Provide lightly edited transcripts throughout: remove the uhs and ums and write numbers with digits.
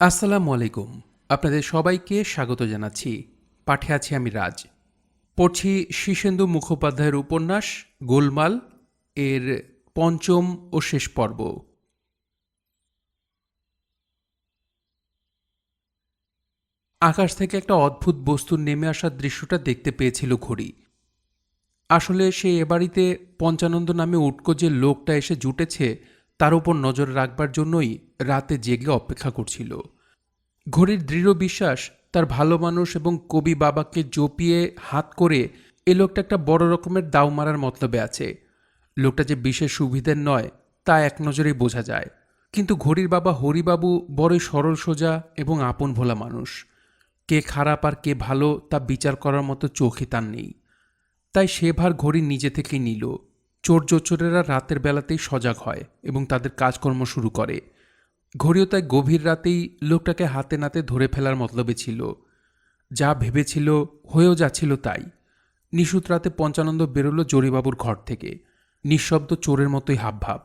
আসসালামু আলাইকুম। আপনাদের সবাইকে স্বাগত জানাচ্ছি। পাঠে আছি আমি রাজ। পড়ছি শীর্ষেন্দু মুখোপাধ্যায়ের উপন্যাস গোলমাল এর পঞ্চম ও শেষ পর্ব। আকাশ থেকে একটা অদ্ভুত বস্তুর নেমে আসার দৃশ্যটা দেখতে পেয়েছিল ঘড়ি। আসলে সে এ বাড়িতে পঞ্চানন্দ নামে উটকো যে লোকটা এসে জুটেছে তার উপর নজর রাখবার জন্যই রাতে জেগে অপেক্ষা করছিল। ঘড়ির দৃঢ় বিশ্বাস তার ভালো মানুষ এবং কবি বাবাকে জপিয়ে হাত করে এ লোকটা একটা বড় রকমের দাও মারার মতলবে আছে। লোকটা যে বিশেষ সুবিধের নয় তা এক নজরেই বোঝা যায়। কিন্তু ঘড়ির বাবা হরিবাবু বড়ই সরল সোজা এবং আপন ভোলা মানুষ। কে খারাপ আর কে ভালো তা বিচার করার মতো চোখই তার নেই। তাই সে ভার ঘড়ি নিজে থেকেই নিল। চোর জোচ্চোরেরা রাতের বেলাতেই সজাগ হয় এবং তাদের কাজকর্ম শুরু করে। ঘড়িও তাই গভীর রাতেই লোকটাকে হাতে নাতে ধরে ফেলার মতলবে ছিল। যা ভেবেছিল হয়েও যাচ্ছিল তাই। নিশুত রাতে পঞ্চানন্দ বেরোল জরিবাবুর ঘর থেকে। নিঃশব্দ চোরের মতোই হাবভাব।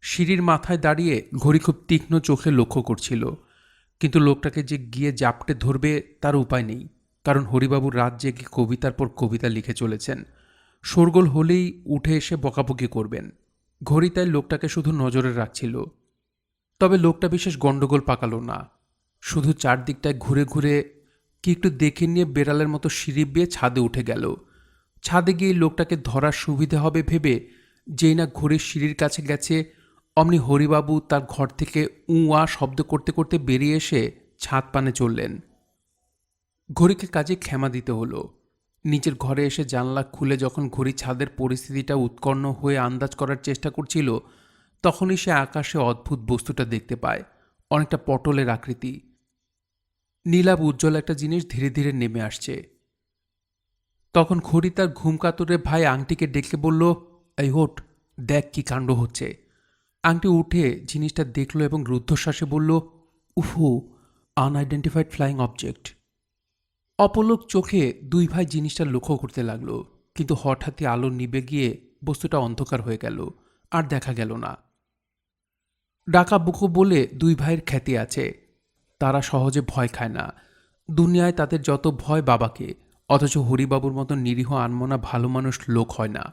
সিঁড়ির মাথায় দাঁড়িয়ে ঘড়ি খুব তীক্ষ্ণ চোখে লক্ষ্য করছিল। কিন্তু লোকটাকে যে গিয়ে জাপটে ধরবে তার উপায় নেই, কারণ হরিবাবু রাত জেগে কবিতার পর কবিতা লিখে চলেছেন। শোরগোল হলেই উঠে এসে বকাবকি করবেন। ঘড়ি তাই লোকটাকে শুধু নজরে রাখছিল। তবে লোকটা বিশেষ গণ্ডগোল পাকালো না। শুধু চারদিকটায় ঘুরে ঘুরে কি একটু দেখে নিয়ে বেড়ালের মতো সিঁড়ি বেয়ে ছাদে উঠে গেল। ছাদে গিয়ে লোকটাকে ধরার সুবিধে হবে ভেবে যেই না ঘড়ির সিঁড়ির কাছে গেছে, অমনি হরিবাবু তার ঘর থেকে উঁ শব্দ করতে করতে বেরিয়ে এসে ছাদ পানে চললেন। ঘড়িকে কাজে ক্ষমা দিতে হলো। নিজের ঘরে এসে জানলা খুলে যখন ঘড়ি ছাদের পরিস্থিতিটা উৎকণ্ঠ হয়ে আন্দাজ করার চেষ্টা করছিল, তখনই সে আকাশে অদ্ভুত বস্তুটা দেখতে পায়। অনেকটা পটলের আকৃতি। নীলাভ উজ্জ্বল একটা জিনিস ধীরে ধীরে নেমে আসছে। তখন ঘড়ি তার ঘুমকাতরে ভাই আংটিকে ডেকে বলল, এই ওঠ, দেখ কি কাণ্ড হচ্ছে। আংটি উঠে জিনিসটা দেখল এবং রুদ্ধশ্বাসে বলল, উফু, আনআইডেন্টিফাইড ফ্লাইং অবজেক্ট। অপলক চোখে দুই ভাই জিনিসটা লক্ষ্য করতে লাগল, কিন্তু হঠাৎই আলো নিভে গিয়ে বস্তুটা অন্ধকার হয়ে গেল, আর দেখা গেল না। ডাকা বুকো বলে দুই ভাইয়ের খ্যাতি আছে। তারা সহজে ভয় খায় না। দুনিয়ায় তাদের যত ভয় বাবাকে, অথচ হরিবাবুর মতো নিরীহ আনমনা ভালো মানুষ লোক হয় না।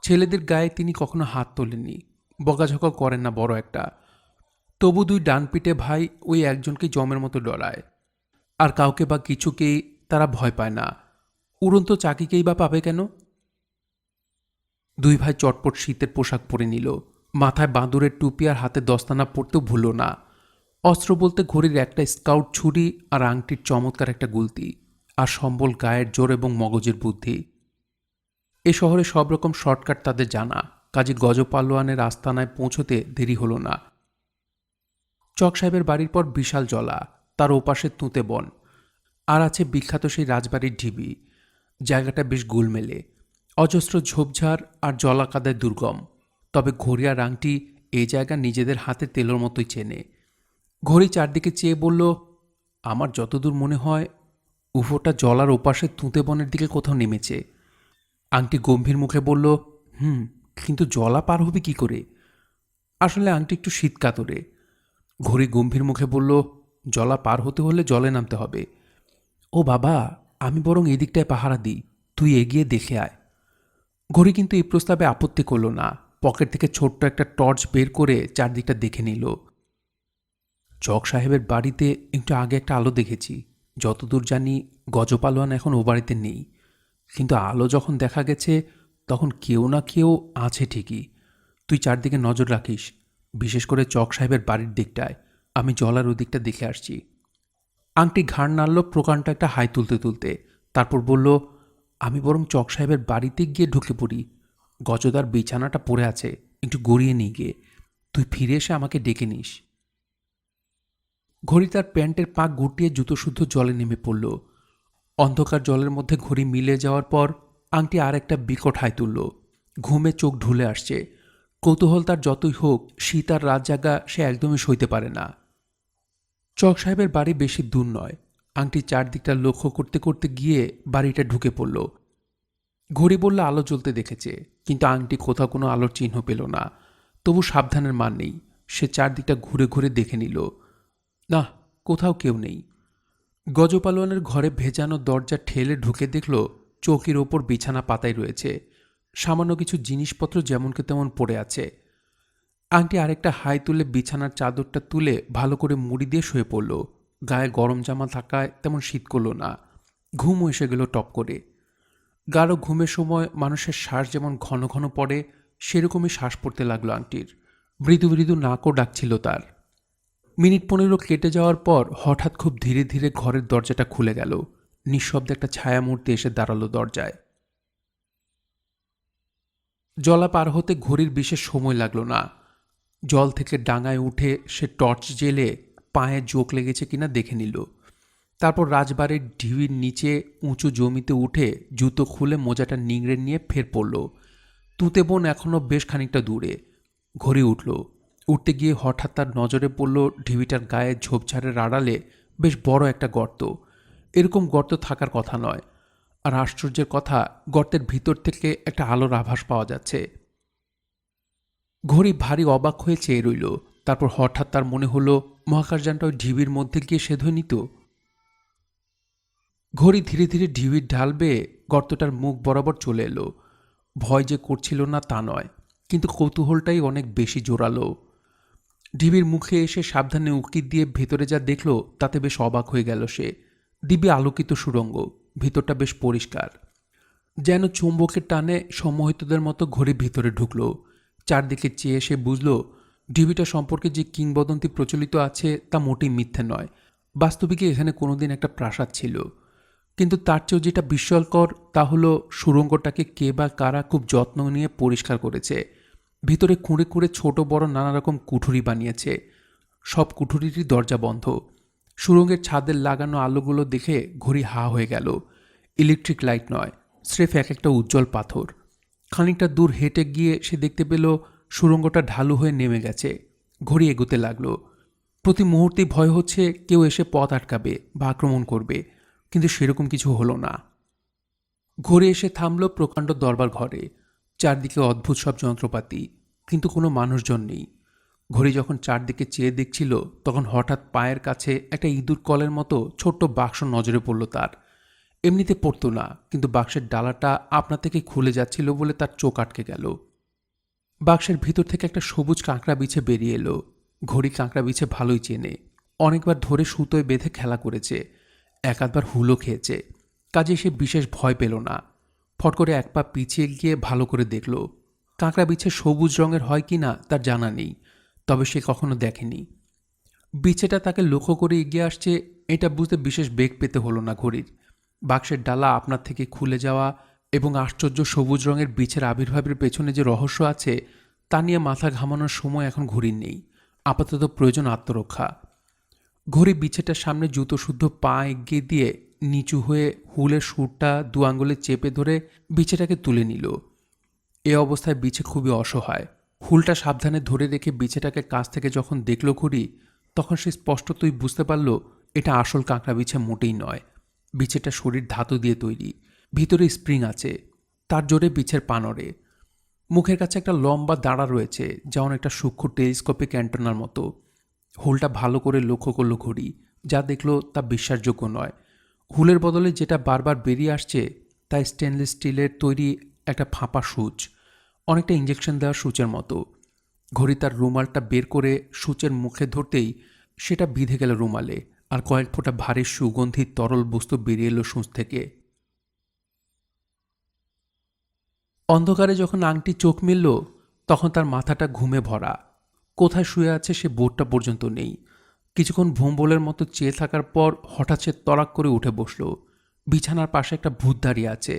ছেলেদের গায়ে তিনি কখনো হাত তোলেননি, বকাঝকা করেন না বড় একটা। তবু দুই ডানপিটে ভাই ওই একজনকে জমের মতো ডরায়, আর কাউকে বা কিছুকেই তারা ভয় পায় না। উড়ন্ত চাকিকেই বা পাবে কেন? দুই ভাই চটপট শীতের পোশাক পরে নিল। মাথায় বাঁদুরের টুপি আর হাতে দস্তানা পরতেও ভুলল না। অস্ত্র বলতে ঘড়ির একটা স্কাউট ছুরি আর আংটির চমৎকার একটা গুলতি, আর সম্বল গায়ের জোর এবং মগজের বুদ্ধি। এ শহরে সব রকম শর্টকাট তাদের জানা, কাজী গজপালোয়ানের আস্তানায় পৌঁছতে দেরি হলো না। চক সাহেবের বাড়ির পর বিশাল জলা, তার ওপাশে তুঁতে বন, আর আছে বিখ্যাত সেই রাজবাড়ির ঢিবি। জায়গাটা বেশ গোলমেলে, অজস্র ঝোপঝাড় আর জলাকাদায় দুর্গম। তবে ঘড়ি আর আংটি এই জায়গা নিজেদের হাতে তেলোর মতোই চেনে। ঘড়ি চারদিকে চেয়ে বলল, আমার যতদূর মনে হয় উফোটা জলার ওপাশে তুঁতে বনের দিকে কোথাও নেমেছে। আংটি গম্ভীর মুখে বলল, কিন্তু জলা পার হবে কি করে? আসলে আংটি একটু শীত কাতরে। ঘড়ি গম্ভীর মুখে বলল, জলা পার হতে হলে জলে নামতে হবে। ও বাবা, আমি বরং এদিকটায় পাহারা দিই, তুই এগিয়ে দেখে আয়। ঘড়ি কিন্তু এই প্রস্তাবে আপত্তি করল না। পকেট থেকে ছোট্ট একটা টর্চ বের করে চারদিকটা দেখে নিল। চক সাহেবের বাড়িতে একটু আগে একটা আলো দেখেছি। যতদূর জানি গজপালোয়ান এখন ও বাড়িতে নেই, কিন্তু আলো যখন দেখা গেছে তখন কেউ না কেউ আছে ঠিকই। তুই চারদিকে নজর রাখিস, বিশেষ করে চক সাহেবের বাড়ির দিকটায়। আমি জলার ওদিকটা দেখে আসছি। আংটি ঘাড় নাড়ল প্রকাণ্ড একটা হাই তুলতে তুলতে, তারপর বলল, আমি বরং চক সাহেবের বাড়িতে গিয়ে ঢুকে পড়ি। গজদার বিছানাটা পড়ে আছে, একটু গড়িয়ে নিয়ে গিয়ে তুই ফিরে এসে আমাকে ডেকে নিস। ঘড়ি তার প্যান্টের পাক গুটিয়ে জুতোশুদ্ধ জলে নেমে পড়ল। অন্ধকার জলের মধ্যে ঘড়ি মিলে যাওয়ার পর আংটি আর একটা বিকট হাই তুলল। ঘুমে চোখ ঢুলে আসছে। কৌতূহল তার যতই হোক, শীত আর রাত জাগা সে একদমই সইতে পারে না। চক সাহেবের বাড়ি বেশি দূর নয়। আংটি চারদিকটা লক্ষ্য করতে করতে গিয়ে বাড়িটা ঢুকে পড়ল। ঘড়ি বলল আলো জ্বলতে দেখেছে, কিন্তু আংটি কোথাও কোনো আলোর চিহ্ন পেল না। তবু সাবধানের মান নেই, সে চারদিকটা ঘুরে ঘুরে দেখে নিল। না, কোথাও কেউ নেই। গজপালোয়ানের ঘরে ভেজানো দরজা ঠেলে ঢুকে দেখল চৌকির ওপর বিছানা পাতায় রয়েছে, সামান্য কিছু জিনিসপত্র যেমনকে তেমন পড়ে আছে। আংটি আরেকটা হাই তুলে বিছানার চাদরটা তুলে ভালো করে মুড়ি দিয়ে শুয়ে পড়ল। গায়ে গরম জামা থাকায় তেমন শীত করল না। ঘুমও এসে গেল টপ করে। গাঢ় ঘুমের সময় মানুষের শ্বাস যেমন ঘন ঘন পড়ে, সেরকমই শ্বাস পড়তে লাগলো আংটির। মৃদু মৃদু নাকও ডাকছিল তার। মিনিট 15 কেটে যাওয়ার পর হঠাৎ খুব ধীরে ধীরে ঘরের দরজাটা খুলে গেল। নিঃশব্দে একটা ছায়ামূর্তি এসে দাঁড়ালো দরজায়। জলা পার হতে ঘড়ির বিশেষ সময় লাগলো না। জল থেকে ডাঙায় উঠে সে টর্চ জেলে পায়ে জোক লেগেছে কিনা দেখে নিল। তারপর রাজবাড়ির ঢিবির নিচে উঁচু জমিতে উঠে জুতো খুলে মোজাটা নিংড়ে নিয়ে ফের পড়ল। তুঁতে বন এখনও বেশ খানিকটা দূরে। ঘড়ি উঠল। উঠতে গিয়ে হঠাৎ তার নজরে পড়ল ঢিবিটার গায়ে ঝোপঝাড়ের আড়ালে বেশ বড় একটা গর্ত। এরকম গর্ত থাকার কথা নয়। আর আশ্চর্যের কথা, গর্তের ভিতর থেকে একটা আলোর আভাস পাওয়া যাচ্ছে। ঘড়ি ভারী অবাক হয়ে চেয়ে রইল। তারপর হঠাৎ তার মনে হলো মহাকাশযানটা ওই ঢিবির মধ্যে গিয়ে সেধ নিত। ঘড়ি ধীরে ধীরে ঢিবির ঢাল বেয়ে গর্তটার মুখ বরাবর চলে এলো। ভয় যে করছিল না তা নয়, কিন্তু কৌতূহলটাই অনেক বেশি জোরালো। ঢিবির মুখে এসে সাবধানে উকি দিয়ে ভেতরে যা দেখল তাতে বেশ অবাক হয়ে গেল সে। দিব্যি আলোকিত সুড়ঙ্গ, ভিতরটা বেশ পরিষ্কার। যেন চুম্বকের টানে সম্মোহিতদের মতো ঘড়ি ভিতরে ঢুকল। চারদিকে চেয়ে সে বুঝল ঢিবিটা সম্পর্কে যে কিংবদন্তি প্রচলিত আছে তা মোটেই মিথ্যে নয়। বাস্তবিকই এখানে কোনোদিন একটা প্রাসাদ ছিল। কিন্তু তার চেয়েও যেটা বিস্ময়কর তা হলো সুড়ঙ্গটাকে কে বা কারা খুব যত্ন নিয়ে পরিষ্কার করেছে। ভিতরে খুঁড়ে খুঁড়ে ছোট বড় নানা রকম কুঠুরি বানিয়েছে। সব কুঠুরিরই দরজা বন্ধ। সুড়ঙ্গের ছাদের লাগানো আলোগুলো দেখে ঘড়ি হা হয়ে গেল। ইলেকট্রিক লাইট নয়, স্রেফ এক একটা উজ্জ্বল পাথর। খানিকটা দূর হেঁটে গিয়ে সে দেখতে পেল সুড়ঙ্গটা ঢালু হয়ে নেমে গেছে। ঘড়ি এগোতে লাগলো। প্রতি মুহূর্তেই ভয় হচ্ছে কেউ এসে পথ আটকাবে বা আক্রমণ করবে, কিন্তু সেরকম কিছু হলো না। ঘড়ি এসে থামল প্রকাণ্ড দরবার ঘরে। চারদিকে অদ্ভুত সব যন্ত্রপাতি, কিন্তু কোনো মানুষজন নেই। ঘড়ি যখন চারদিকে চেয়ে দেখছিল তখন হঠাৎ পায়ের কাছে একটা ইঁদুর কলের মতো ছোট্ট বাক্স নজরে পড়ল তার। এমনিতে পড়তো না, কিন্তু বাক্সের ডালাটা আপনা থেকে খুলে যাচ্ছিল বলে তার চোখ আটকে গেল। বাক্সের ভিতর থেকে একটা সবুজ কাঁকড়া বিছে বেরিয়ে এলো। ঘড়ি কাঁকড়া বিছে ভালোই চেনে। অনেকবার ধরে সুতোয় বেঁধে খেলা করেছে, এক আধবার হুলো খেয়েছে। কাজে সে বিশেষ ভয় পেল না। ফট করে এক পা পিছিয়ে গিয়ে ভালো করে দেখল। কাঁকড়া বিছে সবুজ রঙের হয় কি না তার জানা নেই, তবে সে কখনো দেখেনি। বিছেটা তাকে লক্ষ্য করে এগিয়ে আসছে এটা বুঝতে বিশেষ বেগ পেতে হলো না ঘড়ির। বাক্সের ডালা আপনার থেকে খুলে যাওয়া এবং আশ্চর্য সবুজ রঙের বিছের আবির্ভাবের পেছনে যে রহস্য আছে তা নিয়ে মাথা ঘামানোর সময় এখন ঘড়ির নেই। আপাতত প্রয়োজন আত্মরক্ষা। ঘড়ি বিছেটার সামনে জুতো শুদ্ধ পা এগিয়ে দিয়ে নিচু হয়ে হুলের সুরটা দু আঙ্গুলে চেপে ধরে বিছেটাকে তুলে নিল। এ অবস্থায় বিছে খুবই অসহায়। হুলটা সাবধানে ধরে রেখে বিছেটাকে কাছ থেকে যখন দেখল ঘড়ি, তখন সে স্পষ্টতই বুঝতে পারল এটা আসল কাঁকড়া বিছে মোটেই নয়। বিছেটা শরীর ধাতু দিয়ে তৈরি, ভিতরে স্প্রিং আছে, তার জোরে বিছের পা নড়ে। মুখের কাছে একটা লম্বা দাঁড়া রয়েছে, যা অনেকটা সূক্ষ্ম টেলিস্কোপিক অ্যান্টেনার মতো। হুলটা ভালো করে লক্ষ্য করল ঘড়ি, যা দেখল তা বিশ্বাসযোগ্য নয়। হুলের বদলে যেটা বারবার বেরিয়ে আসছে তা স্টেনলেস স্টিলের তৈরি একটা ফাঁপা সূচ, অনেকটা ইঞ্জেকশন দেওয়া সূচের মতো। ঘড়ি তার রুমালটা বের করে সূচের মুখে ধরতেই সেটা বিঁধে গেল রুমালে, আর কয়েক ফোঁটা ভারী সুগন্ধি তরল বস্তু বেরিয়ে এলো সূচ থেকে। অন্ধকারে যখন আংটি চোখ মেলল তখন তার মাথাটা ঘুমে ভরা। কোথায় শুয়ে আছে সে বোধটা পর্যন্ত নেই। কিছুক্ষণ ভোম্বলের মতো চেয়ে থাকার পর হঠাৎ সে তড়াক করে উঠে বসল। বিছানার পাশে একটা ভূত দাঁড়িয়ে আছে।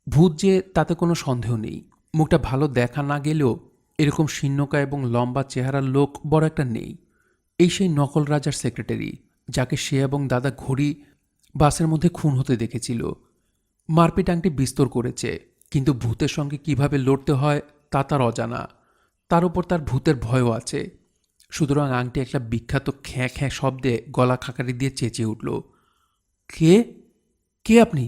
ভূত যে তাতে কোনো সন্দেহ নেই। মুখটা ভালো দেখা না গেলেও এরকম শীর্ণকায় এবং লম্বা চেহারার লোক বড় একটা নেই। এই সেই নকল রাজার সেক্রেটারি, যাকে সে এবং দাদা ঘড়ি বাসের মধ্যে খুন হতে দেখেছিল। মারপিট আংটি বিস্তর করেছে, কিন্তু ভূতের সঙ্গে কিভাবে লড়তে হয় তা তার অজানা। তার উপর তার ভূতের ভয়ও আছে। সুতরাং আংটি একটা বিখ্যাত খ্যাঁ খ্যাঁ শব্দে গলা খাকারি দিয়ে চেঁচিয়ে উঠল, কে কে আপনি?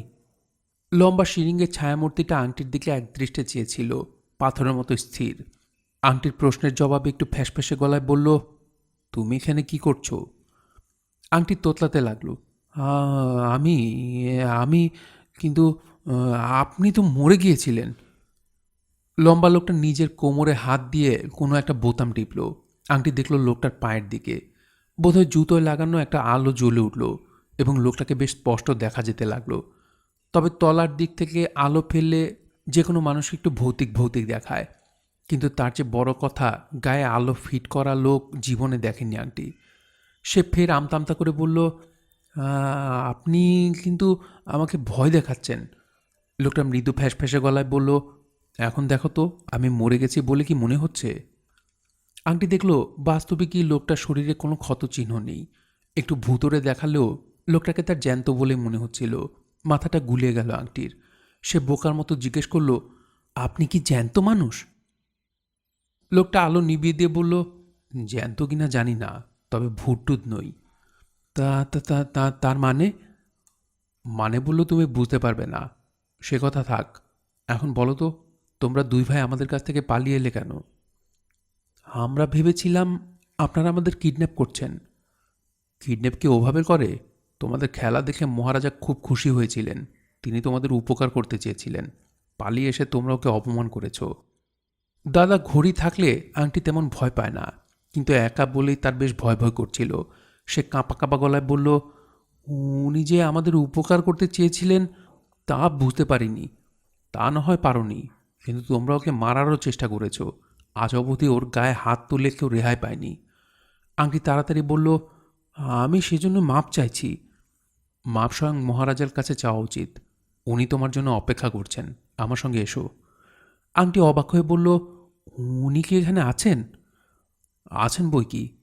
লম্বা শিরিঙ্গের ছায়ামূর্তিটা আংটির দিকে একদৃষ্টে চেয়েছিল, পাথরের মতো স্থির। আংটির প্রশ্নের জবাবে একটু ফ্যাসফ্যাসে গলায় বলল, তুমি এখানে কি করছো? আংটি তোতলাতে লাগলো। আমি আমি কিন্তু আপনি তো মরে গিয়েছিলেন। লম্বা লোকটা নিজের কোমরে হাত দিয়ে কোনো একটা বোতাম টিপল। আংটি দেখল লোকটার পায়ের দিকে। বোধহয় জুতোয় লাগানো একটা আলো জ্বলে উঠল এবং লোকটাকে বেশ স্পষ্ট দেখা যেতে লাগলো। তবে তলার দিক থেকে আলো ফেললে যে কোনো মানুষকে একটু ভৌতিক ভৌতিক দেখায়, কিন্তু তার চেয়ে বড় কথা, গায়ে আলো ফিট করা লোক জীবনে দেখেনি আংটি। সে ফের আমতা আমতা করে বলল, আপনি কিন্তু আমাকে ভয় দেখাচ্ছেন। লোকটা মৃদু ফ্যাঁসে গলায় বলল, এখন দেখো তো আমি মরে গেছি বলে কি মনে হচ্ছে? আংটি দেখল বাস্তবে কি লোকটার শরীরে কোনো ক্ষতচিহ্ন নেই। একটু ভুতুড়ে দেখালেও লোকটাকে তার জ্যান্ত বলে মনে হচ্ছিল। মাথাটা গুলিয়ে গেল আংটির। সে বোকার মতো জিজ্ঞেস করল, আপনি কি জ্যান্ত মানুষ? লোকটা আলো নিভিয়ে দিয়ে বলল, জ্যান্ত কিনা জানি না, তবে ভূতটুত নই। তা তা তা তা- তার মানে? মানে বলল তুমি বুঝতে পারবে না। সে কথা থাক, এখন বলো তো, তোমরা দুই ভাই আমাদের কাছ থেকে পালিয়ে এলে কেন? আমরা ভেবেছিলাম আপনারা আমাদের কিডন্যাপ করছেন। কিডন্যাপ কি ওভাবে করে? তোমাদের খেলা দেখে মহারাজা খুব খুশি হয়েছিলেন। তিনি তোমাদের উপকার করতে চেয়েছিলেন। পালিয়ে এসে তোমরা ওকে অপমান করেছ। দাদা ঘড়ি থাকলে আংটি তেমন ভয় পায় না, কিন্তু একা বলেই তার বেশ ভয় ভয় করছিল। সে কাঁপা কাঁপা গলায় বলল, উনি যে আমাদের উপকার করতে চেয়েছিলেন তা বুঝতে পারিনি। তা না হয় পারোনি, কিন্তু তোমরা ওকে মারারও চেষ্টা করেছ। আজ অবধি ওর গায়ে হাত তুলে কেউ রেহাই পায়নি। আংটি তাড়াতাড়ি বলল, আমি সেজন্য মাপ চাইছি। মাপ স্বয়ং মহারাজার কাছে চাওয়া উচিত। উনি তোমার জন্য অপেক্ষা করছেন। আমার সঙ্গে এসো। আংটি অবাক হয়ে বলল, উনি কি এখানে আছেন? আছেন বই কি।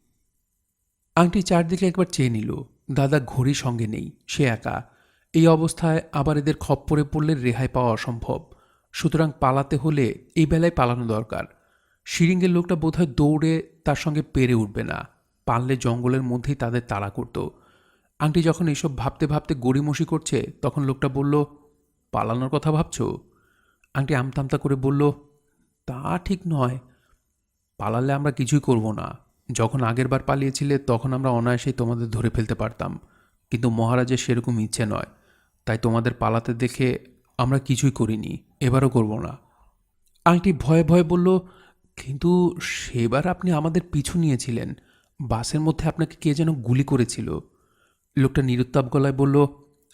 আংটি চারদিকে একবার চেয়ে নিল। দাদা ঘড়ি সঙ্গে নেই, সে একা। এই অবস্থায় আবার এদের খপ্পরে পড়লে রেহাই পাওয়া অসম্ভব। সুতরাং পালাতে হলে এই বেলায় পালানো দরকার। শিরিঙ্গের লোকটা বোধহয় দৌড়ে তার সঙ্গে পেরে উঠবে না। পারলে জঙ্গলের মধ্যেই তাদের তাড়া করত। আংটি যখন এসব ভাবতে ভাবতে গড়িমসি করছে, তখন লোকটা বলল, পালানোর কথা ভাবছ? আংটি আমতামতা করে বলল, তা ঠিক নয়। পালালে আমরা কিছুই করব না। যখন আগেরবার পালিয়েছিলে তখন আমরা অনায়াসেই তোমাদের ধরে ফেলতে পারতাম, কিন্তু মহারাজের সেরকম ইচ্ছে নয়। তাই তোমাদের পালাতে দেখে আমরা কিছুই করিনি, এবারও করব না। আংটি ভয়ে ভয়ে বলল, কিন্তু সেবার আপনি আমাদের পিছু নিয়েছিলেন। বাসের মধ্যে আপনাকে কে যেন গুলি করেছিল। লোকটা নিরুত্তাপ গলায় বলল,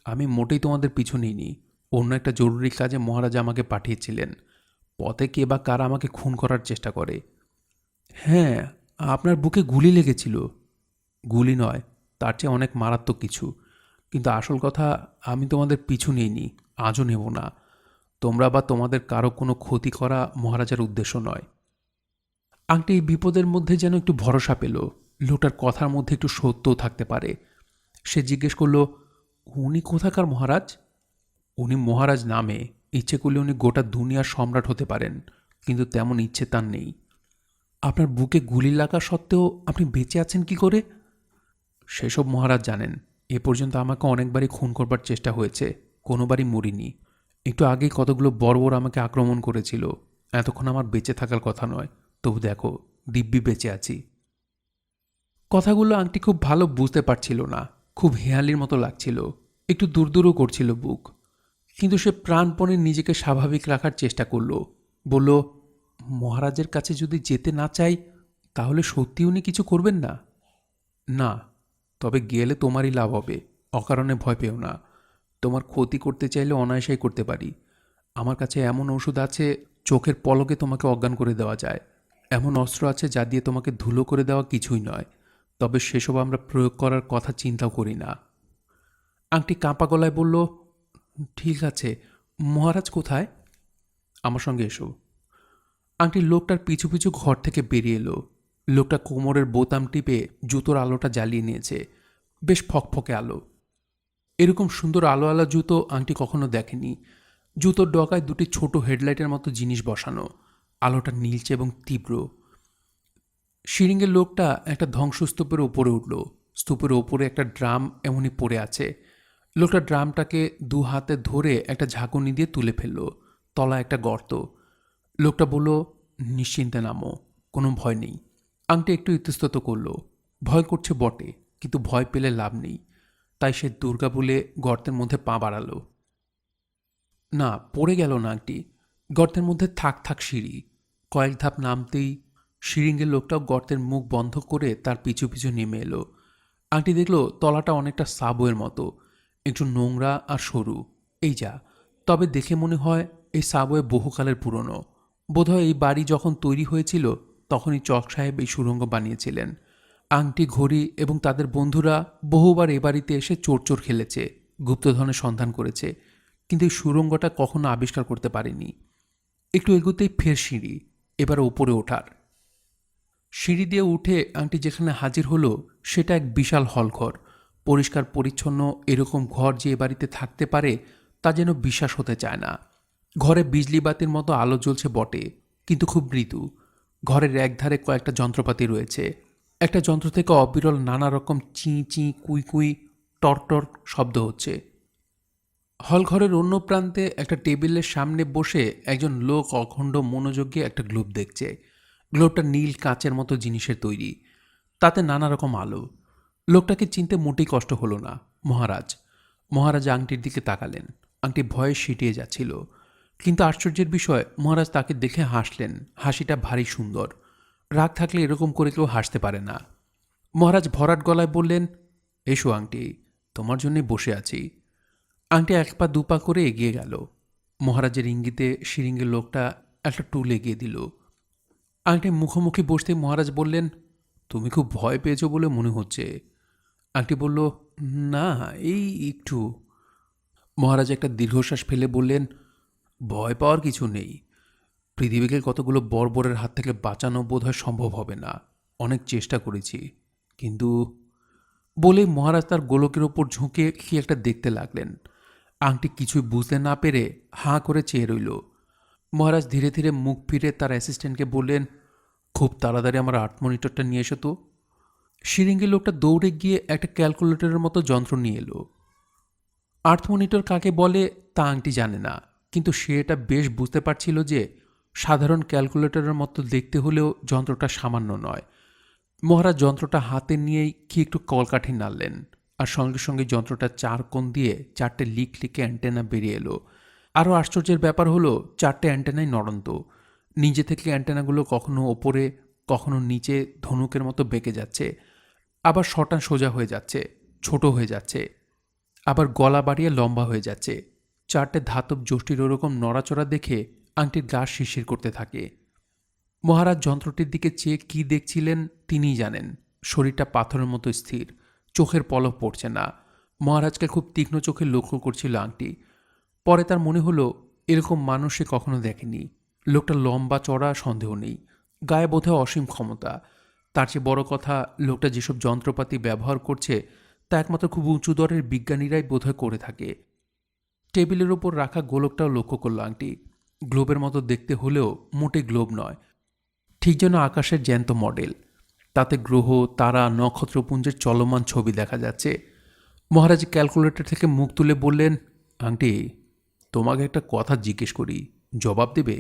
আমি মোটেই তোমাদের পিছু নিইনি। অন্য একটা জরুরি কাজে মহারাজা আমাকে পাঠিয়েছিলেন। পথে কে বা কারা আমাকে খুন করার চেষ্টা করে। হ্যাঁ, আপনার বুকে গুলি লেগেছিল। গুলি নয়, তার চেয়ে অনেক মারাত্মক কিছু। কিন্তু আসল কথা, আমি তোমাদের পিছু নিইনি, আজও নেব না। তোমরা বা তোমাদের কারো কোনো ক্ষতি করা মহারাজার উদ্দেশ্য নয়। আংটি এই বিপদের মধ্যে যেন একটু ভরসা পেল। লোকটার কথার মধ্যে একটু সত্যও থাকতে পারে। সে জিজ্ঞেস করল, উনি কোথাকার মহারাজ? উনি মহারাজ নামে। ইচ্ছে করলে উনি গোটা দুনিয়ার সম্রাট হতে পারেন, কিন্তু তেমন ইচ্ছে তার নেই। আপনার বুকে গুলি লাগা সত্ত্বেও আপনি বেঁচে আছেন কি করে? সেসব মহারাজ জানেন। এ পর্যন্ত আমাকে অনেকবারই খুন করবার চেষ্টা হয়েছে, কোনোবারই মরিনি। একটু আগেই কতগুলো বর্বর আমাকে আক্রমণ করেছিল। এতক্ষণ আমার বেঁচে থাকার কথা নয়, তবু দেখো, দিব্যি বেঁচে আছি। কথাগুলো আংটি খুব ভালো বুঝতে পারছিল না। খুব হেঁয়ালির মতো লাগছিল, একটু দূর দূরও করছিল বুক। কিন্তু সে প্রাণপণে নিজেকে স্বাভাবিক রাখার চেষ্টা করল। বলল, মহারাজের কাছে যদি যেতে না চাই, তাহলে সত্যি উনি কিছু করবেন না? না, তবে গেলে তোমারই লাভ হবে। অকারণে ভয় পেও না। তোমার ক্ষতি করতে চাইলে অনায়াসেই করতে পারি। আমার কাছে এমন ওষুধ আছে, চোখের পলকে তোমাকে অজ্ঞান করে দেওয়া যায়। এমন অস্ত্র আছে যা দিয়ে তোমাকে ধুলো করে দেওয়া কিছুই নয়। তবে সেসব আমরা প্রয়োগ করার কথা চিন্তাও করি না। আংটি কাঁপা গলায় বলল, ঠিক আছে, মহারাজ কোথায়? আমার সঙ্গে এসো। আংটি লোকটার পিছু পিছু ঘর থেকে বেরিয়ে এলো। লোকটা কোমরের বোতাম টিপে জুতোর আলোটা জ্বালিয়ে নিয়েছে। বেশ ফকফকে আলো। এরকম সুন্দর আলো আলা জুতো আংটি কখনো দেখেনি। জুতোর ডগায় দুটি ছোট হেডলাইটের মতো জিনিস বসানো। আলোটা নীলচে এবং তীব্র। শিরিঙ্গের লোকটা একটা ধ্বংসস্তূপের ওপরে উঠল। স্তূপের ওপরে একটা ড্রাম এমনই পড়ে আছে। লোকটা ড্রামটাকে দু হাতে ধরে একটা ঝাঁকুনি দিয়ে তুলে ফেলল। তলা একটা গর্ত। লোকটা বলল, নিশ্চিন্তে নামো, কোনো ভয় নেই। আংটি একটু ইতস্তত করল। ভয় করছে বটে, কিন্তু ভয় পেলে লাভ নেই, তাই সে দুর্গা বলে গর্তের মধ্যে পা বাড়ালো। না, পড়ে গেল না আংটি। গর্তের মধ্যে থাক থাক সিঁড়ি। কয়েক ধাপ নামতেই শিরিঙ্গের লোকটাও গর্তের মুখ বন্ধ করে তার পিছু পিছু নেমে এলো। আংটি দেখল তলাটা অনেকটা সাবওয়ের মতো, একটু নোংরা আর সরু। এই যা, তবে দেখে মনে হয় এই সাবওয়ে বহুকালের পুরনো। বোধহয় এই বাড়ি যখন তৈরি হয়েছিল তখনই চক সাহেব এই সুড়ঙ্গ বানিয়েছিলেন। আংটি, ঘড়ি এবং তাদের বন্ধুরা বহুবার এ বাড়িতে এসে চোর চোর খেলেছে, গুপ্তধনের সন্ধান করেছে, কিন্তু এই সুড়ঙ্গটা কখনো আবিষ্কার করতে পারেনি। একটু এগোতেই ফের সিঁড়ি, এবার ওপরে ওঠার। সিঁড়ি দিয়ে উঠে আংটি যেখানে হাজির হলো সেটা এক বিশাল হলঘর। পরিষ্কার পরিচ্ছন্ন এরকম ঘর যে এ বাড়িতে থাকতে পারে তা যেন বিশ্বাস হতে চায় না। ঘরে বিজলি বাতির মতো আলো জ্বলছে বটে, কিন্তু খুব মৃদু। ঘরের একধারে কয়েকটা যন্ত্রপাতি রয়েছে। একটা যন্ত্র থেকে অবিরল নানা রকম চিঁ চিঁ কুই কুই টর শব্দ হচ্ছে। হলঘরের অন্য প্রান্তে একটা টেবিলের সামনে বসে একজন লোক অখণ্ড মনোযোগে একটা গ্লোব দেখছে। গ্লোবটা নীল কাচের মতো জিনিসের তৈরি, তাতে নানা রকম আলো। লোকটাকে চিনতে মোটেই কষ্ট হলো না। মহারাজ। মহারাজ আংটির দিকে তাকালেন। আংটি ভয়ে সিটিয়ে যাচ্ছিল, কিন্তু আশ্চর্যের বিষয় মহারাজ তাকে দেখে হাসলেন। হাসিটা ভারী সুন্দর। রাগ থাকলে এরকম করে কেউ হাসতে পারে না। মহারাজ ভরাট গলায় বললেন, এসো আংটি, তোমার জন্যই বসে আছি। আংটি এক পা দুপা করে এগিয়ে গেল। মহারাজের ইঙ্গিতে শিরিঙ্গের লোকটা একটা টুল এগিয়ে দিল। আংটি মুখোমুখি বসতে মহারাজ বললেন, তুমি খুব ভয় পেয়েছো বলে মনে হচ্ছে। আংটি বলল, না, এই একটু। মহারাজ একটা দীর্ঘশ্বাস ফেলে বললেন, ভয় পাওয়ার কিছু নেই। পৃথিবীকে কতগুলো বর্বরের হাত থেকে বাঁচানো বোধহয় সম্ভব হবে না। অনেক চেষ্টা করেছি, কিন্তু। বলে মহারাজ তার গোলকের ওপর ঝুঁকে কি একটা দেখতে লাগলেন। আংটি কিছুই বুঝতে না পেরে হাঁ করে চেয়ে রইল। মহারাজ ধীরে ধীরে মুখ ফিরে তার অ্যাসিস্ট্যান্টকে বললেন, খুব তাড়াতাড়ি আমার আর্ট মনিটরটা নিয়ে এসো তো। শিরিঙ্গি লোকটা দৌড়ে গিয়ে একটা ক্যালকুলেটরের মতো যন্ত্র নিয়ে এলো। আর্থ মনিটর কাকে বলে তা আংটি জানে না, কিন্তু সে এটা বেশ বুঝতে পারছিল যে সাধারণ ক্যালকুলেটরের মতো দেখতে হলেও যন্ত্রটা সামান্য নয়। মহারাজ যন্ত্রটা হাতে নিয়েই কি একটু কলকাঠি নাড়লেন, আর সঙ্গে সঙ্গে যন্ত্রটা 4 কোণ দিয়ে 4টে লিক লিকে অ্যান্টেনা বেরিয়ে এলো। আরও আশ্চর্যের ব্যাপার হলো 4টে অ্যান্টেনাই নড়ন্ত। নিজে থেকে অ্যান্টেনাগুলো কখনো ওপরে, কখনো নিচে ধনুকের মতো বেঁকে যাচ্ছে, আবার শটান সোজা হয়ে যাচ্ছে, ছোট হয়ে যাচ্ছে, আবার গলা বাড়িয়ে লম্বা হয়ে যাচ্ছে। 4টে ধাতব যষ্টির ওরকম নড়াচড়া দেখে আংটির গা শিরশির করতে থাকে। মহারাজ যন্ত্রটির দিকে চেয়ে কী দেখছিলেন তিনিই জানেন। শরীরটা পাথরের মতো স্থির, চোখের পলক পড়ছে না। মহারাজকে খুব তীক্ষ্ণ চোখে লক্ষ্য করছিল আংটি। পরে তার মনে হলো এরকম মানুষ সে কখনো দেখেনি। লোকটা লম্বা চড়া সন্দেহ নেই, গায়ে বোধহয় অসীম ক্ষমতা। তার চেয়ে বড় কথা, লোকটা যেসব যন্ত্রপাতি ব্যবহার করছে তা একমাত্র খুব উঁচু দরের বিজ্ঞানীরাই বোধহয় করে থাকে। টেবিলের ওপর রাখা গোলকটাও লক্ষ্য করল আংটি। গ্লোবের মতো দেখতে হলেও মোটে গ্লোব নয়, ঠিক যেন আকাশের জ্যান্ত মডেল। তাতে গ্রহ, তারা, নক্ষত্রপুঞ্জের চলমান ছবি দেখা যাচ্ছে। মহারাজ ক্যালকুলেটর থেকে মুখ তুলে বললেন, আংটি, তোমাকে একটা কথা জিজ্ঞেস করি, জবাব দেবে?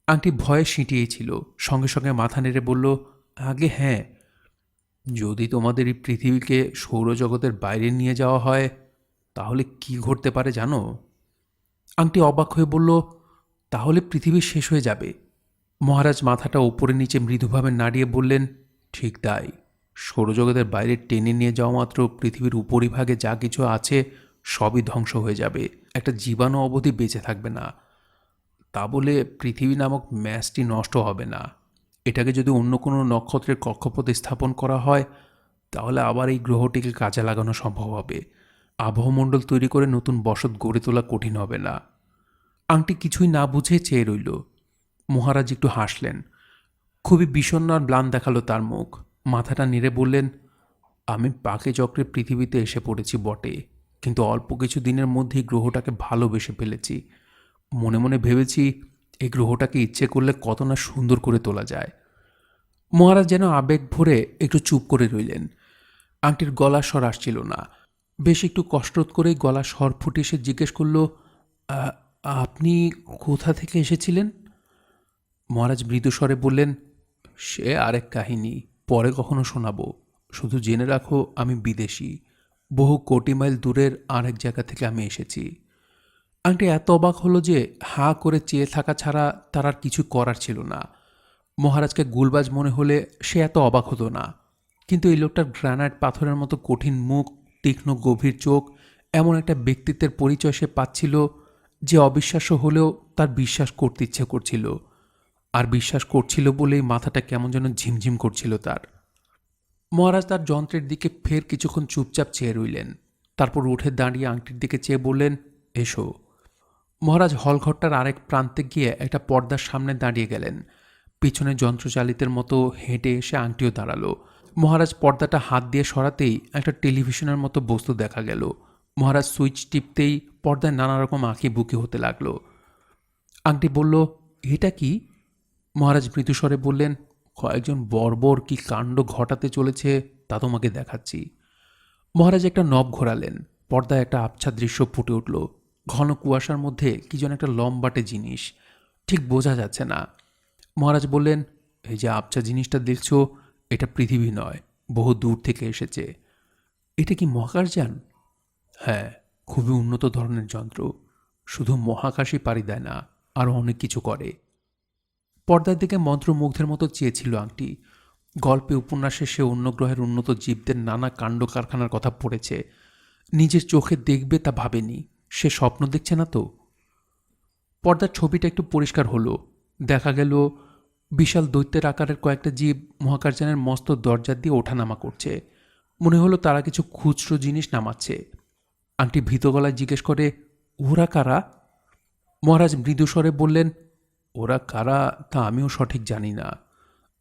আংটি ভয়ে সিঁটিয়েছিল, সঙ্গে সঙ্গে মাথা নেড়ে বলল, আগে হ্যাঁ। যদি তোমাদের এই পৃথিবীকে সৌরজগতের বাইরে নিয়ে যাওয়া হয় তাহলে কি ঘটতে পারে জানো? আংটি অবাক হয়ে বলল, তাহলে পৃথিবী শেষ হয়ে যাবে। মহারাজ মাথাটা ওপরে নিচে মৃদুভাবে নাড়িয়ে বললেন, ঠিক তাই। সৌরজগতের বাইরে টেনে নিয়ে যাওয়া মাত্র পৃথিবীর উপরিভাগে যা কিছু আছে সবই ধ্বংস হয়ে যাবে। একটা জীবাণু অবধি বেঁচে থাকবে না। তা বলে পৃথিবী নামক ম্যাচটি নষ্ট হবে না। এটাকে যদি অন্য কোনো নক্ষত্রের কক্ষপথে স্থাপন করা হয় তাহলে আবার এই গ্রহটিকে কাজে লাগানো সম্ভব হবে। আবহমণ্ডল তৈরি করে নতুন বসত গড়ে তোলা কঠিন হবে না। আংটি কিছুই না বুঝে চেয়ে রইল। মহারাজ একটু হাসলেন। খুবই বিষণ্ণ আর ম্লান দেখালো তার মুখ। মাথাটা নেড়ে বললেন, আমি পাকে চক্রে পৃথিবীতে এসে পড়েছি বটে, কিন্তু অল্প কিছু দিনের মধ্যেই গ্রহটাকে ভালোবেসে ফেলেছি। মনে মনে ভেবেছি এই গ্রহটাকে ইচ্ছে করলে কত না সুন্দর করে তোলা যায়। মহারাজ যেন আবেগ ভরে একটু চুপ করে রইলেন। আংটির গলা স্বর আসছিল না। বেশ একটু কষ্টবোধ করেই গলা স্বর ফুটে এসে জিজ্ঞেস করল, আপনি কোথা থেকে এসেছিলেন? মহারাজ মৃদু স্বরে বললেন, সে আরেক কাহিনী, পরে কখনো শোনাবো। শুধু জেনে রাখো আমি বিদেশি, বহু কোটি মাইল দূরের আরেক জায়গা থেকে আমি এসেছি। আংটি এত অবাক হলো যে হাঁ করে চেয়ে থাকা ছাড়া তার আর কিছু করার ছিল না। মহারাজকে গুলবাজ মনে হলে সে এত অবাক হতো না, কিন্তু এই লোকটার গ্রানাইট পাথরের মতো কঠিন মুখ, তীক্ষ্ণ গভীর চোখ, এমন একটা ব্যক্তিত্বের পরিচয় সে পাচ্ছিল যে অবিশ্বাস্য হলেও তার বিশ্বাস করতে ইচ্ছে করছিল। আর বিশ্বাস করছিল বলেই মাথাটা কেমন যেন ঝিমঝিম করছিল তার। মহারাজ তার যন্ত্রের দিকে ফের কিছুক্ষণ চুপচাপ চেয়ে রইলেন। তারপর উঠে দাঁড়িয়ে আংটির দিকে চেয়ে বললেন, এসো। মহারাজ হলঘরটার আরেক প্রান্তে গিয়ে একটা পর্দার সামনে দাঁড়িয়ে গেলেন। পিছনে যন্ত্রচালিতের মতো হেঁটে এসে আংটিও দাঁড়ালো। মহারাজ পর্দাটা হাত দিয়ে সরাতেই একটা টেলিভিশনের মতো বস্তু দেখা গেল। মহারাজ সুইচ টিপতেই পর্দায় নানা রকম আঁকি বুকি হতে লাগলো। আংটি বলল, এটা কি? মহারাজ মৃদুস্বরে বললেন, কয়েকজন বর্বর কি কাণ্ড ঘটাতে চলেছে তা তোমাকে দেখাচ্ছি। মহারাজ একটা নব ঘোরালেন। পর্দায় একটা আবছা দৃশ্য ফুটে উঠল। ঘন কুয়াশার মধ্যে কি যেন একটা লম্বাটে জিনিস, ঠিক বোঝা যাচ্ছে না। মহারাজ বললেন, এই যে আবছা জিনিসটা দেখছো, এটা পৃথিবী নয়, বহু দূর থেকে এসেছে। এটা কি মহাকাশযান? হ্যাঁ, খুবই উন্নত ধরনের যন্ত্র। শুধু মহাকাশই পাড়ি দেয় না, আরও অনেক কিছু করে। পর্দার দিকে মন্ত্রমুগ্ধের মতো চেয়েছিল আংটি। গল্পে উপন্যাসে সে অন্য গ্রহের উন্নত জীবদের নানা কাণ্ড কারখানার কথা পড়েছে, নিজের চোখে দেখবে তা ভাবেনি। সে স্বপ্ন দেখছে না তো? পর্দার ছবিটা একটু পরিষ্কার হলো। দেখা গেল বিশাল দৈত্যের আকারের কয়েকটা জীব মহাকাশযানের মস্ত দরজা দিয়ে ওঠানামা করছে। মনে হলো তারা কিছু খুচরো জিনিস নামাচ্ছে। আংটি ভীত গলায় জিজ্ঞেস করে, ওরা কারা? মহারাজ মৃদুস্বরে বললেন, ওরা কারা তা আমিও সঠিক জানি না,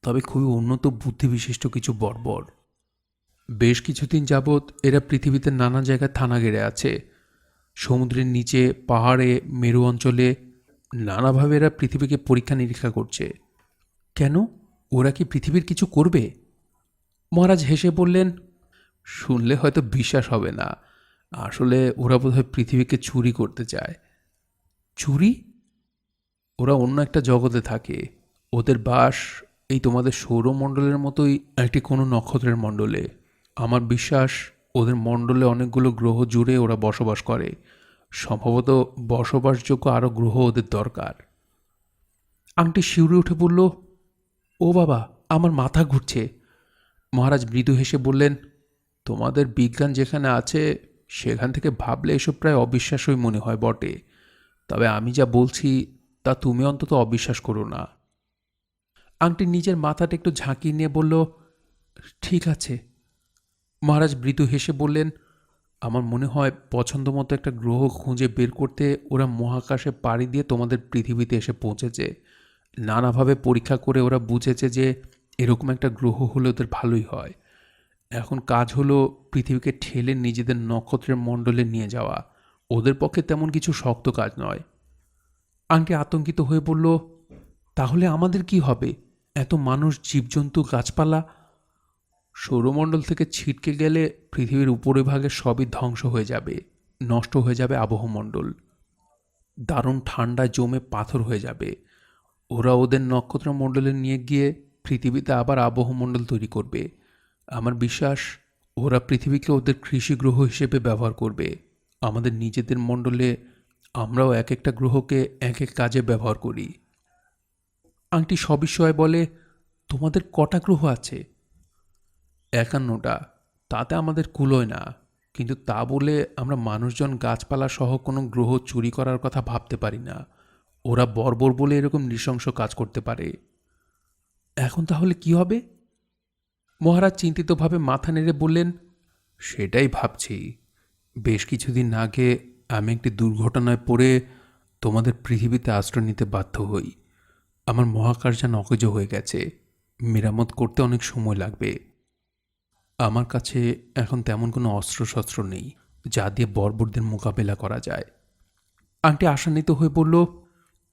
তবে খুবই উন্নত বুদ্ধিবিশিষ্ট কিছু বর্বর। বেশ কিছুদিন যাবৎ এরা পৃথিবীতে নানা জায়গায় থানা গেড়ে আছে। সমুদ্রের নিচে, পাহাড়ে, মেরু অঞ্চলে নানাভাবে এরা পৃথিবীকে পরীক্ষা নিরীক্ষা করছে। কেন? ওরা কি পৃথিবীর কিছু করবে? মহারাজ হেসে বললেন, শুনলে হয়তো বিশ্বাস হবে না, আসলে ওরা বোধহয় পৃথিবীকে চুরি করতে চায়। চুরি? ওরা অন্য একটা জগতে থাকে। ওদের বাস এই তোমাদের সৌরমণ্ডলের মতোই একটি কোনো নক্ষত্রের মণ্ডলে। আমার বিশ্বাস ওদের মণ্ডলে অনেকগুলো গ্রহ জুড়ে ওরা বসবাস করে। সম্ভবত বসবাসযোগ্য আরও গ্রহ ওদের দরকার। আংটি শিউরে উঠে বলল, ও বাবা, আমার মাথা ঘুরছে। মহারাজ মৃদু হেসে বললেন, তোমাদের বিজ্ঞান যেখানে আছে সেখান থেকে ভাবলে এসব প্রায় অবিশ্বাস্যই মনে হয় বটে, তবে আমি যা বলছি তা তুমি অন্তত অবিশ্বাস করো না। আংটি নিজের মাথাটা একটু ঝাঁকিয়ে নিয়ে বলল, ঠিক আছে। মহারাজ মৃদু হেসে বললেন, আমার মনে হয় পছন্দ মতো একটা গ্রহ খুঁজে বের করতে ওরা মহাকাশে পাড়ি দিয়ে তোমাদের পৃথিবীতে এসে পৌঁছেছে। নানাভাবে পরীক্ষা করে ওরা বুঝেছে যে এরকম একটা গ্রহ হলে ওদের ভালোই হয়। এখন কাজ হলো পৃথিবীকে ঠেলে নিজেদের নক্ষত্রের মণ্ডলে নিয়ে যাওয়া। ওদের পক্ষে তেমন কিছু শক্ত কাজ নয়। আংটি আতঙ্কিত হয়ে বলল, তাহলে আমাদের কি হবে? এত মানুষ, জীবজন্তু, গাছপালা? সৌরমণ্ডল থেকে ছিটকে গেলে পৃথিবীর উপরিভাগে সবই ধ্বংস হয়ে যাবে। নষ্ট হয়ে যাবে আবহমণ্ডল। দারুণ ঠান্ডায় জমে পাথর হয়ে যাবে। ওরা ওদের নক্ষত্রমণ্ডলে নিয়ে গিয়ে পৃথিবীতে আবার আবহমণ্ডল তৈরি করবে। আমার বিশ্বাস ওরা পৃথিবীকে ওদের কৃষিগ্রহ হিসেবে ব্যবহার করবে। আমাদের নিজেদের মণ্ডলে আমরাও এক একটা গ্রহকে এক এক কাজে ব্যবহার করি। আংটি সবিস্ময়ে বলে, তোমাদের কটা গ্রহ আছে? 51টা। তাতে আমাদের কুলোয় না, কিন্তু তা বলে আমরা মানুষজন, গাছপালা সহ কোনো গ্রহ চুরি করার কথা ভাবতে পারি না। ওরা বর্বর বলে এরকম নৃশংস কাজ করতে পারে। এখন তাহলে কি হবে? মহারাজ চিন্তিতভাবে মাথা নেড়ে বললেন, সেটাই ভাবছি। বেশ কিছুদিন আগে আমি একটি দুর্ঘটনায় পড়ে তোমাদের পৃথিবীতে আশ্রয় নিতে বাধ্য হই। আমার মহাকাশযান অকেজ হয়ে গেছে। মেরামত করতে অনেক সময় লাগবে। আমার কাছে এখন তেমন কোনো অস্ত্রশস্ত্র নেই যা দিয়ে বর্বরদের মোকাবেলা করা যায়। আংটি আশান্বিত হয়ে বলল,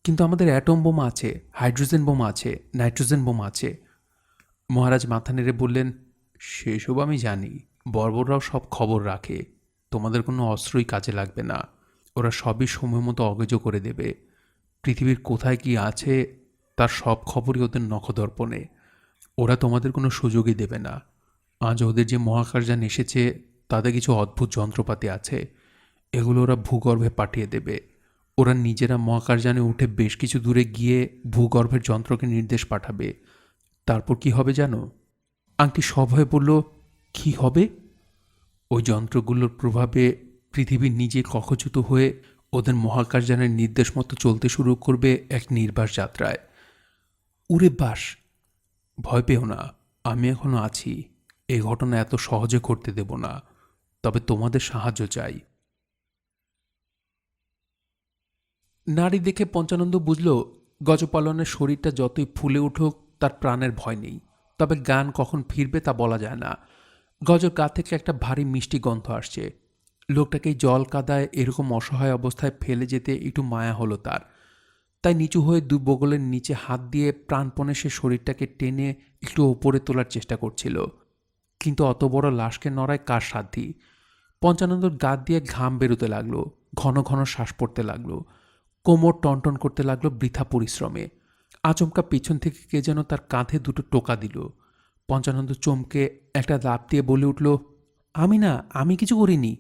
কিন্তু আমাদের অ্যাটম বোমা আছে, হাইড্রোজেন বোমা আছে, নাইট্রোজেন বোমা আছে। মহারাজ মাথা নেড়ে বললেন, সেসব আমি জানি। বর্বররাও সব খবর রাখে। তোমাদের কোনো অস্ত্রই কাজে লাগবে না। ওরা সবই সময় মতো অকেজো করে দেবে। পৃথিবীর কোথায় কি আছে তার সব খবরই ওদের নখদর্পণে। ওরা তোমাদের কোনো সুযোগই দেবে না। আজ ওদের যে মহাকাশযান এসেছে তাতে কিছু অদ্ভুত যন্ত্রপাতি আছে। এগুলো ওরা ভূগর্ভে পাঠিয়ে দেবে। ওরা নিজেরা মহাকাশযানে উঠে বেশ কিছু দূরে গিয়ে ভূগর্ভের যন্ত্রকে নির্দেশ পাঠাবে। তারপর কি হবে জানো? আংটি সভয়ে বলল, কি হবে? ওই যন্ত্রগুলোর প্রভাবে পৃথিবী নিজে কক্ষচ্যুত হয়ে ওদের মহাকাশযানের নির্দেশ মতো চলতে শুরু করবে এক নির্বাস যাত্রায়। উড়ে বাস! ভয় পেও না, আমি এখনো আছি। এই ঘটনা এত সহজে করতে দেব না, তবে তোমাদের সাহায্য চাই। নারী দেখে পঞ্চানন্দ বুঝল গজপালনের শরীরটা যতই ফুলে উঠুক তার প্রাণের ভয় নেই। তবে গান কখন ফিরবে তা বলা যায় না। গজর গা থেকে একটা ভারী মিষ্টি গন্ধ আসছে। লোকটাকে এই জল কাদায় এরকম অসহায় অবস্থায় ফেলে যেতে একটু মায়া হলো তার। তাই নিচু হয়ে দুই বগলের নিচে হাত দিয়ে প্রাণপণে সে শরীরটাকে টেনে একটু ওপরে তোলার চেষ্টা করছিল। কিন্তু অত বড় লাশকে নড়ায় কার সাধ্যি? পঞ্চানন্দর গা দিয়ে ঘাম বেরোতে লাগলো, ঘন ঘন শ্বাস পড়তে লাগলো, কোমর টনটন করতে লাগলো বৃথা পরিশ্রমে। আচমকা পিছন থেকে কে যেন তার কাঁধে দুটো টোকা দিল। পঞ্চানন্দ চমকে একটা লাফ দিয়ে বলে উঠল, আমি না, আমি কিছু করিনি।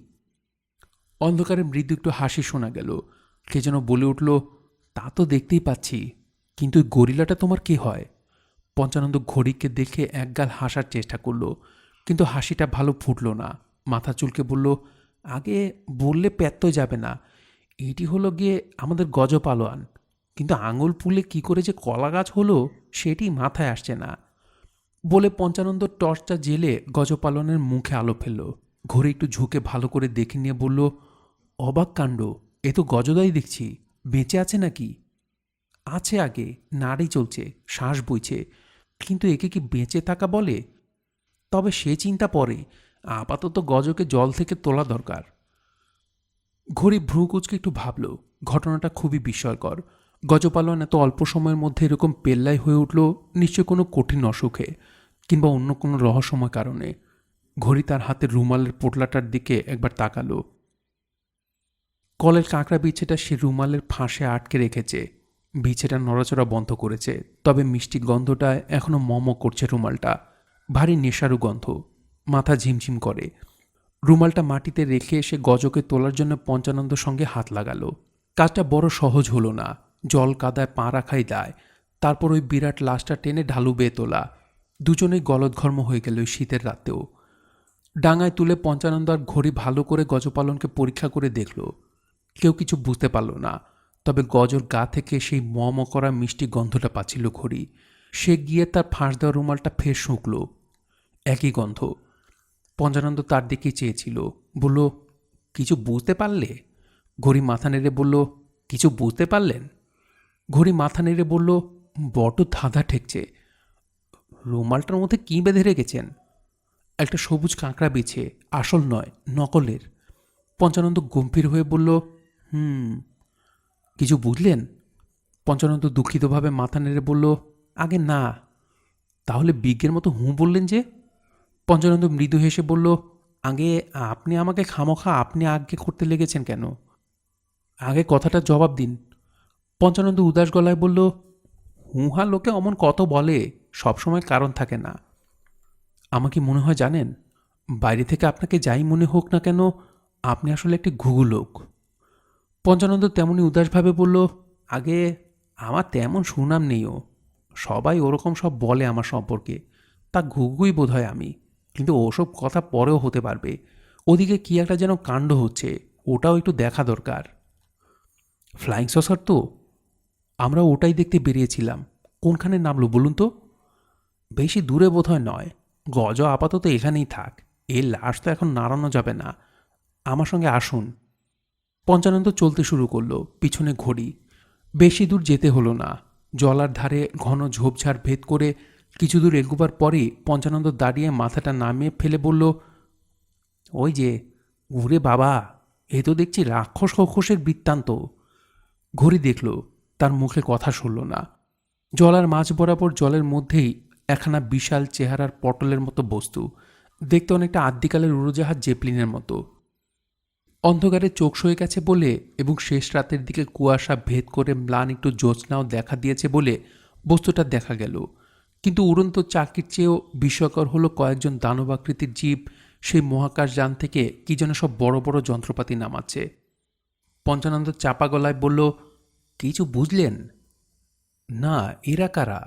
অন্ধকারে মৃদু একটু হাসি শোনা গেল। কে যেন বলে উঠল, তা তো দেখতেই পাচ্ছি, কিন্তু ওই গরিলাটা তোমার কি হয়? পঞ্চানন্দ ঘড়িকে দেখে একগাল হাসার চেষ্টা করল, কিন্তু হাসিটা ভালো ফুটল না। মাথা চুলকে বলল, আগে বললে প্যাত্ত যাবে না। এটি হলো গিয়ে আমাদের গজপালোয়ান, কিন্তু আঙুল পুলে কি করে যে কলা গাছ হলো সেটি মাথায় আসছে না। বলে পঞ্চানন্দ টর্চটা জেলে গজপালনের মুখে আলো ফেলল। ঘড়ি একটু ঝুঁকে ভালো করে দেখে নিয়ে বলল, অবাক কাণ্ড, এ তো গজদাই দেখছি। বেঁচে আছে নাকি? আছে, আগে নাড়ি চলছে, শ্বাস বইছে, কিন্তু একে কি বেঁচে থাকা বলে? তবে সে চিন্তা পরে, আপাতত গজকে জল থেকে তোলা দরকার। ঘড়ি ভ্রুকুচকে একটু ভাবল, ঘটনাটা খুবই বিস্ময়কর। গজপালন এত অল্প সময়ের মধ্যে এরকম পেল্লাই হয়ে উঠল নিশ্চয় কোনো কঠিন অসুখে কিংবা অন্য কোনো রহস্যময় কারণে। ঘড়ি তার হাতের রুমালের পোটলাটার দিকে একবার তাকালো। কলের কাঁকড়া বিছেটা সে রুমালের ফাঁসে আটকে রেখেছে। বিছেটা নড়াচড়া বন্ধ করেছে, তবে মিষ্টি গন্ধটায় এখনো মম করছে রুমালটা। ভারী নেশারু গন্ধ, মাথা ঝিমঝিম করে। রুমালটা মাটিতে রেখে সে গজকে তোলার জন্য পঞ্চানন্দ সঙ্গে হাত লাগালো। কাজটা বড় সহজ হলো না। জল কাদায় পা রাখাই দায়, তারপর ওই বিরাট লাশটা টেনে ঢালু বেয়ে তোলা। দুজনেই গলদঘর্ম হয়ে গেল ওই শীতের রাতেও। ডাঙায় তুলে পঞ্চানন্দ আর ঘড়ি ভালো করে গজপালনকে পরীক্ষা করে দেখল। কেউ কিছু বুঝতে পারল না, তবে গজর গা থেকে সেই ম করা মিষ্টি গন্ধটা পাচ্ছিল ঘড়ি। সে গিয়ে তার ফাঁস দেওয়া রুমালটা ফের শুঁকল, একই গন্ধ। পঞ্চানন্দ তার দিকেই চেয়েছিল, বলল, কিছু বুঝতে পারলে? ঘড়ি মাথা নেড়ে বলল, কিছু বুঝতে পারলেন? ঘড়ি মাথা নেড়ে বলল, বড্ড ধাঁধা ঠেকছে। রুমালটার মধ্যে কী বেঁধে রেখেছেন? একটা সবুজ কাঁকড়া বিছে, আসল নয়, নকলের। পঞ্চানন্দ গম্ভীর হয়ে বলল, কিছু বুঝলেন? পঞ্চানন্দ দুঃখিতভাবে মাথা নেড়ে বলল, আগে না। তাহলে বিজ্ঞের মতো হুঁ বললেন যে? পঞ্চানন্দ মৃদু হেসে বলল, আগে আপনি আমাকে খামোখা আপনি আজ্ঞে করতে লেগেছেন কেন? আগে কথাটা জবাব দিন। পঞ্চানন্দ উদাস গলায় বলল, হুঁহা লোকে অমন কত বলে, সবসময় কারণ থাকে না। আমাকে মনে হয় জানেন, বাইরে থেকে আপনাকে যাই মনে হোক না কেন, আপনি আসলে একটি ঘুঘু লোক। পঞ্চানন্দ তেমনি উদাসভাবে বলল, আগে আমার তেমন সুনাম নেইও, সবাই ওরকম সব বলে আমার সম্পর্কে, তা ঘুঘুই বোধ হয় আমি। কিন্তু ওসব কথা পরেও হতে পারবে। ওদিকে কি একটা যেন কাণ্ড হচ্ছে, ওটাও একটু দেখা দরকার। ফ্লাইং সসার তো? আমরা ওটাই দেখতে বেরিয়েছিলাম। কোনখানে নামলো বলুন তো? বেশি দূরে বোধহয় নয়। গজ আপাতত এখানেই থাক, এই লাশ তো এখন নাড়ানো যাবে না। আমার সঙ্গে আসুন। পঞ্চানন্দ চলতে শুরু করলো, পিছনে ঘড়ি। বেশি দূর যেতে হলো না। জলার ধারে ঘন ঝোপঝাড় ভেদ করে কিছু দূর এগোবার পরই পঞ্চানন্দ দাঁড়িয়ে মাথাটা নামিয়ে ফেলে বলল, ওই যে, ওরে বাবা, এ তো দেখছি রাক্ষস খোখসের বৃত্তান্ত। ঘড়ি দেখল, তার মুখে কথা শুনল না। জলার মাঝ বরাবর জলের মধ্যেই একখানা বিশাল চেহারার পটলের মতো বস্তু, দেখতে অনেকটা আদ্যিকালের উড়োজাহাজ জেপলিনের মতো। অন্ধকারে চোখ সয়ে গেছে বলে এবং শেষ রাতের দিকে কুয়াশা ভেদ করে ম্লান একটু জ্যোৎস্নাও দেখা দিয়েছে বলে বস্তুটা দেখা গেল। কিন্তু উড়ন্ত চাকির চেয়েও বিস্ময়কর হলো কয়েকজন দানবাকৃতির জীব সেই মহাকাশযান থেকে কি যেন সব বড় বড় যন্ত্রপাতি নামাচ্ছে। পঞ্চানন্দ চাপা গলায় বলল, কিছু বুঝলেন না? এরা কারা?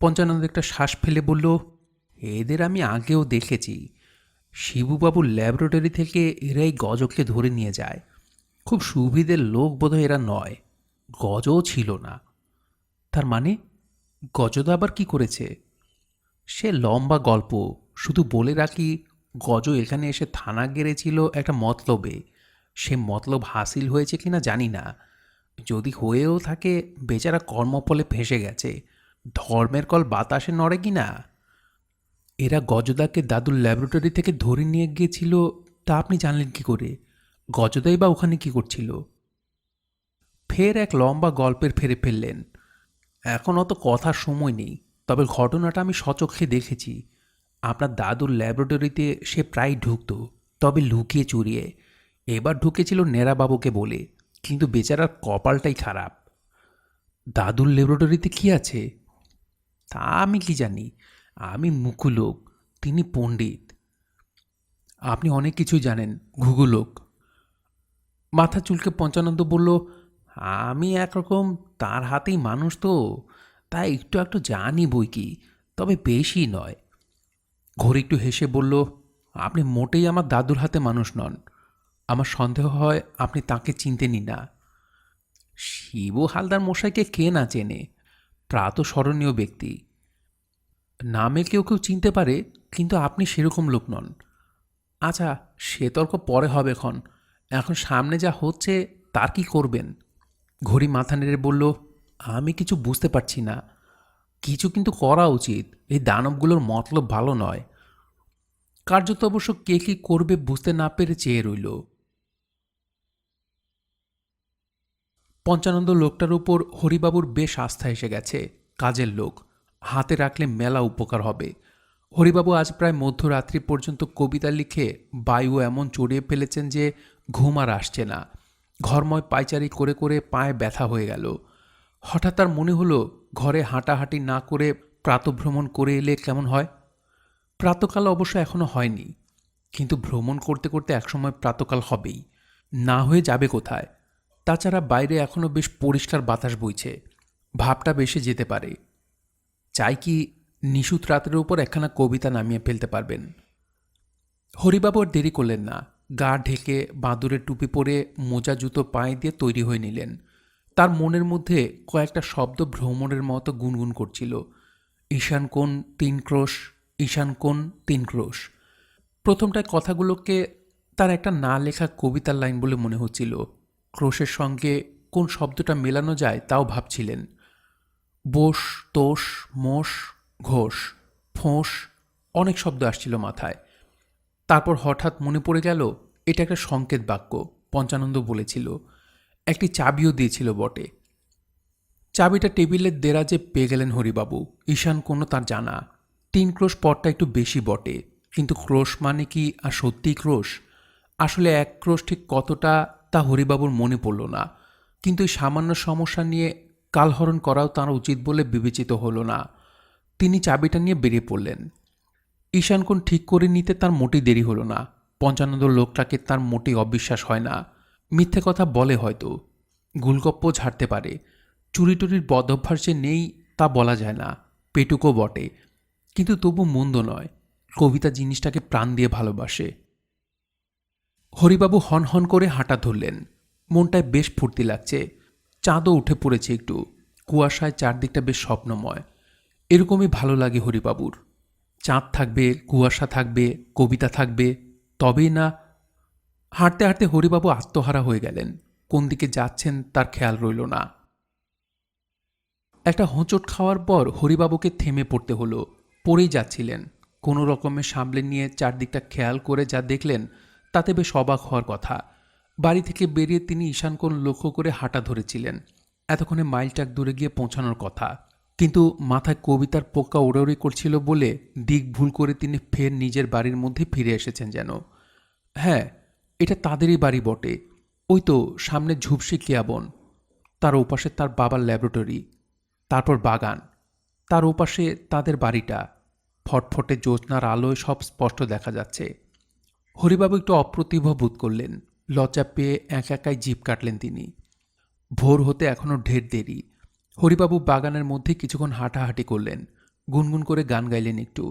পঞ্চানন্দ একটা শ্বাস ফেলে বলল, এদের আমি আগেও দেখেছি। শিবুবাবুর ল্যাবরেটরি থেকে এরাই গজকে ধরে নিয়ে যায়। খুব সুবিধের লোক বোধহয় এরা নয়। গজও ছিল না। তার মানে গজদা আবার কি করেছে? সে লম্বা গল্প। শুধু বলে রাখি, গজ এখানে এসে থানা গেড়েছিল একটা মতলবে। সে মতলব হাসিল হয়েছে কিনা জানি না। যদি হয়েও থাকে, বেচারা কর্মফলে ফেঁসে গেছে। ধর্মের কল বাতাসে নড়ে কি না? এরা গজদাকে দাদুর ল্যাবরেটরি থেকে ধরে নিয়ে গিয়েছিল, তা আপনি জানলেন কি করে? গজদাই বা ওখানে কি করছিল? ফের এক লম্বা গল্পের ফেরে ফেললেন। এখন অত কথার সময় নেই, তবে ঘটনাটা আমি স্বচক্ষে দেখেছি। আপনার দাদুর ল্যাবরেটরিতে সে প্রায় ঢুকত, তবে লুকিয়ে চুরিয়ে। এবার ঢুকেছিল নেড়াবাবুকে বলে, কিন্তু বেচারার কপালটাই খারাপ। দাদুর ল্যাবরেটরিতে কি আছে তা আমি কি জানি। আমি মুখু লোক, তিনি পণ্ডিত। আপনি অনেক কিছুই জানেন, ঘুঘু লোক। মাথা চুলকে পঞ্চানন্দ বলল, আমি একরকম তার হাতেই মানুষ তো, তাই একটু একটু জানি বই কি, তবে বেশি নয়। ঘড়ি একটু হেসে বলল, আপনি মোটেই আমার দাদুর হাতে মানুষ নন। আমার সন্দেহ হয় আপনি তাকে চিনতেনই না। শিবু হালদার মশাইকে কে না চেনে? প্রাতঃস্মরণীয় ব্যক্তি। নামে কেউ কেউ চিনতে পারে, কিন্তু আপনি সেরকম লোক নন। আচ্ছা, সে তর্ক পরে হবে। এখন সামনে যা হচ্ছে তার কি করবেন? ঘড়ি মাথা নেড়ে বলল, আমি কিছু বুঝতে পারছি না। কিছু কিন্তু করা উচিত। এই দানবগুলোর মতলব ভালো নয়। কার্যত অবশ্য কে কি করবে বুঝতে না পেরে চেয়ে রইল। পঞ্চানন্দ লোকটার উপর হরিবাবুর বেশ আস্থা এসে গেছে। কাজের লোক, হাতে রাখলে মেলা উপকার হবে। হরিবাবু আজ প্রায় মধ্যরাত্রি পর্যন্ত কবিতা লিখে বায়ু এমন চড়িয়ে ফেলেছেন যে ঘুম আর আসছে না। ঘরময় পায়চারি করে করে পায়ে ব্যথা হয়ে গেল। হঠাৎ তার মনে হলো, ঘরে হাঁটাহাঁটি না করে প্রাতভ্রমণ করে এলে কেমন হয়। প্রাতকাল অবশ্য এখনো হয়নি, কিন্তু ভ্রমণ করতে করতে একসময় প্রাতকাল হবেই। না হয়ে যাবে কোথায়? তাছাড়া বাইরে এখনো বেশ পরিষ্কার বাতাস বইছে, ভাবটা বেশি যেতে পারে। চাই কি নিশুত রাতের উপর একখানা কবিতা নামিয়ে ফেলতে পারবেন। হরিবাবু আর দেরি করলেন না। গা ঢেকে বাঁদুরের টুপি পরে মোজা জুতো পায়ে দিয়ে তৈরি হয়ে নিলেন। তার মনের মধ্যে কয়েকটা শব্দ ভ্রমণের মতো গুনগুন করছিল। ঈশান কোণ ৩ ক্রোশ, ঈশান কোণ ৩ ক্রোশ। প্রথমটায় কথাগুলোকে তার একটা না লেখা কবিতার লাইন বলে মনে হচ্ছিল। ক্রোশের সঙ্গে কোন শব্দটা মেলানো যায় তাও ভাবছিলেন। বোস, তোষ, মোষ, ঘোষ, ফোঁস, অনেক শব্দ আসছিল মাথায়। তারপর হঠাৎ মনে পড়ে গেল, এটা একটা সংকেত বাক্য। পঞ্চানন্দ বলেছিল, একটি চাবিও দিয়েছিল বটে। চাবিটা টেবিলের দেরাজে পেয়ে গেলেন হরিবাবু। ঈশান কোনো তার জানা। ৩ ক্রোশ পথটা একটু বেশি বটে, কিন্তু ক্রোশ মানে কি আর সত্যিই ক্রোশ? আসলে ১ ক্রোশ ঠিক কতটা তা হরিবাবুর মনে পড়ল না। কিন্তু এই সামান্য সমস্যা নিয়ে কালহরণ করাও তাঁর উচিত বলে বিবেচিত হল না। তিনি চাবিটা নিয়ে বেরিয়ে পড়লেন। ঈশানকোণ ঠিক করে নিতে তার মোটেই দেরি হলো না। পঞ্চানন্দ লোকটাকে তার মোটেই অবিশ্বাস হয় না। মিথ্যে কথা বলে হয়তো, গুলগপ্প ঝাড়তে পারে, চুরি টুরির বদভ্যাস যে নেই তা বলা যায় না, পেটুকও বটে, কিন্তু তবু মন্দ নয়। কবিতা জিনিসটাকে প্রাণ দিয়ে ভালোবাসে। হরিবাবু হন হন করে হাঁটা ধরলেন। মনটায় বেশ ফুর্তি লাগছে। চাঁদও উঠে পড়েছে একটু। কুয়াশায় চারদিকটা বেশ স্বপ্নময়। এরকমই ভালো লাগে হরিবাবুর। চাঁদ থাকবে, কুয়াশা থাকবে, কবিতা থাকবে, তবেই না। হাঁটতে হাঁটতে হরিবাবু আত্মহারা হয়ে গেলেন। কোন দিকে যাচ্ছেন তার খেয়াল রইল না। একটা হোঁচট খাওয়ার পর হরিবাবুকে থেমে পড়তে হলো। পড়েই যাচ্ছিলেন। কোনো রকমে সামলে নিয়ে চারদিকটা খেয়াল করে যা দেখলেন তাতে বেশ অবাক হওয়ার কথা। বাড়ি থেকে বেরিয়ে তিনি ঈশানকোণ লক্ষ্য করে হাঁটা ধরেছিলেন। এতক্ষণে মাইলটাক দূরে গিয়ে পৌঁছানোর কথা, কিন্তু মাথায় কবিতার পোকা উড়াউড়ি করছিল বলে দিক ভুল করে তিনি ফের নিজের বাড়ির মধ্যে ফিরে এসেছেন যেন। হ্যাঁ, এটা তাদেরই বাড়ি বটে। ওই তো সামনে ঝুপসি কেয়াবন, তার ওপাশে তার বাবার ল্যাবরেটরি, তারপর বাগান। তার ওপাশে তাদের বাড়িটা, ফটফটে জ্যোৎস্নার আলোয় সব স্পষ্ট দেখা যাচ্ছে। হরিবাবু একটু অপ্রতিভ বোধ করলেন। লজ্জা পেয়ে একাই জিভ কাটলেন তিনি। ভোর হতে এখনও ঢের দেরি। হরিবাবু বাগানের মধ্যে কিছুক্ষণ হাঁটাহাঁটি করলেন, গুনগুন করে গান গাইলেন একটু,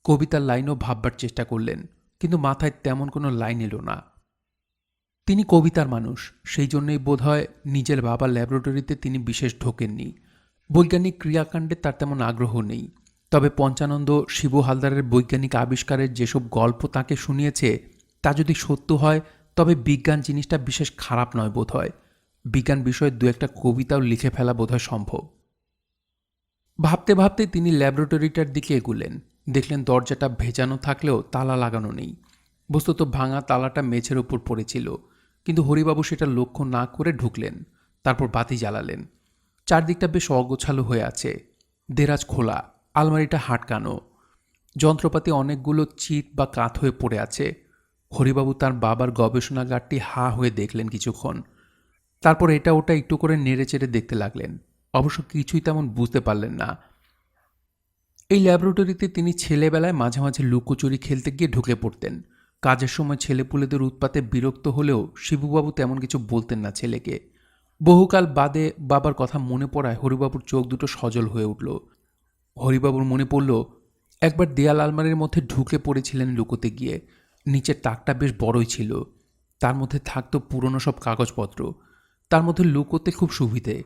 কবিতার লাইনও ভাববার চেষ্টা করলেন, কিন্তু মাথায় তেমন কোনো লাইন এলো না। তিনি কবিতার মানুষ, সেই জন্যই বোধহয় নিজের বাবার ল্যাবরেটরিতে তিনি বিশেষ ঢোকেননি। বৈজ্ঞানিক ক্রিয়াকাণ্ডে তার তেমন আগ্রহ নেই। তবে পঞ্চানন্দ শিবু হালদারের বৈজ্ঞানিক আবিষ্কারের যেসব গল্প তাকে শুনিয়েছে, তা যদি সত্য হয় তবে বিজ্ঞান জিনিসটা বিশেষ খারাপ নয় বোধ হয়। বিজ্ঞান বিষয়ে দু একটা কবিতাও লিখে ফেলা বোধহয় সম্ভব। ভাবতে ভাবতে তিনি ল্যাবরেটরিটার দিকে এগুলেন। দেখলেন দরজাটা ভেজানো থাকলেও তালা লাগানো নেই। বস্তুত ভাঙা তালাটা মেঝের ওপর পড়েছিল, কিন্তু হরিবাবু সেটা লক্ষ্য না করে ঢুকলেন। তারপর বাতি জ্বালালেন। চারদিকটা বেশ অগোছালো হয়ে আছে। দেরাজ খোলা, আলমারিটা হাটকানো, যন্ত্রপাতি অনেকগুলো চিত বা কাত হয়ে পড়ে আছে। হরিবাবু তার বাবার গবেষণাগারটি হা হয়ে দেখলেন কিছুক্ষণ। তারপর এটা ওটা একটু করে নেড়ে চেড়ে দেখতে লাগলেন। অবশ্য কিছুই তেমন বুঝতে পারলেন না। এই ল্যাবরেটরিতে তিনি ছেলেবেলায় মাঝে মাঝে লুকোচুরি খেলতে গিয়ে ঢুকে পড়তেন। কাজের সময় ছেলেপুলেদের উৎপাতে বিরক্ত হলেও শিবুবাবু তেমন কিছু বলতেন না ছেলেকে। বহুকাল বাদে বাবার কথা মনে পড়ায় হরিবাবুর চোখ দুটো সজল হয়ে উঠল। হরিবাবুর মনে পড়ল, একবার দেয়াল আলমারির মধ্যে ঢুকে পড়েছিলেন লুকোতে গিয়ে। নিচের তাকটা বেশ বড়ই ছিল, তার মধ্যে থাকতো পুরনো সব কাগজপত্র। তার মধ্যে লুকোতে খুব সুবিধে।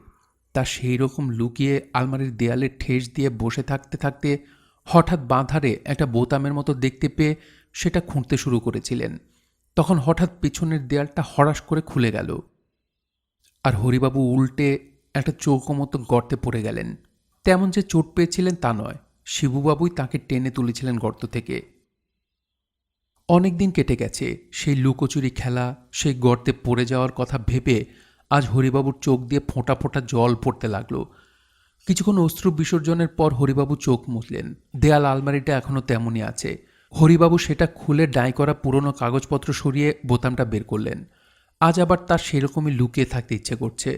তা সেই রকম লুকিয়ে আলমারির দেয়ালে ঠেস দিয়ে বসে থাকতে থাকতে হঠাৎ বাঁধারে একটা বোতামের মতো দেখতে পেয়ে সেটা খুঁড়তে শুরু করেছিলেন। তখন হঠাৎ পিছনের দেয়ালটা হড়াস করে খুলে গেল, আর হরিবাবু উল্টে একটা চৌকো মতো গর্তে পড়ে গেলেন। তেমন যে চোট পেয়েছিলেন তা নয়, শিবুবাবুই তাকে টেনে তুলেছিলেন গর্ত থেকে। অনেক দিন কেটে গেছে সেই লুকোচুরি খেলা, সেই গর্তে পড়ে যাওয়ার কথা ভেবে আজ হরিবাবুর চোখ দিয়ে ফোঁটা ফোঁটা জল পড়তে লাগলো। কিছুক্ষণ অশ্রু বিসর্জনের পর হরিবাবু চোখ মুছলেন। দেয়াল আলমারিটা এখনও তেমনই আছে। হরিবাবু সেটা খুলে ডাঁই করা পুরনো কাগজপত্র সরিয়ে বোতামটা বের করলেন। আজ আবার তার সেরকমই লুকিয়ে থাকতে ইচ্ছে করছে।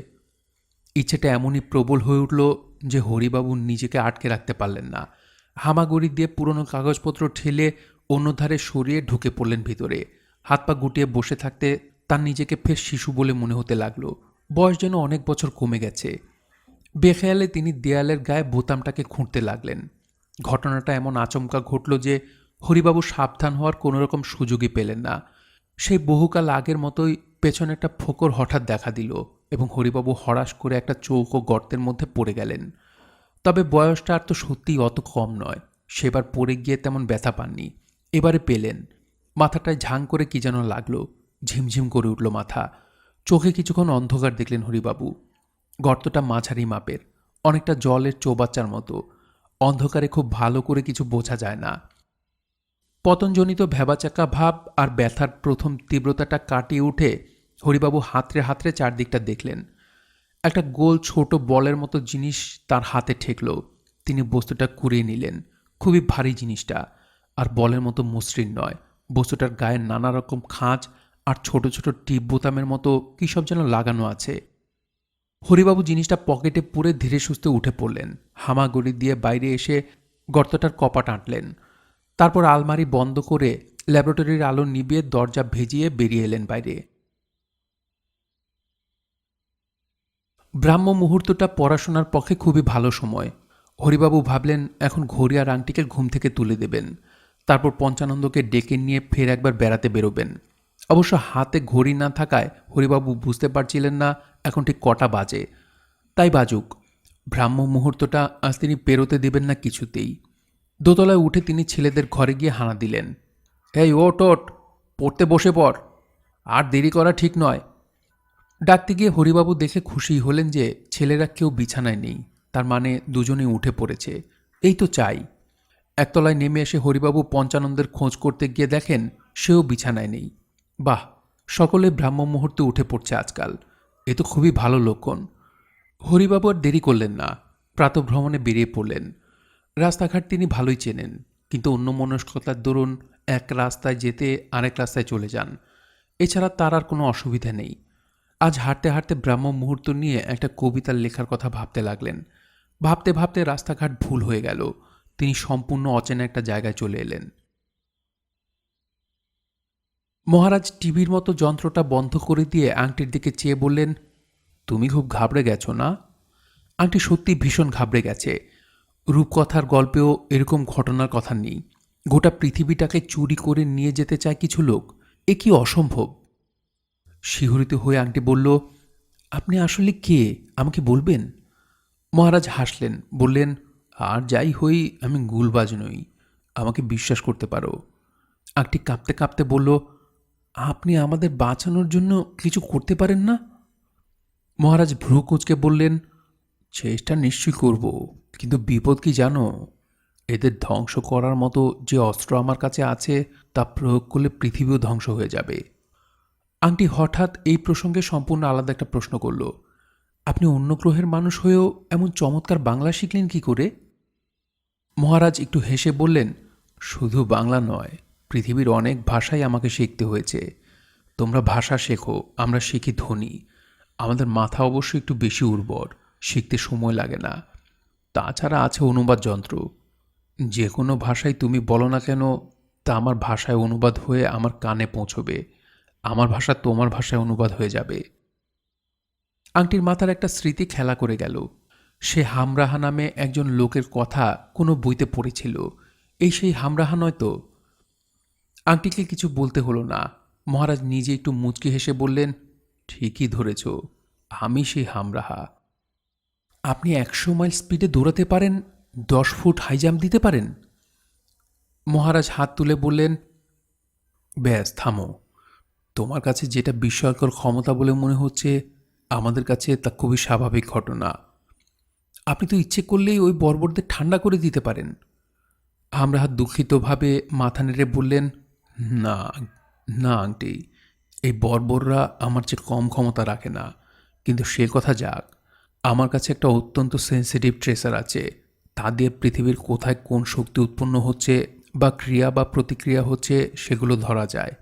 ইচ্ছেটা এমনই প্রবল হয়ে উঠল যে হরিবাবু নিজেকে আটকে রাখতে পারলেন না। হামাগুড়ি দিয়ে পুরনো কাগজপত্র ঠেলে অন্য ধারে সরিয়ে ঢুকে পড়লেন ভিতরে। হাত পা গুটিয়ে বসে থাকতে তার নিজেকে ফের শিশু বলে মনে হতে লাগলো। বয়স যেন অনেক বছর কমে গেছে। বেখেয়ালে তিনি দেয়ালের গায়ে বোতামটাকে খুঁড়তে লাগলেন। ঘটনাটা এমন আচমকা ঘটল যে হরিবাবু সাবধান হওয়ার কোনো রকম সুযোগই পেলেন না। সেই বহুকাল আগের মতোই পেছনে একটা ফোকর হঠাৎ দেখা দিল এবং হরিবাবু হড়াস করে একটা চৌকো গর্তের মধ্যে পড়ে গেলেন। তবে বয়সটা আর তো সত্যিই অত কম নয়। সেবার পড়ে গিয়ে তেমন ব্যথা পাননি, এবারে পেলেন। মাথাটায় ঝাং করে কি যেন লাগলো, ঝিমঝিম করে উঠল মাথা। চোখে কিছুক্ষণ অন্ধকার দেখলেন হরিবাবু। গর্তটা মাঝারি মাপের, অনেকটা জলের চৌবাচ্চার মতো। অন্ধকারে খুব ভালো করে কিছু বোঝা যায় না। পতনজনিত ভ্যাবাচাকা ভাব আর ব্যথার প্রথম তীব্রতাটা কাটিয়ে উঠে হরিবাবু হাতড়ে হাতড়ে চারদিকটা দেখলেন। একটা গোল ছোট বলের মতো জিনিস তার হাতে ঠেকল। তিনি বস্তুটা কুড়িয়ে নিলেন। খুবই ভারী জিনিসটা, আর বলের মতো মসৃণ নয়। বস্তুটার গায়ে নানা রকম খাঁজ আর ছোট ছোট টিপ বোতামের মতো কী সব যেন লাগানো আছে। হরিবাবু জিনিসটা পকেটে পুরে ধীরে সুস্থে উঠে পড়লেন। হামাগুড়ি দিয়ে বাইরে এসে গর্তটার কপাট আঁটলেন। তারপর আলমারি বন্ধ করে ল্যাবরেটরির আলো নিভিয়ে দরজা ভেজিয়ে বেরিয়ে এলেন বাইরে। ব্রাহ্ম মুহূর্তটা পড়াশোনার পক্ষে খুবই ভালো সময়। হরিবাবু ভাবলেন এখন ঘড়ি আর আংটিকে ঘুম থেকে তুলে দেবেন। তারপর পঞ্চানন্দকে ডেকে নিয়ে ফের একবার বেড়াতে বেরোবেন। অবশ্য হাতে ঘড়ি না থাকায় হরিবাবু বুঝতে পারছিলেন না এখন ঠিক কটা বাজে। তাই বাজুক, ব্রাহ্ম মুহূর্তটা আজ তিনি পেরোতে দেবেন না কিছুতেই। দোতলায় উঠে তিনি ছেলেদের ঘরে গিয়ে হানা দিলেন, এই ওট ওট, পড়তে বসে পড়, আর দেরি করা ঠিক নয়। ডাকতে গিয়ে হরিবাবু দেখে খুশি হলেন যে ছেলেরা কেউ বিছানায় নেই, তার মানে দুজনেই উঠে পড়েছে। এই তো চাই। একতলায় নেমে এসে হরিবাবু পঞ্চানন্দের খোঁজ করতে গিয়ে দেখেন সেও বিছানায় নেই। বাহ, সকলে ব্রাহ্ম মুহূর্তে উঠে পড়ছে আজকাল, এ তো খুবই ভালো লক্ষণ। হরিবাবু আর দেরি করলেন না, প্রাতভ্রমণে বেরিয়ে পড়লেন। রাস্তাঘাট তিনি ভালোই চেনেন, কিন্তু অন্যমনস্কতার দরুন এক রাস্তায় যেতে আরেক রাস্তায় চলে যান। এছাড়া তার আর কোনো অসুবিধা নেই। আজ হাঁটতে হাঁটতে ব্রাহ্ম মুহূর্ত নিয়ে একটা কবিতার লেখার কথা ভাবতে লাগলেন। ভাবতে ভাবতে রাস্তাঘাট ভুল হয়ে গেল। তিনি সম্পূর্ণ অচেনা একটা জায়গায় চলে এলেন। মহারাজ টিভির মতো যন্ত্রটা বন্ধ করে দিয়ে আংটির দিকে চেয়ে বললেন, তুমি খুব ঘাবড়ে গেছো না? আংটি সত্যি ভীষণ ঘাবড়ে গেছে। রূপকথার গল্পেও এরকম ঘটনার কথা নেই। গোটা পৃথিবীটাকে চুরি করে নিয়ে যেতে চায় কিছু লোক। এ কি অসম্ভব! শিহরিত হয়ে আংটি বলল, আপনি আসলে কে, আমাকে বলবেন? মহারাজ হাসলেন, বললেন, আর যাই হই আমি গুলবাজ নই, আমাকে বিশ্বাস করতে পারো। আংটি কাঁপতে কাঁপতে বলল, আপনি আমাদের বাঁচানোর জন্য কিছু করতে পারেন না? মহারাজ ভ্রু কুঁচকে বললেন, চেষ্টা নিশ্চয়ই করব, কিন্তু বিপদ কি জানো? এদের ধ্বংস করার মতো যে অস্ত্র আমার কাছে আছে তা প্রয়োগ করলে পৃথিবীও ধ্বংস হয়ে যাবে। আংটি হঠাৎ এই প্রসঙ্গে সম্পূর্ণ আলাদা একটা প্রশ্ন করল, আপনি অন্য গ্রহের মানুষ হয়েও এমন চমৎকার বাংলা শিখলেন কি করে? মহারাজ একটু হেসে বললেন, শুধু বাংলা নয়, পৃথিবীর অনেক ভাষাই আমাকে শিখতে হয়েছে। তোমরা ভাষা শেখো, আমরা শিখি ধ্বনি। আমাদের মাথা অবশ্য একটু বেশি উর্বর, শিখতে সময় লাগে না। তাছাড়া আছে অনুবাদ যন্ত্র। যে কোনো ভাষায় তুমি বলো না কেন, তা আমার ভাষায় অনুবাদ হয়ে আমার কানে পৌঁছবে। আমার ভাষা তোমার ভাষায় অনুবাদ হয়ে যাবে। আংটির মাথার একটা স্মৃতি খেলা করে গেল। সে হামরাহা নামে একজন লোকের কথা কোনো বইতে পড়েছিল। এই সেই হামরাহা নয় তো? আংটিকে কিছু বলতে হলো না। মহারাজ নিজে একটু মুচকি হেসে বললেন, ঠিকই ধরেছ, আমি সেই হামরাহা। আপনি 100 মাইল স্পিডে দৌড়াতে পারেন, 10 ফুট হাই জাম্প দিতে পারেন? মহারাজ হাত তুলে বললেন, ব্যাস থামো। তোমার কাছে যেটা বিস্ময়কর ক্ষমতা বলে মনে হচ্ছে, আমাদের কাছে তা খুবই স্বাভাবিক ঘটনা। আপনি তো ইচ্ছে করলেই ওই বর্বরদের ঠান্ডা করে দিতে পারেন। আমরা দুঃখিতভাবে মাথা নেড়ে বললেন, না, না আন্টি, এই বর্বররা আমার চেয়ে কম ক্ষমতা রাখে না। কিন্তু সে কথা যাক, আমার কাছে একটা অত্যন্ত সেন্সিটিভ ট্রেসার আছে। তা দিয়ে পৃথিবীর কোথায় কোন শক্তি উৎপন্ন হচ্ছে বা ক্রিয়া বা প্রতিক্রিয়া হচ্ছে সেগুলো ধরা যায়।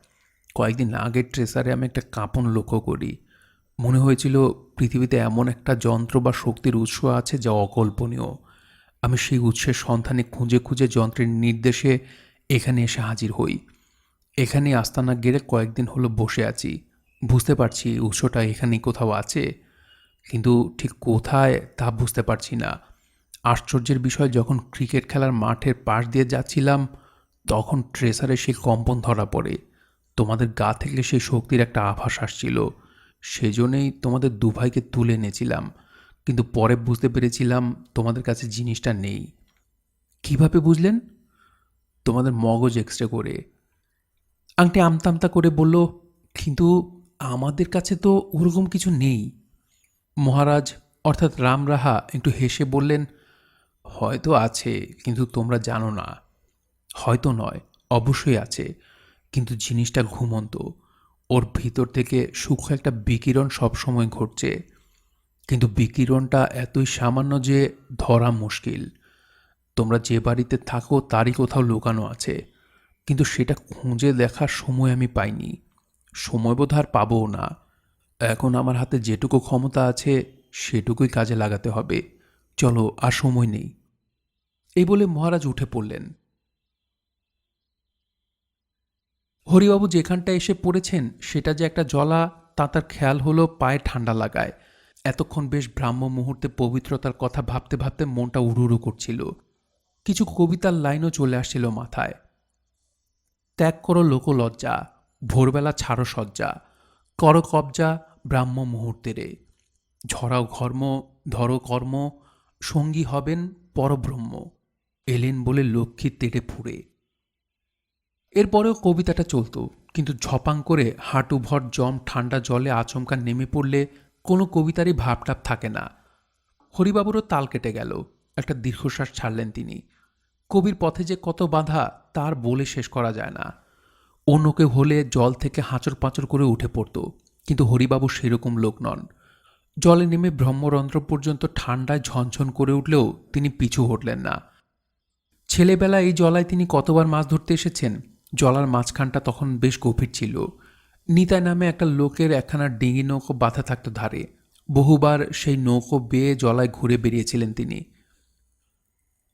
কয়েকদিন আগের ট্রেসারে আমি একটা কাঁপন লক্ষ্য করি। মনে হয়েছিল পৃথিবীতে এমন একটা যন্ত্র বা শক্তির উৎস আছে যা অকল্পনীয়। আমি সেই উৎসের সন্ধানে খুঁজে খুঁজে যন্ত্রের নির্দেশে এখানে এসে হাজির হই। এখানে আস্তানা গেড়ে কয়েকদিন হলো বসে আছি। বুঝতে পারছি উৎসটা এখানেই কোথাও আছে, কিন্তু ঠিক কোথায় তা বুঝতে পারছি না। আশ্চর্যের বিষয়, যখন ক্রিকেট খেলার মাঠের পাশ দিয়ে যাচ্ছিলাম তখন ট্রেসারে সেই কম্পন ধরা পড়ে। তোমাদের গা থেকে সেই শক্তির একটা আভাস আসছিল। সেজন্যই তোমাদের দুভাইকে তুলে এনেছিলাম, কিন্তু পরে বুঝতে পেরেছিলাম তোমাদের কাছে জিনিসটা নেই। কিভাবে বুঝলেন? তোমাদের মগজ এক্সরে করে। আংটি আমতা আমতা করে বলল, কিন্তু আমাদের কাছে তো ওরকম কিছু নেই। মহারাজ অর্থাৎ রামরাহা একটু হেসে বললেন, হয়তো আছে, কিন্তু তোমরা জানো না। হয়তো নয়, অবশ্যই আছে, কিন্তু জিনিসটা ঘুমন্ত। ওর ভিতর থেকে সূক্ষ্ম একটা বিকিরণ সবসময় ঘটছে, কিন্তু বিকিরণটা এতই সামান্য যে ধরা মুশকিল। তোমরা যে বাড়িতে থাকো তারই কোথাও লুকানো আছে, কিন্তু সেটা খুঁজে দেখার সময় আমি পাইনি। সময় বোধ আর পাবও না। এখন আমার হাতে যেটুকু ক্ষমতা আছে সেটুকুই কাজে লাগাতে হবে। চলো, আর সময় নেই। এই বলে মহারাজ উঠে পড়লেন। হরিবাবু যেখানটায় এসে পড়েছেন সেটা যে একটা জলা, তা তার খেয়াল হলো পায়ে ঠান্ডা লাগায়। এতক্ষণ বেশ ব্রাহ্ম মুহূর্তে পবিত্রতার কথা ভাবতে ভাবতে মনটা উড়ুড়ু করছিল। কিছু কবিতার লাইনও চলে আসছিল মাথায়। ত্যাগ করো লোকলজ্জা, ভোরবেলা ছাড়ো সজ্জা, করো কবজা ব্রাহ্ম মুহূর্তেরে, ঝরাও ঘর্ম, ধরো কর্ম, সঙ্গী হবেন পরব্রহ্ম, এলেন বলে লক্ষ্মী তেড়ে ফুঁড়ে। এরপরেও কবিতাটা চলত, কিন্তু ঝপাং করে হাঁটু ভর জম ঠান্ডা জলে আচমকা নেমে পড়লে কোনো কবিতারই ভাবটাপ থাকে না। হরিবাবুরও তাল কেটে গেল। একটা দীর্ঘশ্বাস ছাড়লেন তিনি। কবির পথে যে কত বাধা তার বলে শেষ করা যায় না। অন্য কেউ হলে জল থেকে হাঁচর পাঁচর করে উঠে পড়ত, কিন্তু হরিবাবু সেরকম লোক নন। জলে নেমে ব্রহ্মরন্ধ্র পর্যন্ত ঠান্ডায় ঝনঝন করে উঠলেও তিনি পিছু হটলেন না। ছেলেবেলায় এই জলায় তিনি কতবার মাছ ধরতে এসেছেন। জলার মাঝখানটা তখন বেশ গভীর ছিল। নিতাই নামে একটা লোকের একখানা ডিঙি নৌকো বাঁধা থাকত ধারে। বহুবার সেই নৌকো বেয়ে জলায় ঘুরে বেরিয়েছিলেন তিনি।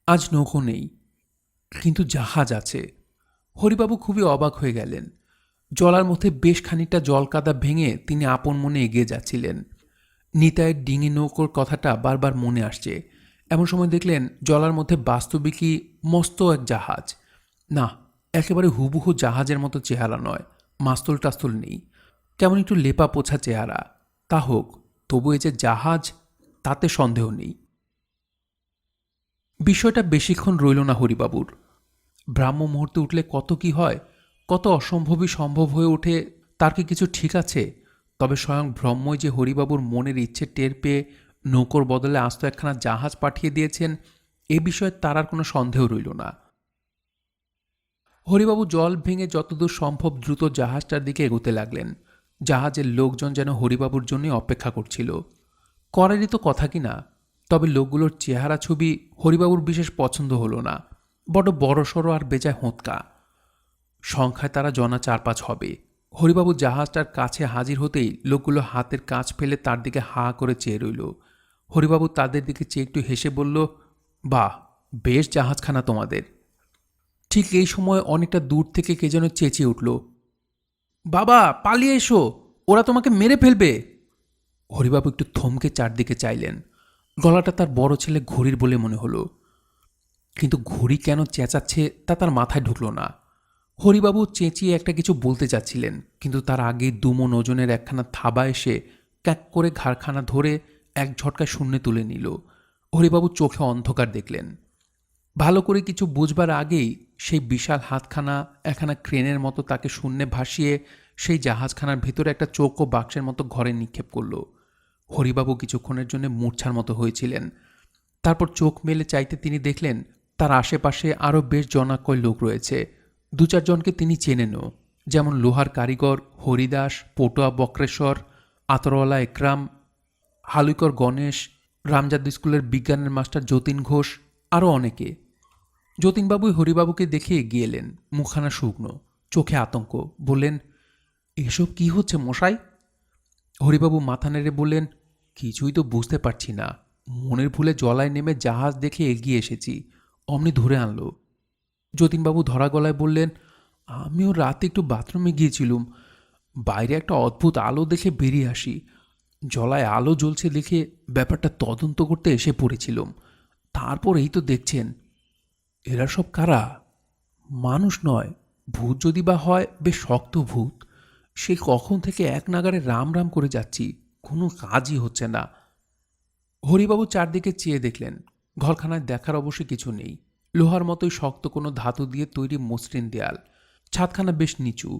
আজ নৌকো নেই, কিন্তু জাহাজ আছে। হরিবাবু খুবই অবাক হয়ে গেলেন। জলার মধ্যে বেশ খানিকটা জলকাদা ভেঙে তিনি আপন মনে এগিয়ে যাচ্ছিলেন। নিতাইয়ের ডিঙি নৌকোর কথাটা বারবার মনে আসছে। এমন সময় দেখলেন জলার মধ্যে বাস্তবিকই মস্ত এক জাহাজ। না, একেবারে হুবহু জাহাজের মতো চেহারা নয়, মাস্তুল টাস্তুল নেই, কেমন একটু লেপা পোছা চেহারা। তা হোক, তবু এই যে জাহাজ, তাতে সন্দেহ নেই। বিষয়টা বেশিক্ষণ রইল না হরিবাবুর। ব্রাহ্ম মুহূর্তে উঠলে কত কি হয়, কত অসম্ভবই সম্ভব হয়ে ওঠে, তার কি কিছু ঠিক আছে? তবে স্বয়ং ব্রহ্মই যে হরিবাবুর মনের ইচ্ছে টের পেয়ে নৌকোর বদলে আস্ত একখানা জাহাজ পাঠিয়ে দিয়েছেন, এ বিষয়ে তার আর কোনো সন্দেহ রইল না। হরিবাবু জল ভেঙে যতদূর সম্ভব দ্রুত জাহাজটার দিকে এগোতে লাগলেন। জাহাজের লোকজন যেন হরিবাবুর জন্যই অপেক্ষা করছিল। করারই তো কথা কি না, তবে লোকগুলোর চেহারা ছবি হরিবাবুর বিশেষ পছন্দ হলো না। বড় বড়সড় আর বেজায় হোঁতকা। সংখ্যায় তারা জনা 4-5 হবে। হরিবাবু জাহাজটার কাছে হাজির হতেই লোকগুলো হাতের কাজ ফেলে তার দিকে হা করে চেয়ে রইল। হরিবাবু তাদের দিকে চেয়ে একটু হেসে বলল, বাহ, বেশ জাহাজখানা তোমাদের। ঠিক এই সময় অনেকটা দূর থেকে কে যেন চেঁচিয়ে উঠল, বাবা, পালিয়ে এসো, ওরা তোমাকে মেরে ফেলবে। হরিবাবু একটু থমকে চারদিকে চাইলেন। গলাটা তার বড় ছেলে ঘড়ির বলে মনে হলো, কিন্তু ঘড়ি কেন চেঁচাচ্ছে তা তার মাথায় ঢুকল না। হরিবাবু চেঁচিয়ে একটা কিছু বলতে চাচ্ছিলেন, কিন্তু তার আগেই দুমন ওজনের একখানা থাবা এসে ক্যাক করে ঘাড়খানা ধরে এক ঝটকায় শূন্যে তুলে নিল। হরিবাবু চোখে অন্ধকার দেখলেন। ভালো করে কিছু বুঝবার আগেই সেই বিশাল হাতখানা একখানা ক্রেনের মতো তাকে শূন্যে ভাসিয়ে সেই জাহাজখানার ভিতরে একটা চৌকো বাক্সের মতো ঘরে নিক্ষেপ করল। হরিবাবু কিছুক্ষণের জন্য মূর্ছার মতো হয়েছিলেন। তারপর চোখ মেলে চাইতে তিনি দেখলেন তার আশেপাশে আরও বেশ জনাকয় লোক রয়েছে। 2-4 জনকে তিনি চেনেনও, যেমন লোহার কারিগর হরিদাস, পটুয়া বক্রেশ্বর, আতরওয়ালা একরাম, হালুইকর গণেশ, রামজাদ স্কুলের বিজ্ঞানের মাস্টার যতীন ঘোষ, আরও অনেকে। যতীনবাবুই হরিবাবুকে দেখে এগিয়ে এলেন, মুখখানা শুকনো, চোখে আতঙ্ক। বললেন, এসব কি হচ্ছে মশাই? হরিবাবু মাথা নেড়ে বললেন, কিছুই তো বুঝতে পারছি না। মনের ভুলে জলায় নেমে জাহাজ দেখে এগিয়ে এসেছি, অমনি ধরে আনলো। যতীনবাবু ধরা গলায় বললেন, আমিও রাতে একটু বাথরুমে গিয়েছিলুম, বাইরে একটা অদ্ভুত আলো দেখে বেরিয়ে আসি। জলায় আলো জ্বলছে দেখে ব্যাপারটা তদন্ত করতে এসে পড়েছিলাম। তারপর এই তো দেখছেন। এরা সব কারা? মানুষ নয়, ভূত যদি বা হয় বেশ শক্ত ভূত। সে কখন থেকে এক নাগারে রাম রাম করে যাচ্ছি, কোনো কাজই হচ্ছে না। হরিবাবু চারদিকে চেয়ে দেখলেন। ঘরখানায় দেখার অবশ্য কিছু নেই। লোহার মতোই শক্ত কোনো ধাতু দিয়ে তৈরি মসৃণ দেয়াল। ছাদখানা বেশ নিচু,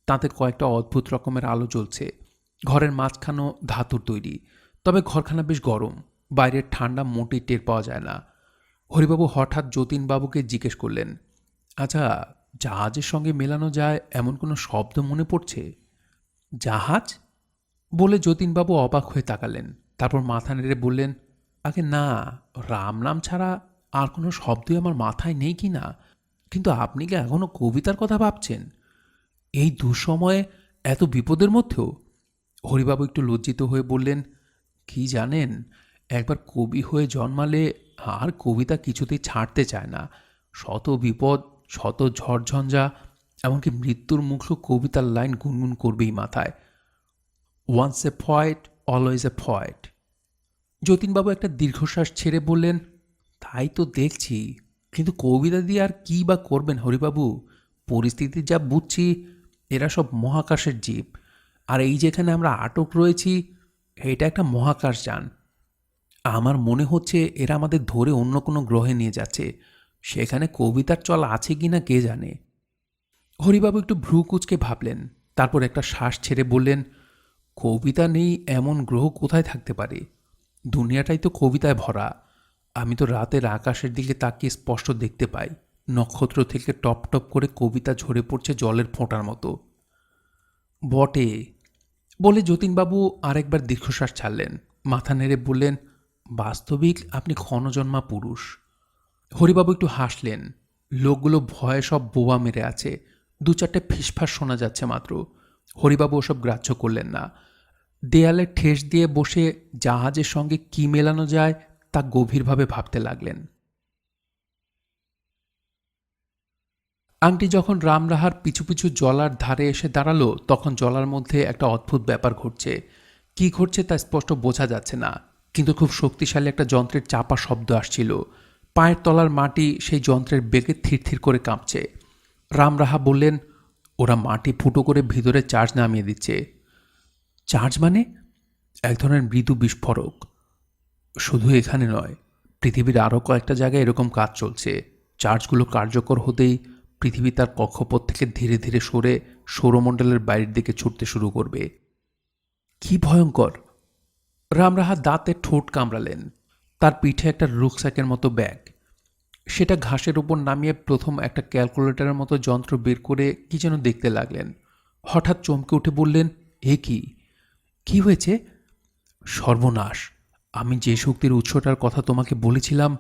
তাতে কয়েকটা অদ্ভুত রকমের আলো জ্বলছে। ঘরের মাঝখানো ধাতুর তৈরি, তবে ঘরখানা বেশ গরম। বাইরের ঠান্ডা মোটেই টের পাওয়া যায় না। হরিবাবু হঠাৎ যতীনবাবুকে জিজ্ঞেস করলেন, আচ্ছা, জাহাজের সঙ্গে মেলানো যায় এমন কোনো শব্দ মনে পড়ছে? জাহাজ বলে যতীনবাবু অবাক হয়ে তাকালেন। তারপর মাথা নেড়ে বললেন, আগে না, রাম নাম ছাড়া আর কোনো শব্দই আমার মাথায় নেই কি না। কিন্তু আপনি কি এখনো কবিতার কথা ভাবছেন এই দুঃসময়ে, এত বিপদের মধ্যেও? হরিবাবু একটু লজ্জিত হয়ে বললেন, কি জানেন, একবার কবি হয়ে জন্মালে আর কবিতা কিছুতেই ছাড়তে চায় না। শত বিপদ, শত ঝড়ঝঞ্ঝা, এমনকি মৃত্যুর মুখও কবিতার লাইন গুনগুন করবেই মাথায়। Once a poet, always a poet. যতীনবাবু একটা দীর্ঘশ্বাস ছেড়ে বললেন, তাই তো দেখছি, কিন্তু কবিতা দিয়ে আর কী বা করবেন হরিবাবু? পরিস্থিতি যা বুঝছি, এরা সব মহাকাশের জীব। আর এই যেখানে আমরা আটক রয়েছি, এটা একটা মহাকাশযান। আমার মনে হচ্ছে এরা আমাদের ধরে অন্য কোনো গ্রহে নিয়ে যাচ্ছে। সেখানে কবিতার চল আছে কি না কে জানে। হরিবাবু একটু ভ্রু কুঁচকে ভাবলেন, তারপর একটা শ্বাস ছেড়ে বললেন, কবিতা নেই এমন গ্রহ কোথায় থাকতে পারে? দুনিয়াটাই তো কবিতায় ভরা। আমি তো রাতের আকাশের দিকে তাকিয়ে স্পষ্ট দেখতে পাই, নক্ষত্র থেকে টপ টপ করে কবিতা ঝরে পড়ছে জলের ফোঁটার মতো। বটে, বলে যতীনবাবু আরেকবার দীর্ঘশ্বাস ছাড়লেন। মাথা নেড়ে বললেন, বাস্তবিক আপনি ক্ষণজন্মা পুরুষ। হরিবাবু একটু হাসলেন। লোকগুলো ভয়ে সব বোবা মেরে আছে। 2-4টে ফিসফাস শোনা যাচ্ছে মাত্র। হরিবাবু ওসব গ্রাহ্য করলেন না। দেয়ালে ঠেস দিয়ে বসে জাহাজের সঙ্গে কি মেলানো যায় তা গভীরভাবে ভাবতে লাগলেন। আংটি যখন রামরাহার পিছু পিছু জলার ধারে এসে দাঁড়ালো তখন জলার মধ্যে একটা অদ্ভুত ব্যাপার ঘটছে। কি ঘটছে তা স্পষ্ট বোঝা যাচ্ছে না, কিন্তু খুব শক্তিশালী একটা যন্ত্রের চাপা শব্দ আসছিল। পায়ের তলার মাটি সেই যন্ত্রের বেগে থিরথির করে কাঁপছে। রামরাহা বললেন, ওরা মাটি ফুটো করে ভিতরে চার্জ নামিয়ে দিচ্ছে। চার্জ মানে? এক ধরনের মৃদু বিস্ফোরক। শুধু এখানে নয়, পৃথিবীর আরও কয়েকটা জায়গায় এরকম কাজ চলছে। চার্জগুলো কার্যকর হতেই পৃথিবী তার কক্ষপথ থেকে ধীরে ধীরে সরে সৌরমণ্ডলের বাইরের দিকে ছুটতে শুরু করবে। কি ভয়ঙ্কর! রামরাহা দাঁতে ঠোঁট কামড়ালেন। তার পিঠে একটা রুকস্যাকের মতো ব্যাগ। সেটা ঘাসের উপর নামিয়ে প্রথম একটা ক্যালকুলেটরের মতো যন্ত্র বের করে কি যেন দেখতে লাগলেন। হঠাৎ চমকে উঠে বললেন, এ কি? কি হয়েছে? সর্বনাশ! আমি যে শক্তির উৎসটার কথা তোমাকে বলেছিলাম,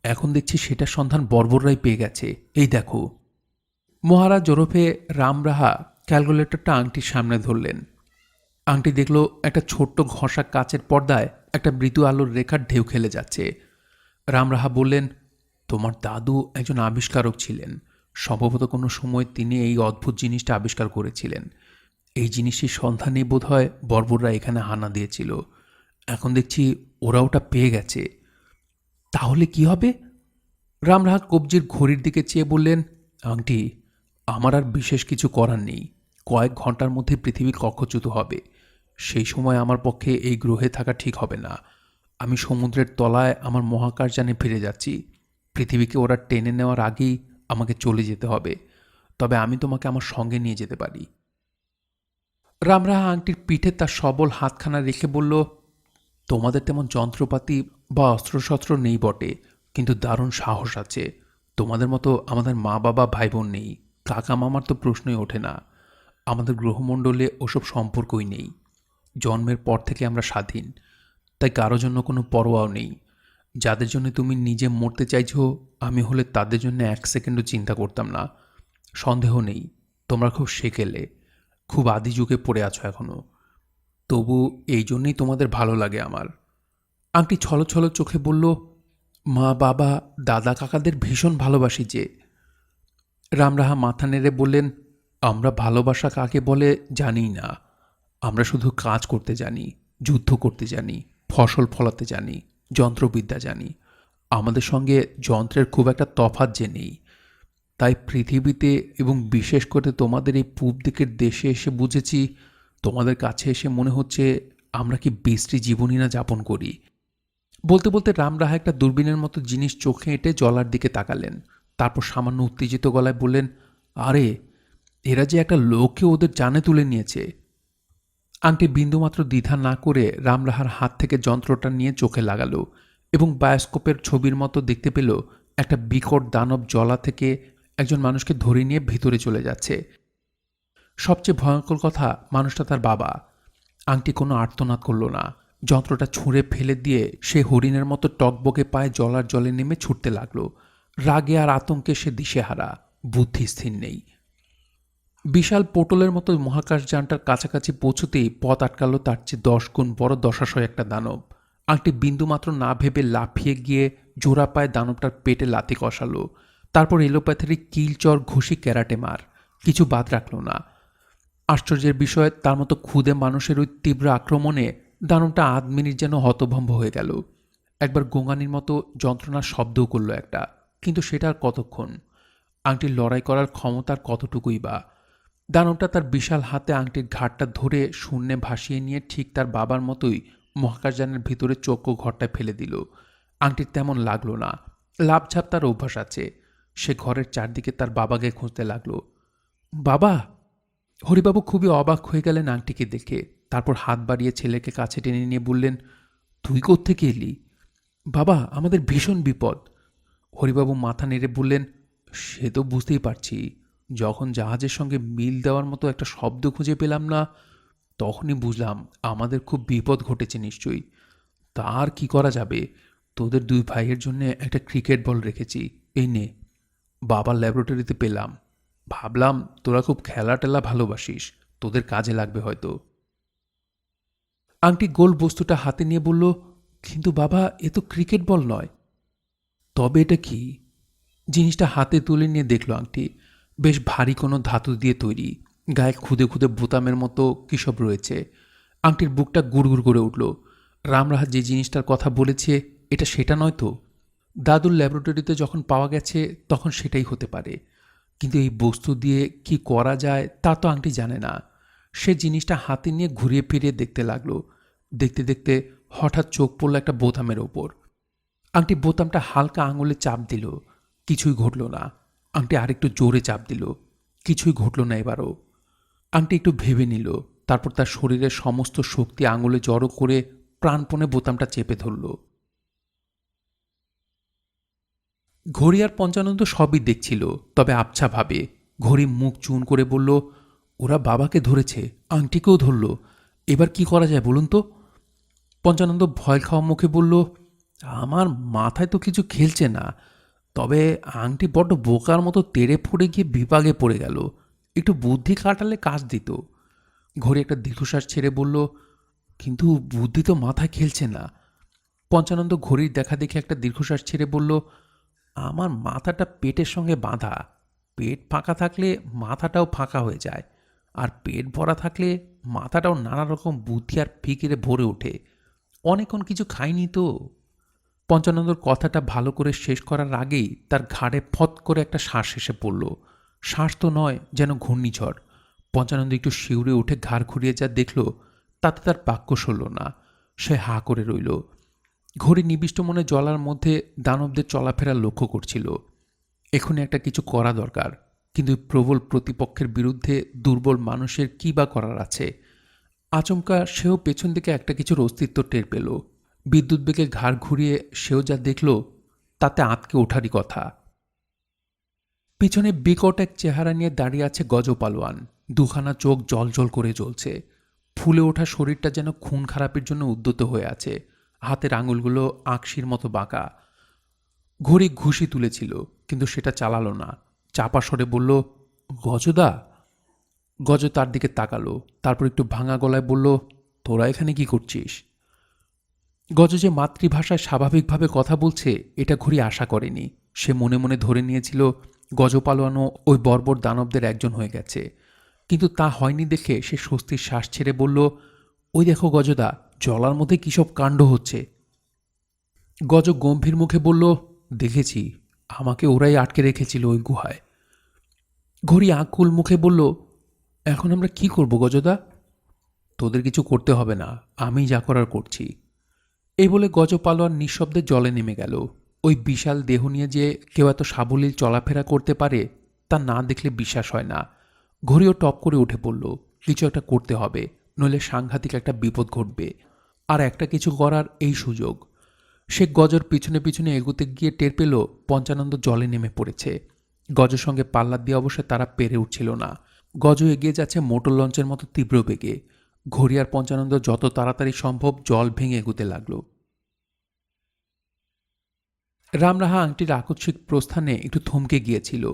এখন দেখছি সেটার সন্ধান বর্বররাই পেয়ে গেছে। এই দেখো। মহারাজ ওরফে রামরাহা ক্যালকুলেটরটা আংটির সামনে ধরলেন। আংটি দেখল একটা ছোট্ট ঘষা কাচের পর্দায় একটা মৃদু আলোর রেখার ঢেউ খেলে যাচ্ছে। রামরাহা বললেন, তোমার দাদু একজন আবিষ্কারক ছিলেন। সম্ভবত কোনো সময় তিনি এই অদ্ভুত জিনিসটা আবিষ্কার করেছিলেন। এই জিনিসটির সন্ধানেই বোধহয় বর্বররা এখানে হানা দিয়েছিল। এখন দেখছি ওরা ওটা পেয়ে গেছে। তাহলে কি হবে? রামরাহা কবজির ঘড়ির দিকে চেয়ে বললেন, আংটি, আমার আর বিশেষ কিছু করার নেই। কয়েক ঘন্টার মধ্যে পৃথিবী কক্ষচ্যুত হবে। সেই সময় আমার পক্ষে এই গ্রহে থাকা ঠিক হবে না। আমি সমুদ্রের তলায় আমার মহাকাশযানে ফিরে যাচ্ছি। পৃথিবীকে ওরা টেনে নেওয়ার আগেই আমাকে চলে যেতে হবে। তবে আমি তোমাকে আমার সঙ্গে নিয়ে যেতে পারি। রামরাহা আংটির পিঠে তার সবল হাতখানা রেখে বলল, তোমাদের তেমন যন্ত্রপাতি বা অস্ত্রশস্ত্র নেই বটে, কিন্তু দারুণ সাহস আছে। তোমাদের মতো আমাদের মা বাবা ভাই বোন নেই, কাকা মামার তো প্রশ্নই ওঠে না। আমাদের গ্রহমণ্ডলে ওসব সম্পর্কই নেই। জন্মের পর থেকে আমরা স্বাধীন, তাই কারো জন্য কোনো পরোয়াও নেই। যাদের জন্য তুমি নিজে মরতে চাইছো, আমি হলে তাদের জন্য এক সেকেন্ডও চিন্তা করতাম না। সন্দেহ নেই তোমরা খুব সেকেলে, খুব আদি যুগে পড়ে আছো এখনো। তবু এই জন্যই তোমাদের ভালো লাগে আমার। আংটি ছলছল চোখে বলল, মা বাবা দাদা কাকাদের ভীষণ ভালোবাসি যে। রামরাহা মাথা নেড়ে বললেন, আমরা ভালোবাসা কাকে বলে জানিই না। আমরা শুধু কাজ করতে জানি, যুদ্ধ করতে জানি, ফসল ফলাতে জানি, যন্ত্রবিদ্যা জানি। আমাদের সঙ্গে যন্ত্রের খুব একটা তফাৎ যে নেই। তাই পৃথিবীতে এবং বিশেষ করে তোমাদের এই পূব দিকের দেশে এসে বুঝেছি, তোমাদের কাছে এসে মনে হচ্ছে আমরা কি বিশ্রী জীবনই না যাপন করি। বলতে বলতে রামরাহা একটা দূরবীনের মতো জিনিস চোখে এঁটে জলার দিকে তাকালেন। তারপর সামান্য উত্তেজিত গলায় বললেন, আরে, এরা যে একটা লোককে ওদের জানে তুলে নিয়েছে। আংটি বিন্দুমাত্র দ্বিধা না করে রামরাহার হাত থেকে যন্ত্রটা নিয়ে চোখে লাগালো এবং বায়োস্কোপের ছবির মতো দেখতে পেল একটা বিকট দানব জলা থেকে একজন মানুষকে ধরে নিয়ে ভিতরে চলে যাচ্ছে। সবচেয়ে ভয়ঙ্কর কথা, মানুষটা তার বাবা। আংটি কোনো আর্তনাদ করল না। যন্ত্রটা ছুঁড়ে ফেলে দিয়ে সে হরিণের মতো টকবকে পায়ে জলার জলে নেমে ছুটতে লাগলো। রাগে আর আতঙ্কে সে দিশেহারা, বুদ্ধি স্থির নেই। বিশাল পোটলের মতো মহাকাশযানটার কাছাকাছি পৌঁছতেই পথ আটকালো তার চেয়ে 10 গুণ বড় দশাশয় একটা দানব। আংটি বিন্দুমাত্র না ভেবে লাফিয়ে গিয়ে জোড়া পায়ে দানবটার পেটে লাথি কষালো। তারপর এলোপ্যাথেরিক কিলচর ঘুষি ক্যারাটে মার, কিছু বাদ রাখল না। আশ্চর্যের বিষয়, তার মতো ক্ষুদে মানুষের ওই তীব্র আক্রমণে দানবটা আধ মিনিট যেন হতভম্ব হয়ে গেল। একবার গোঙানির মতো যন্ত্রণার শব্দও করল একটা, কিন্তু সেটা আর কতক্ষণ? আংটির লড়াই করার ক্ষমতার কতটুকুই বা? দানবটা তার বিশাল হাতে আংটির ঘাটটা ধরে শূন্যে ভাসিয়ে নিয়ে ঠিক তার বাবার মতোই মহাকাশযানের ভিতরে চৌকো ঘরটায় ফেলে দিল। আংটির তেমন লাগলো না। লাফঝাপ তার অভ্যাস আছে। সে ঘরের চারদিকে তার বাবাকে খুঁজতে লাগলো। বাবা! হরিবাবু খুবই অবাক হয়ে গেলেন আংটিকে দেখে। তারপর হাত বাড়িয়ে ছেলেকে কাছে টেনে নিয়ে বললেন, তুই কোত্থেকে এলি? বাবা, আমাদের ভীষণ বিপদ। হরিবাবু মাথা নেড়ে বললেন, সে তো বুঝতেই পারছি। যখন জাহাজের সঙ্গে মিল দেওয়ার মতো একটা শব্দ খুঁজে পেলাম না, তখনই বুঝলাম আমাদের খুব বিপদ ঘটেছে নিশ্চয়ই। তার কি করা যাবে? তোদের দুই ভাইয়ের জন্য একটা ক্রিকেট বল রেখেছি, এই নে। বাবার ল্যাবরেটরিতে পেলাম। ভাবলাম তোরা খুব খেলা টেলা ভালোবাসিস, তোদের কাজে লাগবে হয়তো। আংটি গোল বস্তুটা হাতে নিয়ে বলল, কিন্তু বাবা, এ তো ক্রিকেট বল নয়। তবে এটা কি? জিনিসটা হাতে তুলে নিয়ে দেখল আংটি। বেশ ভারী কোনো ধাতু দিয়ে তৈরি, গায়ে খুদে খুদে বোতামের মতো কী সব রয়েছে। আংটির বুকটা গুড়গুড় করে উঠল। রামরাহা যে জিনিসটার কথা বলেছে এটা সেটা নয় তো? দাদুর ল্যাবরেটরিতে যখন পাওয়া গেছে তখন সেটাই হতে পারে, কিন্তু এই বস্তু দিয়ে কি করা যায় তা তো আংটি জানে না। সে জিনিসটা হাতে নিয়ে ঘুরিয়ে ফিরিয়ে দেখতে লাগলো। দেখতে দেখতে হঠাৎ চোখ পড়ল একটা বোতামের ওপর। আংটি বোতামটা হালকা আঙুলে চাপ দিল, কিছুই ঘটল না। আংটি আরেকটু জোরে চাপ দিল, কিছুই ঘটল না এবারও। আংটি একটু ভেবে নিল, তারপর তার শরীরের সমস্ত শক্তি আঙুলে জড়ো করে প্রাণপণে বোতামটা চেপে ধরল। ঘড়ি আর পঞ্চানন্দ সবই দেখছিল, তবে আবছাভাবে। ঘড়ি মুখ চুন করে বলল, ওরা বাবাকে ধরেছে, আংটিকেও ধরল, এবার কি করা যায় বলুন তো? পঞ্চানন্দ ভয় খাওয়া মুখে বলল, আমার মাথায় তো কিছু খেলছে না, তবে আংটি বড্ড বোকার মতো তেড়ে ফুড়ে গিয়ে বিপাকে পড়ে গেল, একটু বুদ্ধি খাটালে কাজ দিত। ঘড়ি একটা দীর্ঘশ্বাস ছেড়ে বলল, কিন্তু বুদ্ধি তো মাথায় খেলছে না। পঞ্চানন্দ ঘড়ির দেখা দেখে একটা দীর্ঘশ্বাস ছেড়ে বলল, আমার মাথাটা পেটের সঙ্গে বাঁধা, পেট ফাঁকা থাকলে মাথাটাও ফাঁকা হয়ে যায়, আর পেট ভরা থাকলে মাথাটাও নানা রকম বুদ্ধি আর ফিকিরে ভরে ওঠে। অনেকক্ষণ কিছু খাইনি তো। পঞ্চানন্দর কথাটা ভালো করে শেষ করার আগেই তার ঘাড়ে ফত করে একটা শ্বাস এসে পড়ল। শ্বাস তো নয়, যেন ঘূর্ণিঝড়। পঞ্চানন্দ একটু শিউরে উঠে ঘাড় ঘুরিয়ে যা দেখল, তাতে তার বাক্য সরল না। সে হা করে রইল। ঘড়ি নিবিষ্ট মনে জলার মধ্যে দানবদের চলাফেরা লক্ষ্য করছিল। এখনই একটা কিছু করা দরকার, কিন্তু প্রবল প্রতিপক্ষের বিরুদ্ধে দুর্বল মানুষের কী বা করার আছে? আচমকা সেও পেছন দিকে একটা কিছুর অস্তিত্ব টের পেল। বিদ্যুৎ বেগে ঘাড় ঘুরিয়ে সেও যা দেখল, তাতে আঁতকে ওঠারই কথা। পিছনে বিকট এক চেহারা নিয়ে দাঁড়িয়ে আছে গজপালোয়ান। দুখানা চোখ জলজল করে জ্বলছে। ফুলে ওঠা শরীরটা যেন খুন খারাপের জন্য উদ্যত হয়ে আছে। হাতের আঙুলগুলো আঁকশির মতো বাঁকা। ঘড়ি ঘুষি তুলেছিল, কিন্তু সেটা চালালো না। চাপা স্বরে বলল, গজদা। গজ তার দিকে তাকালো, তারপর একটু ভাঙা গলায় বলল, তোরা এখানে কি করছিস? গজ যে মাতৃভাষায় স্বাভাবিকভাবে কথা বলছে এটা ঘড়ি আশা করেনি। সে মনে মনে ধরে নিয়েছিল গজপালোয়ানও ওই বর্বর দানবদের একজন হয়ে গেছে, কিন্তু তা হয়নি দেখে সে স্বস্তির শ্বাস ছেড়ে বলল, ওই দেখো গজদা, জলার মধ্যে কী সব কাণ্ড হচ্ছে। গজ গম্ভীর মুখে বলল, দেখেছি, আমাকে ওরাই আটকে রেখেছিল ওই গুহায়। ঘড়ি আকুল মুখে বলল, এখন আমরা কি করব গজদা? তোদের কিছু করতে হবে না, আমি যা করার করছি। এই বলে গজপালোয়ান নিঃশব্দে জলে নেমে গেল। ওই বিশাল দেহ নিয়ে যে কেউ এত সাবলীল চলাফেরা করতে পারে তা না দেখলে বিশ্বাস হয় না। ঘড়িও টপ করে উঠে পড়ল, কিছু একটা করতে হবে, নইলে সাংঘাতিক একটা বিপদ ঘটবে। আর একটা কিছু করার এই সুযোগ। সে গজর পিছনে পিছনে এগোতে গিয়ে টের পেল পঞ্চানন্দ জলে নেমে পড়েছে। গজের সঙ্গে পাল্লা দিয়ে অবশ্য তারা পেরে উঠছিল না। গজ এগিয়ে যাচ্ছে মোটর লঞ্চের মতো তীব্র বেগে। ঘড়ি আর পঞ্চানন্দ যত তাড়াতাড়ি সম্ভব জল ভেঙে এগোতে লাগল। রামরাহা আংটির আকস্মিক প্রস্থানে একটু থমকে গিয়েছিল।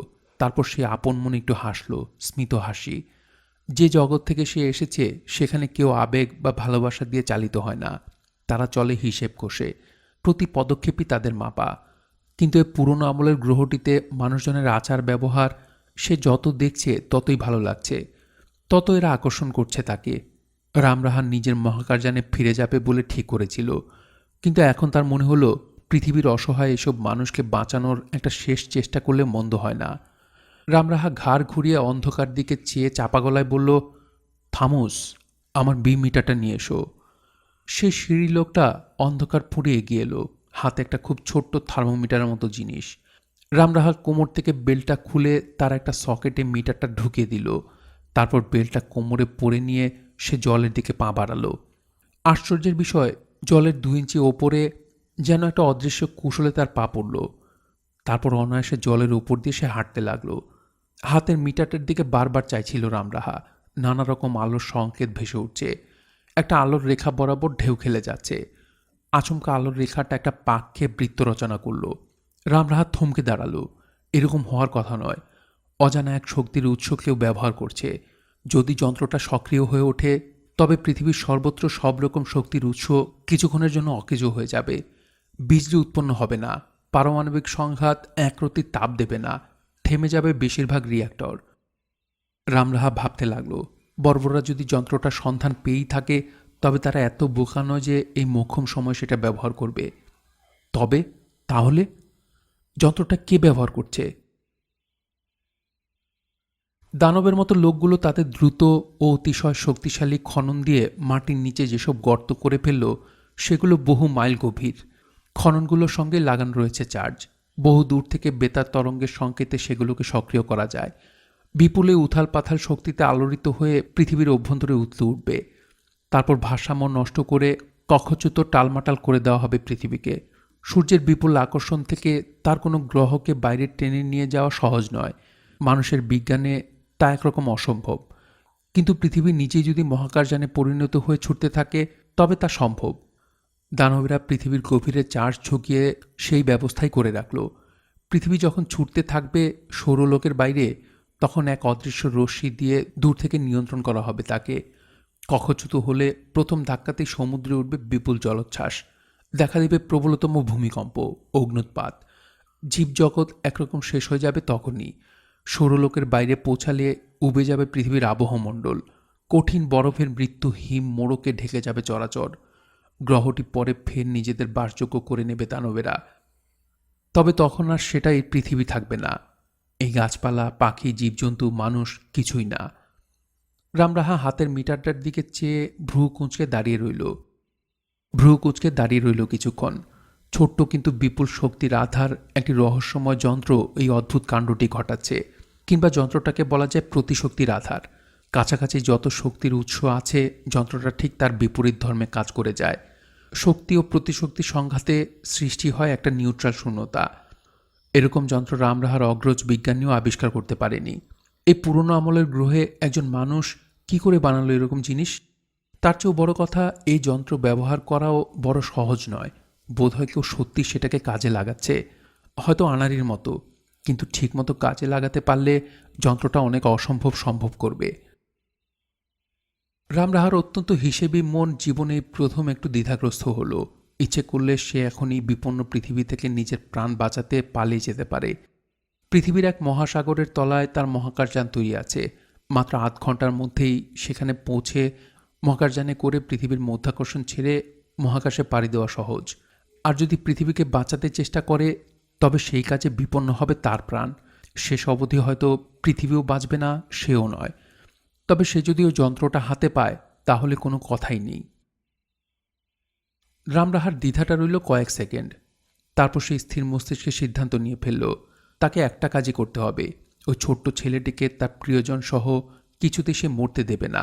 তারপর সে আপন মনে একটু হাসল, স্মিত হাসি। যে জগৎ থেকে সে এসেছে সেখানে কেউ আবেগ বা ভালোবাসা দিয়ে চালিত হয় না। তারা চলে হিসেব কষে, প্রতি পদক্ষেপই তাদের মাপা। কিন্তু এ পুরনো আমলের গ্রহটিতে মানুষজনের আচার ব্যবহার সে যত দেখছে ততই ভালো লাগছে, তত এরা আকর্ষণ করছে তাকে। রামরাহান নিজের মহাকাশযানে ফিরে যাবে বলে ঠিক করেছিল, কিন্তু এখন তার মনে হলো পৃথিবীর অসহায় এসব মানুষকে বাঁচানোর একটা শেষ চেষ্টা করলে মন্দ হয় না। রামরাহা ঘাড় ঘুরিয়ে অন্ধকার দিকে চেয়ে চাপা গলায় বলল, থামোস, আমার মিটারটা নিয়ে এসো। সে সিঁড়ি লোকটা অন্ধকার ফুঁড়ে এগিয়ে এলো, হাতে একটা খুব ছোট্ট থার্মোমিটারের মতো জিনিস। রামরাহা কোমর থেকে বেল্টটা খুলে তার একটা সকেটে মিটারটা ঢুকিয়ে দিল। তারপর বেল্টটা কোমরে পরে নিয়ে সে জলের দিকে পা বাড়ালো। আশ্চর্যের বিষয়, জলের 2 ইঞ্চি ওপরে যেন একটা অদৃশ্য কুশলে তার পা পড়ল। তারপর অনায়াসে জলের উপর দিয়ে সে হাঁটতে লাগলো। হাতের মিটারটার দিকে বারবার চাইছিল রামরাহা। নানা রকম আলোর সংকেত ভেসে উঠছে। একটা আলোর রেখা বরাবর ঢেউ খেলে যাচ্ছে। আচমকা আলোর রেখাটা একটা পাককে বৃত্ত রচনা করল। রামরাহা থমকে দাঁড়ালো। এরকম হওয়ার কথা নয়। অজানা এক শক্তির উৎস কেউ ব্যবহার করছে। যদি যন্ত্রটা সক্রিয় হয়ে ওঠে তবে পৃথিবীর সর্বত্র সব রকম শক্তির উৎস কিছুক্ষণের জন্য অকেজো হয়ে যাবে। বিজলি উৎপন্ন হবে না, পারমাণবিক সংঘাত একরত্তি তাপ দেবে না, থেমে যাবে বেশিরভাগ রিয়্যাক্টর। রামরাহা ভাবতে লাগলো, বর্বররা যদি যন্ত্রটার সন্ধান পেয়েই থাকে তবে তারা এত বোকা নয় যে এই মোক্ষম সময় সেটা ব্যবহার করবে। তবে তাহলে যন্ত্রটা কে ব্যবহার করছে? দানবের মতো লোকগুলো তাদের দ্রুত ও অতিশয় শক্তিশালী খনন দিয়ে মাটির নিচে যেসব গর্ত করে ফেলল সেগুলো বহু মাইল গভীর। খননগুলোর সঙ্গে লাগানো রয়েছে চার্জ। বহু দূর থেকে বেতার তরঙ্গের সংকেতে সেগুলোকে সক্রিয় করা যায়। বিপুলে উথাল পাথাল শক্তিতে আলোড়িত হয়ে পৃথিবীর অভ্যন্তরে উতলে উঠবে। তারপর ভারসাম্য নষ্ট করে কক্ষচ্যুত টালমাটাল করে দেওয়া হবে পৃথিবীকে। সূর্যের বিপুল আকর্ষণ থেকে তার কোনো গ্রহকে বাইরে টেনে নিয়ে যাওয়া সহজ নয়। মানুষের বিজ্ঞানে তা একরকম অসম্ভব, কিন্তু পৃথিবী নিজেই যদি মহাকাশযানে পরিণত হয়ে ছুটতে থাকে তবে তা সম্ভব। দানবেরা পৃথিবীর গভীরে চার্জ ঝুঁকিয়ে সেই ব্যবস্থাই করে রাখল। পৃথিবী যখন ছুটতে থাকবে সৌরলোকের বাইরে, তখন এক অদৃশ্য রশ্মি দিয়ে দূর থেকে নিয়ন্ত্রণ করা হবে তাকে। কক্ষচ্যুত হলে প্রথম ধাক্কাতেই সমুদ্রে উঠবে বিপুল জলোচ্ছ্বাস, দেখা দেবে প্রবলতম ভূমিকম্প, অগ্ন্যুৎপাত। জীবজগৎ একরকম শেষ হয়ে যাবে তখনই। সৌরলোকের বাইরে পৌঁছালে উবে যাবে পৃথিবীর আবহমণ্ডল। কঠিন বরফের মৃত্যু হিম মোড়কে ঢেকে যাবে চরাচর। গ্রহটি পরে ফের নিজেদের বাসযোগ্য করে নেবে দানবেরা। তবে তখন আর সেটাই পৃথিবী থাকবে না। এই গাছপালা, পাখি, জীবজন্তু, মানুষ কিছুই না। রামরাহা হাতের মিটারটার দিকে চেয়ে ভ্রু কুঁচকে দাঁড়িয়ে রইল কিছুক্ষণ। ছোট্ট কিন্তু বিপুল শক্তির আধার একটি রহস্যময় যন্ত্র এই অদ্ভুত কাণ্ডটি ঘটাচ্ছে। কিংবা যন্ত্রটাকে বলা যায় প্রতিশক্তির আধার। কাছাকাছি যত শক্তির উৎস আছে যন্ত্রটা ঠিক তার বিপরীত ধর্মে কাজ করে যায়। শক্তি ও প্রতিশক্তির সংঘাতে সৃষ্টি হয় একটা নিউট্রাল শূন্যতা। এরকম যন্ত্র রামরাহার অগ্রজ বিজ্ঞানীও আবিষ্কার করতে পারেনি। এই পুরনো আমলের গ্রহে একজন মানুষ কি করে বানালো এরকম জিনিস? তার চেয়েও বড় কথা, এই যন্ত্র ব্যবহার করাও বড় সহজ নয়। বোধহয় কেউ সত্যি সেটাকে কাজে লাগাচ্ছে, হয়তো আনাড়ির মতো, কিন্তু ঠিকমতো কাজে লাগাতে পারলে যন্ত্রটা অনেক অসম্ভব সম্ভব করবে। রামরাহার অত্যন্ত হিসেবি মন জীবনে প্রথম একটু দ্বিধাগ্রস্ত হলো। ইচ্ছে করলে সে এখনই বিপন্ন পৃথিবী থেকে নিজের প্রাণ বাঁচাতে পালিয়ে যেতে পারে। পৃথিবীর এক মহাসাগরের তলায় তার মহাকাশযান তৈরি আছে। মাত্র ৮ ঘন্টার মধ্যেই সেখানে পৌঁছে মহাকাশযানে করে পৃথিবীর মধ্যাকর্ষণ ছেড়ে মহাকাশে পাড়ি দেওয়া সহজ। আর যদি পৃথিবীকে বাঁচাতে চেষ্টা করে তবে সেই কাজে বিপন্ন হবে তার প্রাণ। শেষ অবধি হয়তো পৃথিবীও বাঁচবে না, সেও নয়। তবে সে যদি ওই যন্ত্রটা হাতে পায় তাহলে কোনো কথাই নেই। রামরাহার দ্বিধাটা রইল কয়েক সেকেন্ড। তারপর সে স্থির মস্তিষ্কে সিদ্ধান্ত নিয়ে ফেলল, তাকে একটা কাজই করতে হবে। ওই ছোট্ট ছেলেটিকে তার প্রিয়জন সহ কিছুতেই সে মরতে দেবে না।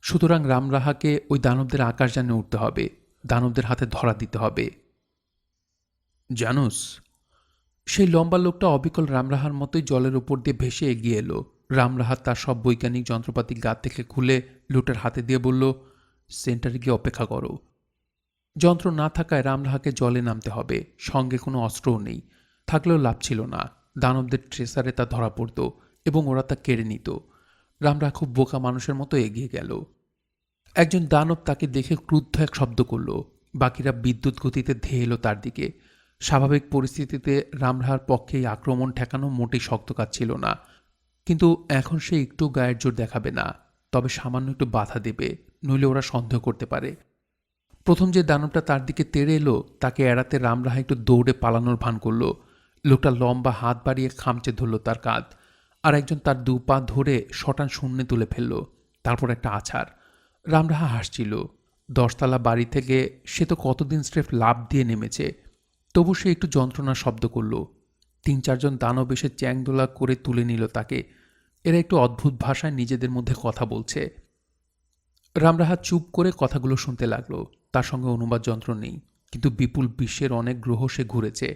সুতরাং রামরাহাকে ওই দানবদের আকাশযানে উঠতে হবে, দানবদের হাতে ধরা দিতে হবে। জানুস, সেই লম্বা লোকটা অবিকল রামরাহার মতোই জলের উপর দিয়ে ভেসে এগিয়ে এলো। রামরাহা তার সব বৈজ্ঞানিক যন্ত্রপাতি গা থেকে খুলে লোকটার হাতে দিয়ে বলল, সেন্টারে গিয়ে অপেক্ষা করো। যন্ত্র না থাকায় রামরাহাকে জলে নামতে হবে। সঙ্গে কোনো অস্ত্রও নেই, থাকলেও লাভ ছিল না। দানবদের ট্রেসারে তা ধরা পড়ত এবং ওরা তা কেড়ে নিত। রামরাহা খুব বোকা মানুষের মতো এগিয়ে গেল। একজন দানব তাকে দেখে ক্রুদ্ধ এক শব্দ করল। বাকিরা বিদ্যুৎ গতিতে ধেয়ে এলো তার দিকে। স্বাভাবিক পরিস্থিতিতে রামরাহার পক্ষে এই আক্রমণ ঠেকানো মোটেই শক্ত কাজ ছিল না, কিন্তু এখন সে একটু গায়ের জোর দেখাবে না। তবে সামান্য একটু বাধা দেবে, নইলে ওরা সন্দেহ করতে পারে। প্রথম যে দানবটা তার দিকে তেড়ে এলো তাকে এড়াতে রামরাহা একটু দৌড়ে পালানোর ভান করল। লোকটা লম্বা হাত বাড়িয়ে খামচে ধরল তার কাঁধ, আর একজন তার 2 পা ধরে শটান শূন্যে তুলে ফেলল। তারপর একটা আছাড়। রামরাহা হাসছিল। 10 তলা বাড়ি থেকে সে তো কতদিন স্রেফ লাফ দিয়ে নেমেছে, তবু সে একটু যন্ত্রণার শব্দ করল। 3-4 জন দানব এসে চ্যাংদোলা করে তুলে নিল তাকে। এরা একটু অদ্ভুত ভাষায় নিজেদের মধ্যে কথা বলছে। রামরাহা চুপ করে কথাগুলো শুনতে লাগলো। তার সঙ্গে অনুবাদ যন্ত্র নেই, কিন্তু বিপুল বিশ্বের অনেক গ্রহ সে ঘুরেছে,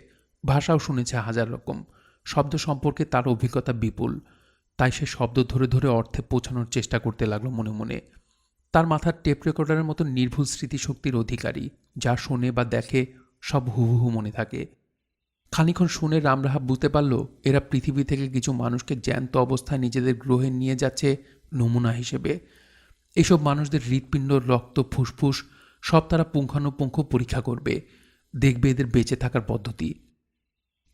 ভাষাও শুনেছে হাজার রকম। শব্দ সম্পর্কে তার অভিজ্ঞতা বিপুল, তাই সে শব্দ ধরে ধরে অর্থে পৌঁছানোর চেষ্টা করতে লাগলো মনে মনে। তার মাথার টেপ রেকর্ডারের মতো নির্ভুল স্মৃতিশক্তির অধিকারী, যা শোনে বা দেখে সব হুবহু মনে থাকে। খানিক্ষণ শুনে রামরাহা বুঝতে পারল এরা পৃথিবী থেকে কিছু মানুষকে জ্যান্ত অবস্থায় নিজেদের গ্রহে নিয়ে যাচ্ছে নমুনা হিসেবে। এইসব মানুষদের হৃৎপিণ্ড, রক্ত, ফুসফুস সব তারা পুঙ্খানুপুঙ্খ পরীক্ষা করবে, দেখবে এদের বেঁচে থাকার পদ্ধতি।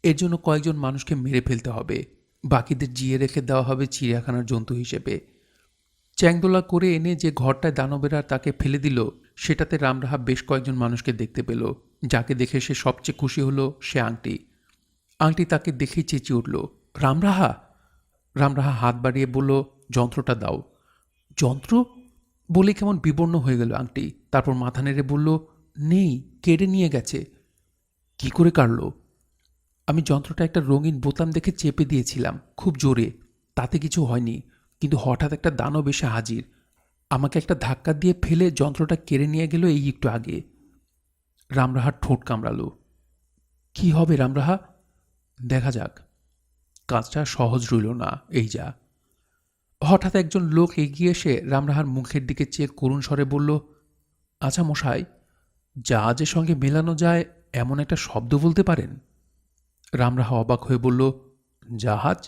এর জন্য কয়েকজন মানুষকে মেরে ফেলতে হবে, বাকিদের জিয়ে রেখে দেওয়া হবে চিড়িয়াখানার জন্তু হিসেবে। চ্যাংদোলা করে এনে যে ঘরটায় দানবেরা তাকে ফেলে দিল, সেটাতে রামরাহা বেশ কয়েকজন মানুষকে দেখতে পেল। যাকে দেখে সে সবচেয়ে খুশি হলো সে আংটি। আংটি তাকে দেখেই চেঁচিয়ে উঠল, রামরাহা! রামরাহা হাত বাড়িয়ে বলল, যন্ত্রটা দাও। যন্ত্র বলে কেমন বিবর্ণ হয়ে গেল আংটি। তারপর মাথা নেড়ে বলল, নেই, কেড়ে নিয়ে গেছে। কি করে কাড়ল? আমি যন্ত্রটা একটা রঙিন বোতাম দেখে চেপে দিয়েছিলাম খুব জোরে, তাতে কিছু হয়নি। কিন্তু হঠাৎ একটা দানব এসে হাজির, আমাকে একটা ধাক্কা দিয়ে ফেলে যন্ত্রটা কেড়ে নিয়ে গেল এই একটু আগে। রামরাহার ঠোঁট কামড়ালো। কি হবে রামরাহা? দেখা যাক। কাজটা সহজ রইল না, এই যা। হঠাৎ একজন লোক এগিয়ে এসে রামরাহার মুখের দিকে চেয়ে করুণ স্বরে বলল, আচ্ছা মশাই, জাহাজের সঙ্গে মেলানো যায় এমন একটা শব্দ বলতে পারেন? রামরাহা অবাক হয়ে বলল, জাহাজ?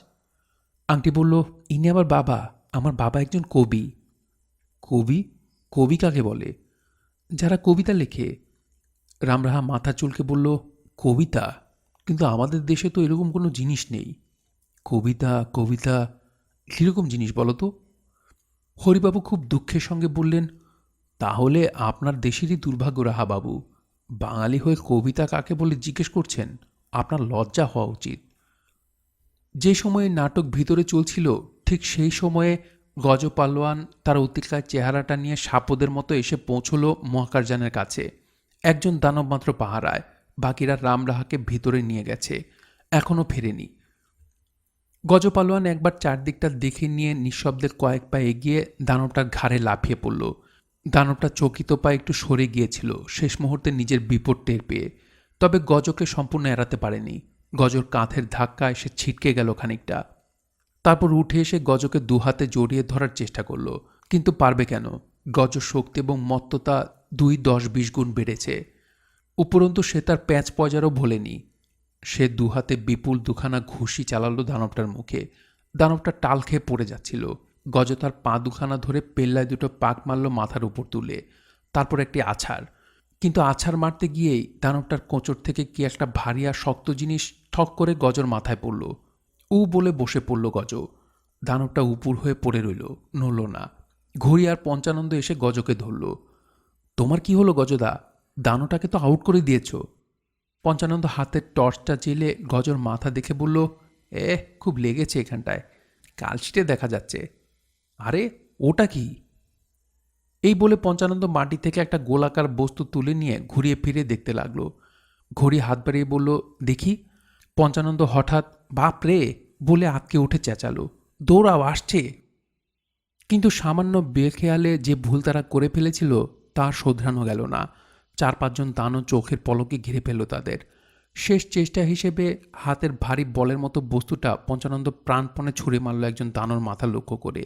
আংটি বলল, ইনি আমার বাবা। আমার বাবা একজন কবি। কবি? কবি কাকে বলে? যারা কবিতা লেখে। রামরাহা মাথা চুলকে বলল, কবিতা? কিন্তু আমাদের দেশে তো এরকম কোনো জিনিস নেই। কবিতা কবিতা কীরকম জিনিস বলো তো? হরিবাবু খুব দুঃখের সঙ্গে বললেন, তাহলে আপনার দেশেরই দুর্ভাগ্য রাহা বাবু। বাঙালি হয়ে কবিতা কাকে বলে জিজ্ঞেস করছেন? আপনার লজ্জা হওয়া উচিত। যে সময়ে নাটক ভিতরে চলছিল ঠিক সেই সময়ে গজপালোয়ান তার অতিকায় চেহারাটা নিয়ে সাপদের মতো এসে পৌঁছল মহাকাশযানের কাছে। একজন দানব মাত্র পাহারায়, বাকিরা রামরাহাকে ভিতরে নিয়ে গেছে, এখনও ফেরেনি। গজপালোয়ান একবার চারদিকটা দেখে নিয়ে নিঃশব্দে কয়েক পা এগিয়ে দানবটার ঘাড়ে লাফিয়ে পড়ল। দানবটা চকিত পা একটু সরে গিয়েছিল শেষ মুহূর্তে নিজের বিপদ টের পেয়ে, তবে গজকে সম্পূর্ণ এড়াতে পারেনি। গজর কাঁধের ধাক্কা এসে ছিটকে গেল খানিকটা। তারপর উঠে এসে গজকে দুহাতে জড়িয়ে ধরার চেষ্টা করল, কিন্তু পারবে কেন? গজর শক্তি এবং মত্ততা 2-10-20 গুণ বেড়েছে। উপরন্তু সে তার প্যাঁচ পয়জারও ভোলেনি। সে দুহাতে বিপুল দুখানা ঘুষি চালালো দানবটার মুখে। দানবটা টাল খেয়ে পড়ে যাচ্ছিল। গজ তার পা দুখানা ধরে পেল্লায় দুটো পাক মারল মাথার উপর তুলে, তারপর একটি আছাড়। কিন্তু আছাড় মারতে গিয়েই দানবটার কোঁচড় থেকে কি একটা ভারী আর শক্ত জিনিস ঠক করে গজর মাথায় পড়ল। বলে বসে পড়ল গজ। দানবটা উপুর হয়ে পড়ে রইল, নড়ল না। ঘড়ি আর পঞ্চানন্দ এসে গজকে ধরল। তোমার কি হলো গজদা? দানবটাকে তো আউট করে দিয়েছ। পঞ্চানন্দ হাতের টর্চটা জেলে গজর মাথা দেখে বলল, খুব লেগেছে এখানটায়, কালশিটে দেখা যাচ্ছে। আরে ওটা কি? এই বলে পঞ্চানন্দ মাটি থেকে একটা গোলাকার বস্তু তুলে নিয়ে ঘুরিয়ে ফিরে দেখতে লাগলো। ঘড়ি হাত বাড়িয়ে বলল, দেখি। পঞ্চানন্দ হঠাৎ বাপ রে বলে আঁতকে উঠে চেঁচালো, দৌড়াও, আসছে। কিন্তু সামান্য বেখেয়ালে যে ভুল তারা করে ফেলেছিল তা শোধরানো গেল না। 4-5 জন দানব চোখের পলকে ঘিরে ফেলল তাদের। শেষ চেষ্টা হিসেবে হাতের ভারী বলের মতো বস্তুটা পঞ্চানন্দ প্রাণপণে ছুঁড়ে মারল একজন দানর মাথা লক্ষ্য করে।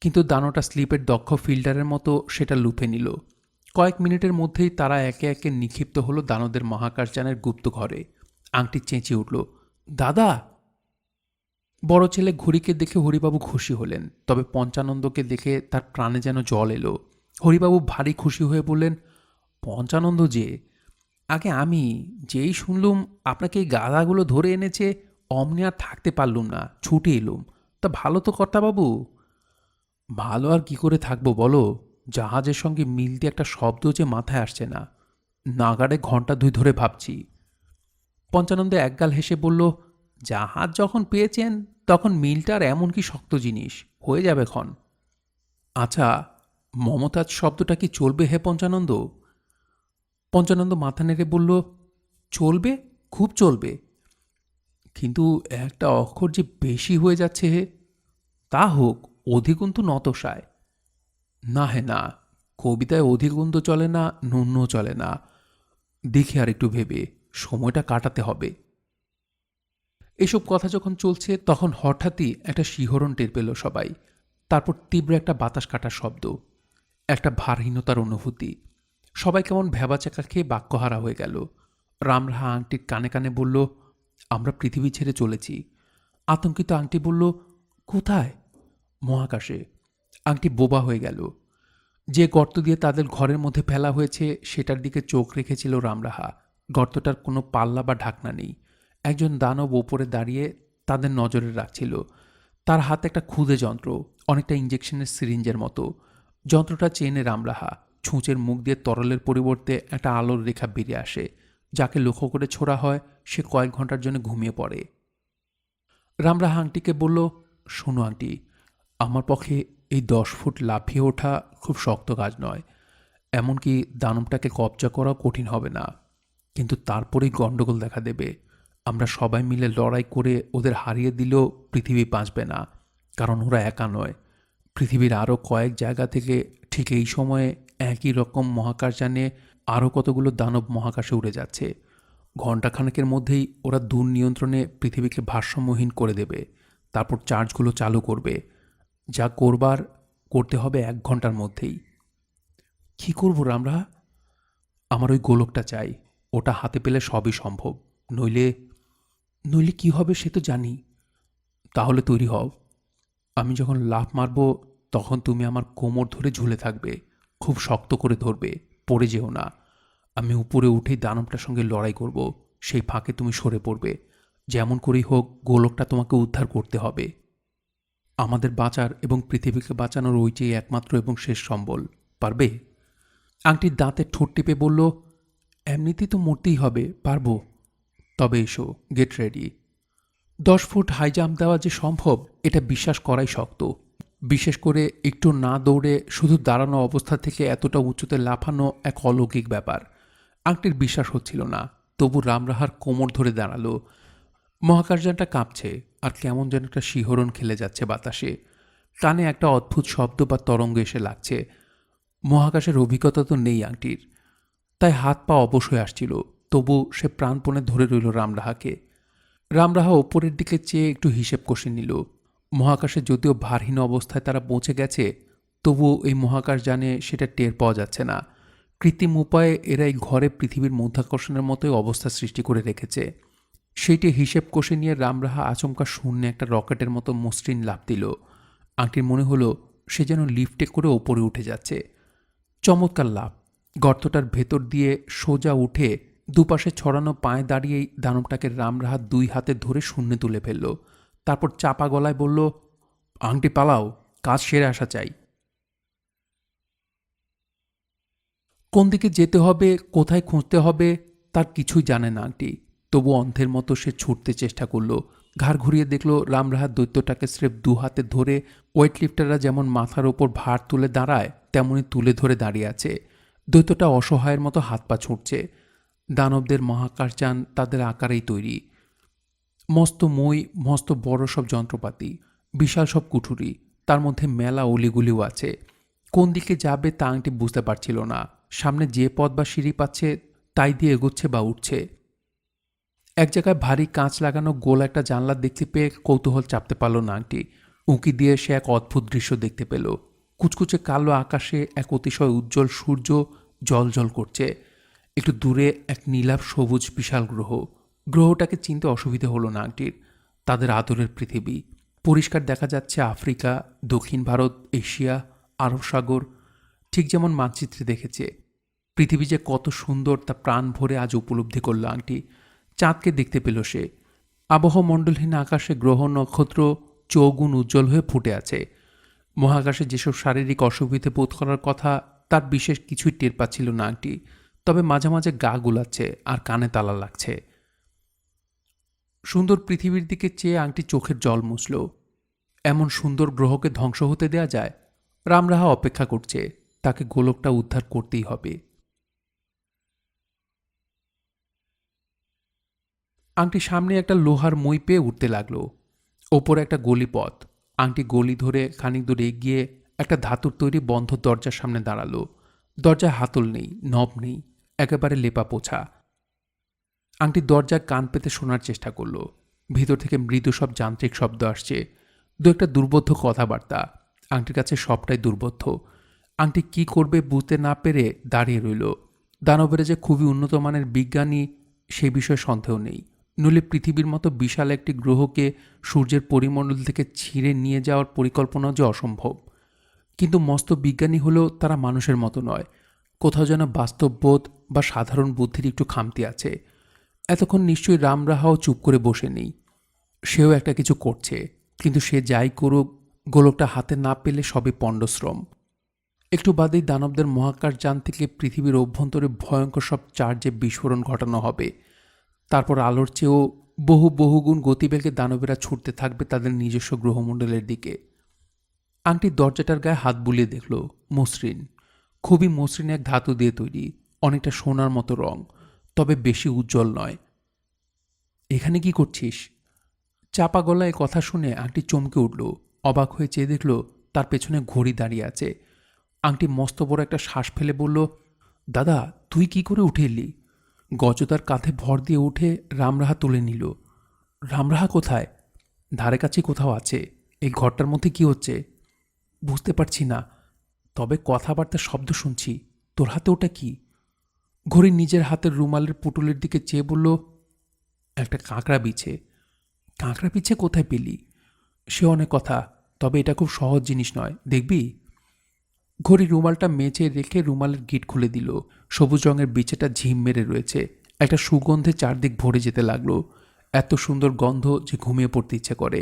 কিন্তু দানটা স্লিপের দক্ষ ফিল্ডারের মতো সেটা লুফে নিল। কয়েক মিনিটের মধ্যেই তারা একে একে নিক্ষিপ্ত হলো দানবদের মহাকাশযানের গুপ্ত ঘরে। আংটি চেঁচিয়ে উঠল, দাদা! বড় ছেলে ঘড়িকে দেখে হরিবাবু খুশি হলেন, তবে পঞ্চানন্দকে দেখে তার প্রাণে যেন জল এলো। হরিবাবু ভারী খুশি হয়ে বললেন, পঞ্চানন্দ যে, আগে আমি যেই শুনলুম আপনাকে এই গাধাগুলো ধরে এনেছে, অমনি আর থাকতে পারলুম না, ছুটে এলুম। তা ভালো তো কর্তাবাবু? ভালো আর কি করে থাকবো বলো? জাহাজের সঙ্গে মিলতে একটা শব্দ যে মাথায় আসছে না, নাগাড়ে ঘন্টা 2 ধরে ভাবছি। পঞ্চানন্দ একগাল হেসে বলল, জাহাজ যখন পেয়েছেন তখন মিলটার এমন কি শক্ত জিনিস, হয়ে যাবে ক্ষণ। আচ্ছা, মমতাজ শব্দটা কি চলবে হে পঞ্চানন্দ? পঞ্চানন্দ মাথা নেড়ে বলল, চলবে, খুব চলবে। কিন্তু একটা অক্ষর যে বেশি হয়ে যাচ্ছে হে। তা হোক, অধিকন্তু নতসায়। না হে না, কবিতায় অধিকন্ত চলে না, ন্যূন্য চলে না। দেখি আর একটু ভেবে, সময়টা কাটাতে হবে। এসব কথা যখন চলছে তখন হঠাৎই একটা শিহরণ টের পেল সবাই। তারপর তীব্র একটা বাতাস কাটার শব্দ, একটা ভারহীনতার অনুভূতি। সবাই কেমন ভ্যাবাচাকা খেয়ে বাক্যহারা হয়ে গেল। রামরাহা আংটির কানে কানে বলল, আমরা পৃথিবী ছেড়ে চলেছি। আতঙ্কিত আংটি বলল, কোথায়? মহাকাশে। আংটি বোবা হয়ে গেল। যে গর্ত দিয়ে তাদের ঘরের মধ্যে ফেলা হয়েছে সেটার দিকে চোখ রেখেছিল রামরাহা। গর্তটার কোনো পাল্লা বা ঢাকনা নেই। একজন দানব ওপরে দাঁড়িয়ে তাদের নজরে রাখছিল। তার হাতে একটা ক্ষুদে যন্ত্র, অনেকটা ইঞ্জেকশনের সিরিঞ্জের মতো। যন্ত্রটা চেনে রামরাহা। ছুঁচের মুখ দিয়ে তরলের পরিবর্তে একটা আলোর রেখা বেরিয়ে আসে। যাকে লক্ষ্য করে ছোড়া হয় সে কয়েক ঘন্টার জন্য ঘুমিয়ে পড়ে। রামরাহা আংটিকে বলল, শোনো আংটি, আমার পক্ষে এই 10 ফুট লাফিয়ে ওঠা খুব শক্ত কাজ নয়, এমনকি দানবটাকে কবজা করাও কঠিন হবে না, কিন্তু তারপরেই গণ্ডগোল দেখা দেবে। আমরা সবাই মিলে লড়াই করে ওদের হারিয়ে দিলেও পৃথিবী বাঁচবে না, কারণ ওরা একা নয়। পৃথিবীর আরও কয়েক জায়গা থেকে ঠিক এই সময়ে একই রকম মহাকাশযানে আরও কতগুলো দানব মহাকাশে উড়ে যাচ্ছে। ঘণ্টাখানেকের মধ্যেই ওরা দূর নিয়ন্ত্রণে পৃথিবীকে ভারসাম্যহীন করে দেবে। তারপর চার্জগুলো চালু করবে। যা করবার করতে হবে 1 ঘন্টার মধ্যেই। কী করবো আমরা? আমার ওই গোলকটা চাই। ওটা হাতে পেলে সবই সম্ভব। নইলে নইলে কী হবে সে তো জানি। তাহলে তৈরি হও। আমি যখন লাফ মারব তখন তুমি আমার কোমর ধরে ঝুলে থাকবে। খুব শক্ত করে ধরবে, পড়ে যেও না। আমি উপরে উঠেই দানবটার সঙ্গে লড়াই করব। সেই ফাঁকে তুমি সরে পড়বে। যেমন করেই হোক গোলকটা তোমাকে উদ্ধার করতে হবে। আমাদের বাঁচার এবং পৃথিবীকে বাঁচানোর ওইটাই একমাত্র এবং শেষ সম্বল। পারবে? আংটির দাঁতে ঠোঁট টিপে বলল, এমনিতেই তো মরতেই হবে, পারবো। তবে এসো, get ready. 10 foot high jump দেওয়া যে সম্ভব এটা বিশ্বাস করাই শক্ত। বিশেষ করে একটু না দৌড়ে শুধু দাঁড়ানো অবস্থা থেকে এতটা উঁচুতে লাফানো এক অলৌকিক ব্যাপার। আংটির বিশ্বাস হচ্ছিল না, তবু রামরাহার কোমর ধরে দাঁড়ালো। মহাকাশযানটা কাঁপছে, আর কেমন যেন একটা শিহরণ খেলে যাচ্ছে বাতাসে। কানে একটা অদ্ভুত শব্দ বা তরঙ্গ এসে লাগছে। মহাকাশের অভিজ্ঞতা তো নেই আংটির, তাই হাত পা অবশ হয়ে আসছিল। তবু সে প্রাণপণে ধরে রইল রামরাহাকে। রামরাহা ওপরের দিকে চেয়ে একটু হিসেব কষে নিল। মহাকাশে যদিও ভারহীন অবস্থায় তারা পৌঁছে গেছে, তবুও এই মহাকাশযানে সেটা টের পাওয়া যাচ্ছে না। কৃত্রিম উপায়ে এরা এই ঘরে পৃথিবীর মধ্যাকর্ষণের মতোই অবস্থা সৃষ্টি করে রেখেছে। সেইটি হিসেব কষে নিয়ে রামরাহা আচমকা শূন্যে একটা রকেটের মতো মসৃণ লাফ দিল। আংটির মনে হলো সে যেন লিফটে করে ওপরে উঠে যাচ্ছে। চমৎকার লাফ। গর্তটার ভেতর দিয়ে সোজা উঠে দুপাশে ছড়ানো পায়ে দাঁড়িয়েই দানবটাকে রামরাহা 2 হাতে ধরে শূন্যে তুলে ফেলল। তারপর চাপা গলায় বলল, আংটি পালাও, কাজ সেরে আসা চাই। কোন দিকে যেতে হবে, কোথায় খুঁজতে হবে তার কিছুই জানে না আংটি। তবু অন্ধের মতো সে ছুটতে চেষ্টা করল। ঘাড় ঘুরিয়ে দেখল রামরাহার দৈত্যটাকে স্রেফ 2 হাতে ধরে ওয়েটলিফটাররা যেমন মাথার ওপর ভার তুলে দাঁড়ায় তেমনি তুলে ধরে দাঁড়িয়ে আছে। দৈত্যটা অসহায়ের মতো হাত পা ছুটছে। দানবদের মহাকাশযান তাদের আকারেই তৈরি। মস্ত মই, মস্ত বড় সব যন্ত্রপাতি, বিশাল সব কুঠুরি, তার মধ্যে মেলা অলিগুলিও আছে। কোন দিকে যাবে তা আংটি বুঝতে পারছিল না। সামনে যে পথ বা সিঁড়ি পাচ্ছে তাই দিয়ে এগোচ্ছে বা উঠছে। এক জায়গায় ভারী কাঁচ লাগানো গোল একটা জানলা দেখতে পেয়ে কৌতূহল চাপতে পারল না আংটি। উঁকি দিয়ে সে এক অদ্ভুত দৃশ্য দেখতে পেল। কুচকুচে কালো আকাশে এক অতিশয় উজ্জ্বল সূর্য জ্বলজ্বল করছে। একটু দূরে এক নীলাভ সবুজ বিশাল গ্রহ। গ্রহটাকে চিনতে অসুবিধে হলো না আংটির। তাদের আদরের পৃথিবী। পরিষ্কার দেখা যাচ্ছে আফ্রিকা, দক্ষিণ ভারত, এশিয়া, আরব সাগর, ঠিক যেমন মানচিত্রে দেখেছে। পৃথিবী যে কত সুন্দর তা প্রাণ ভরে আজ উপলব্ধি করল আংটি। চাঁদকে দেখতে পেল সে। আবহমণ্ডলহীন আকাশে গ্রহ নক্ষত্র চৌগুণ উজ্জ্বল হয়ে ফুটে আছে। মহাকাশে যেসব শারীরিক অসুবিধে বোধ করার কথা তার বিশেষ কিছুই টের পাচ্ছিল না আংটি। তবে মাঝে মাঝে গা গুলাচ্ছে আর কানে তালা লাগছে। সুন্দর পৃথিবীর দিকে চেয়ে আংটি চোখের জল মুছল। এমন সুন্দর গ্রহকে ধ্বংস হতে দেয়া যায়? রামরাহা অপেক্ষা করছে। তাকে গোলকটা উদ্ধার করতেই হবে। আংটি সামনে একটা লোহার মই পেয়ে উঠতে লাগলো। ওপরে একটা গলি পথ। আংটি গলি ধরে খানিক দূর এগিয়ে একটা ধাতুর তৈরি বন্ধ দরজার সামনে দাঁড়ালো। দরজায় হাতল নেই, নব নেই, একেবারে লেপা পোছা। আংটি দরজায় কান পেতে শোনার চেষ্টা করলো। ভিতর থেকে মৃদু সব যান্ত্রিক শব্দ আসছে। দু একটা দুর্বোধ্য কথাবার্তা। আংটির কাছে সবটাই দুর্বোধ্য। আংটি কি করবে বুঝতে না পেরে দাঁড়িয়ে রইল। দানবেরা যে খুবই উন্নত মানের বিজ্ঞানী সে বিষয়ে সন্দেহ নেই। নইলে পৃথিবীর মতো বিশাল একটি গ্রহকে সূর্যের পরিমণ্ডল থেকে ছিঁড়ে নিয়ে যাওয়ার পরিকল্পনা যে অসম্ভব। কিন্তু মস্ত বিজ্ঞানী হলেও তারা মানুষের মতো নয়। কোথাও যেন বাস্তববোধ বা সাধারণ বুদ্ধির একটু খামতি আছে। এতক্ষণ নিশ্চয়ই রামরাহাও চুপ করে বসে নেই। সেও একটা কিছু করছে, কিন্তু সে যাই করুক গোলকটা হাতে না পেলে সবই পণ্ডশ্রম। একটু বাদেই দানবদের মহাকাশযান থেকে পৃথিবীর অভ্যন্তরে ভয়ঙ্কর সব চার্জে বিস্ফোরণ ঘটানো হবে। তারপর আলোর চেয়েও বহুগুণ গতিবেগে দানবেরা ছুটতে থাকবে তাদের নিজস্ব গ্রহমণ্ডলের দিকে। আংটি দরজাটার গায়ে হাত বুলিয়ে দেখল, মসৃণ, খুবই মসৃণ এক ধাতু দিয়ে তৈরি, অনেকটা সোনার মতো রং, তবে বেশি উজ্জ্বল নয়। এখানে কি করছিস? চাপা গলায় কথা শুনে আংটি চমকে উঠল। অবাক হয়ে চেয়ে দেখল তার পেছনে ঘড়ি দাঁড়িয়ে আছে। আংটি মস্ত বড় একটা শ্বাস ফেলে বলল, দাদা, তুই কি করে উঠে এলি? গজদার কাঁধে ভর দিয়ে উঠে রামরাহা তুলে নিল। রামরাহা কোথায়? ধারে কাছে কোথাও আছে। এই ঘরটার মধ্যে কি হচ্ছে? বুঝতে পারছি না, তবে কথাবার্তার শব্দ শুনছি। তোর হাতে ওটা কি? ঘড়ি নিজের হাতের রুমালের পুটুলের দিকে চেয়ে বলল, একটা কাঁকড়া বিছে। কাঁকড়া বিছে কোথায় পেলি? সে অনেক কথা, তবে এটা খুব সহজ জিনিস নয়, দেখবি। ঘড়ি রুমালটা মেঝে রেখে রুমালের গিট খুলে দিল। সবুজ রঙের বিছেটা ঝিম মেরে রয়েছে। একটা সুগন্ধে চারদিক ভরে যেতে লাগলো, এত সুন্দর গন্ধ যে ঘুমিয়ে পড়তে ইচ্ছে করে।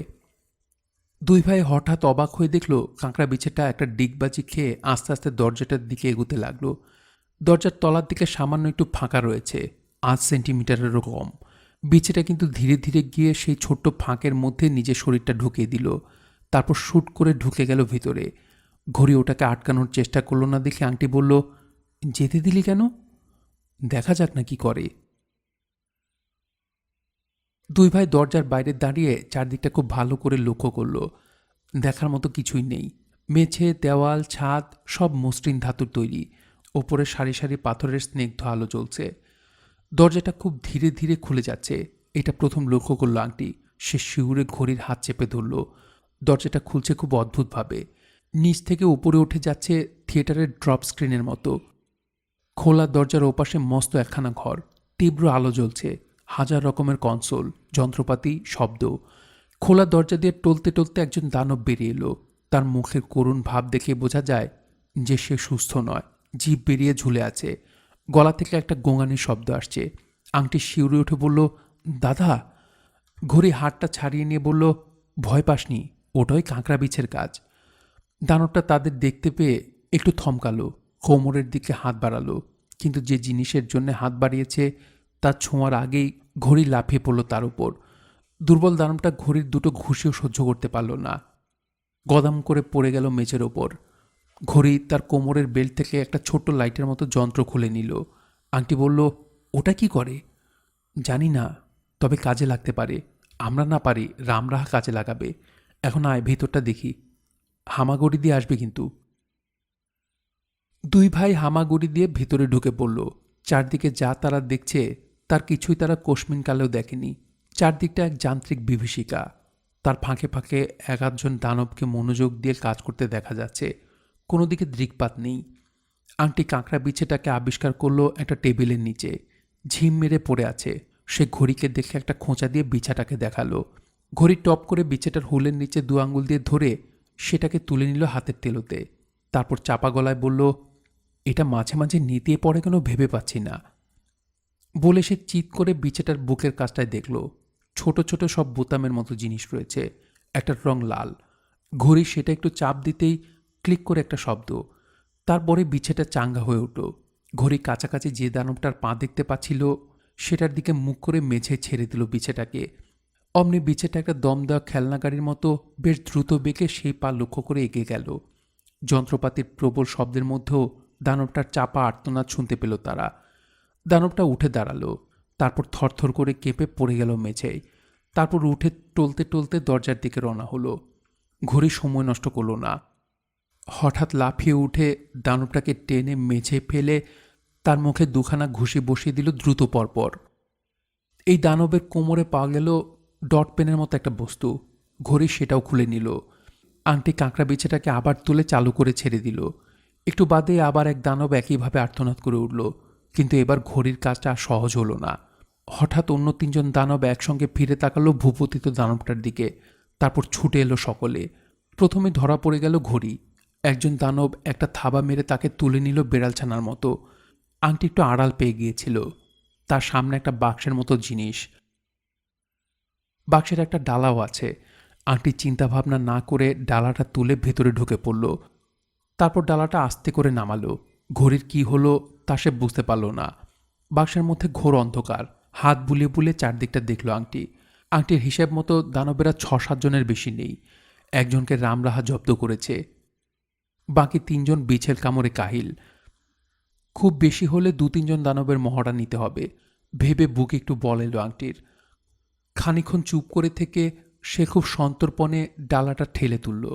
দুই ভাই হঠাৎ অবাক হয়ে দেখল কাঁকড়া বিছেটা একটা ডিগবাজি খেয়ে আস্তে আস্তে দরজাটার দিকে এগোতে লাগলো। দরজার তলার দিকে সামান্য একটু ফাঁকা রয়েছে, 5 সেন্টিমিটারেরও কম। বিছেটা কিন্তু ধীরে ধীরে গিয়ে সেই ছোট্ট ফাঁকের মধ্যে নিজের শরীরটা ঢুকিয়ে দিল। তারপর শুট করে ঢুকে গেল ভিতরে। ঘড়ি ওটাকে আটকানোর চেষ্টা করলো না দেখে আংটি বলল, যেতে দিলি কেন? দেখা যাক না কি করে। দুই ভাই দরজার বাইরে দাঁড়িয়ে চারদিকটা খুব ভালো করে লক্ষ্য করল। দেখার মতো কিছুই নেই। মেঝে, দেওয়াল, ছাদ সব মসৃণ ধাতুর তৈরি। ওপরে সারি সারি পাথরের স্নিগ্ধ আলো জ্বলছে। দরজাটা খুব ধীরে ধীরে খুলে যাচ্ছে, এটা প্রথম লক্ষ্য করল আংটি। সে শিউরে ঘড়ির হাত চেপে ধরল। দরজাটা খুলছে খুব অদ্ভুতভাবে। নিচ থেকে উপরে উঠে যাচ্ছে থিয়েটারের ড্রপ স্ক্রিনের মতো। খোলা দরজার ওপাশে মস্ত একখানা ঘর, তীব্র আলো জ্বলছে, হাজার রকমের কনসোল, যন্ত্রপাতি, শব্দ। খোলা দরজা দিয়ে টলতে টলতে একজন দানব বেরিয়ে এলো। তার মুখের করুণ ভাব দেখে বোঝা যায় যে সে সুস্থ নয়, জিভ বেরিয়ে ঝুলে আছে। গলা থেকে একটা গোঙানির শব্দ আসছে। আংটি শিউরে উঠে বলল, দাদা। ঘড়ি হাতটা ছাড়িয়ে নিয়ে বলল, ভয় পাসনি, ওটাই কাঁকড়া বিছের কাজ। দানবটা তাদের দেখতে পেয়ে একটু থমকালো, কোমরের দিকে হাত বাড়ালো, কিন্তু যে জিনিসের জন্য হাত বাড়িয়েছে তার ছোঁয়ার আগেই ঘড়ি লাফিয়ে পড়ল তার উপর। দুর্বল দানবটা ঘড়ির দুটো ঘুষিও সহ্য করতে পারল না, গদাম করে পড়ে গেল মেঝের ওপর। ঘড়ি তার কোমরের বেল্ট থেকে একটা ছোট্ট লাইটের মতো যন্ত্র খুলে নিল। আংটি বলল, ওটা কি করে? জানি না, তবে কাজে লাগতে পারে। আমরা না পারি, রামরাহা কাজে লাগাবে। এখন আয়, ভেতরটা দেখি। হামাগুড়ি দিয়ে আসবে কিন্তু। দুই ভাই হামাগুড়ি দিয়ে ভিতরে ঢুকে পড়ল। চারদিকে যা তারা দেখছে তার কিছুই তারা কোশমিনকালেও দেখেনি। চারদিকটা এক যান্ত্রিক বিভীষিকা। তার ফাঁকে ফাঁকে এক আধজন দানবকে মনোযোগ দিয়ে কাজ করতে দেখা যাচ্ছে। কোনো দিকে দৃকপাত নেই। আংটি কাঁকড়া বিছেটাকে আবিষ্কার করলো একটা টেবিলের নিচে, ঝিম মেরে পড়ে আছে। সে ঘড়িকে দেখে একটা খোঁচা দিয়ে বিছাটাকে দেখালো। ঘড়ি টপ করে বিছেটার হুলের নিচে 2 আঙুল দিয়ে ধরে সেটাকে তুলে নিল হাতের তেলোতে। তারপর চাপা গলায় বলল, এটা মাঝে মাঝে নিতে পড়ে কেন ভেবে পাচ্ছি না। বলে সে চিৎ করে বিছেটার বুকের কাজটায় দেখল ছোট ছোট সব বোতামের মতো জিনিস রয়েছে। একটার রং লাল। ঘড়ি সেটা একটু চাপ দিতেই ক্লিক করে একটা শব্দ। তারপরে বিছেটা চাঙ্গা হয়ে উঠল। ঘড়ি কাছাকাছি যে দানবটার পা দেখতে পাচ্ছিল সেটার দিকে মুখ করে মেঝে ছেড়ে দিল বিছেটাকে। অমনি বিছেটা একটা দম দেওয়া খেলনা গাড়ির মতো বেশ দ্রুত বেগে সেই পা লক্ষ্য করে এগিয়ে গেল। যন্ত্রপাতির প্রবল শব্দের মধ্যেও দানবটার চাপা আর্তনাদ শুনতে পেল তারা। দানবটা উঠে দাঁড়ালো, তারপর থরথর করে কেঁপে পড়ে গেল মেঝেয়। তারপর উঠে টলতে টলতে দরজার দিকে রওনা হলো। ঘড়ি সময় নষ্ট করল না। হঠাৎ লাফিয়ে উঠে দানবটাকে টেনে মেঝে ফেলে তার মুখে 2খানা ঘুষি বসিয়ে দিল দ্রুত পরপর। এই দানবের কোমরে পাওয়া গেল ডট পেনের মতো একটা বস্তু। ঘড়ি সেটাও খুলে নিল। আংটি কাঁকড়া বিছেটাকে আবার তুলে চালু করে ছেড়ে দিল। একটু বাদে আবার এক দানব একইভাবে আর্তনাদ করে উঠল, কিন্তু এবার ঘড়ির কাজটা আর সহজ হলো না। হঠাৎ অন্য 3জন দানব একসঙ্গে ফিরে তাকালো ভূপতিত দানবটার দিকে। তারপর ছুটে এলো সকলে। প্রথমে ধরা পড়ে গেল ঘড়ি। একজন দানব একটা থাবা মেরে তাকে তুলে নিল বেড়ালছানার মতো। আংটি একটু আড়াল পেয়ে গিয়েছিল। তার সামনে একটা বাক্সের মতো জিনিস। বাক্সের একটা ডালাও আছে। আংটি চিন্তাভাবনা না করে ডালাটা তুলে ভেতরে ঢুকে পড়ল। তারপর ডালাটা আস্তে করে নামালো। ঘড়ির কি হলো তা সে বুঝতে পারল না। বাক্সের মধ্যে ঘোর অন্ধকার। হাত বুলিয়ে বুলিয়ে চারদিকটা দেখল আংটি। আংটির হিসেব মতো দানবেরা ৬-৭ জনের বেশি নেই। একজনকে রামরাহা জব্দ করেছে, বাকি ৩ জন বিছের কামড়ে কাহিল। খুব বেশি হলে ২-৩ জন দানবের মহড়া নিতে হবে ভেবে বুকে একটু বল এলো আংটির। খানিকক্ষণ চুপ করে থেকে সে খুব সন্তর্পণে ডালাটা ঠেলে তুলল।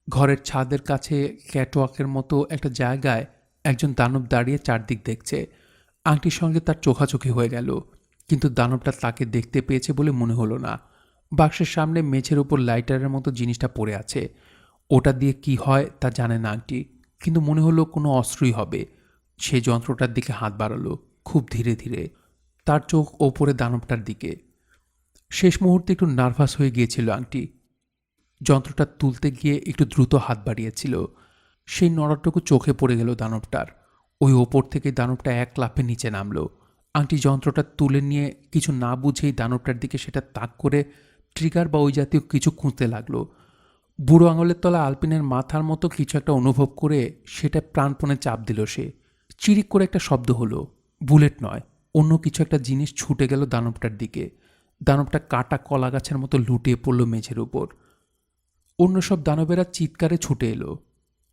ঘরের ছাদের কাছে ক্যাটওয়াকের মতো একটা জায়গায় একজন দানব দাঁড়িয়ে চারদিক দেখছে। আংটির সঙ্গে তার চোখাচোখি হয়ে গেল, কিন্তু দানবটা তাকে দেখতে পেয়েছে বলে মনে হলো না। বাক্সের সামনে মেঝের উপর লাইটারের মতো জিনিসটা পড়ে আছে। ওটা দিয়ে কি হয় তা জানে না আংটি, কিন্তু মনে হলো কোনো অস্ত্রই হবে। সে যন্ত্রটার দিকে হাত বাড়ালো, খুব ধীরে ধীরে। তার চোখ ওপরে দানবটার দিকে। শেষ মুহূর্তে একটু নার্ভাস হয়ে গিয়েছিল আংটি। যন্ত্রটা তুলতে গিয়ে একটু দ্রুত হাত বাড়িয়েছিল। সেই নড়াটুকু চোখে পড়ে গেল দানবটার। ওই ওপর থেকে দানবটা এক লাফে নিচে নামলো। আংটি যন্ত্রটা তুলে নিয়ে কিছু না বুঝেই দানবটার দিকে সেটা তাক করে ট্রিগার বা ওই জাতীয় কিছু খুঁজতে লাগলো। বুড়ো আঙুলের তলা আলপিনের মাথার মতো কিছু একটা অনুভব করে সেটা প্রাণপণে চাপ দিল সে। চিরিক করে একটা শব্দ হলো। বুলেট নয়, অন্য কিছু একটা জিনিস ছুটে গেল দানবটার দিকে। দানবটা কাটা কলা গাছের মতো লুটিয়ে পড়ল মেঝের উপর। অন্য সব দানবেরা চিৎকারে ছুটে এলো।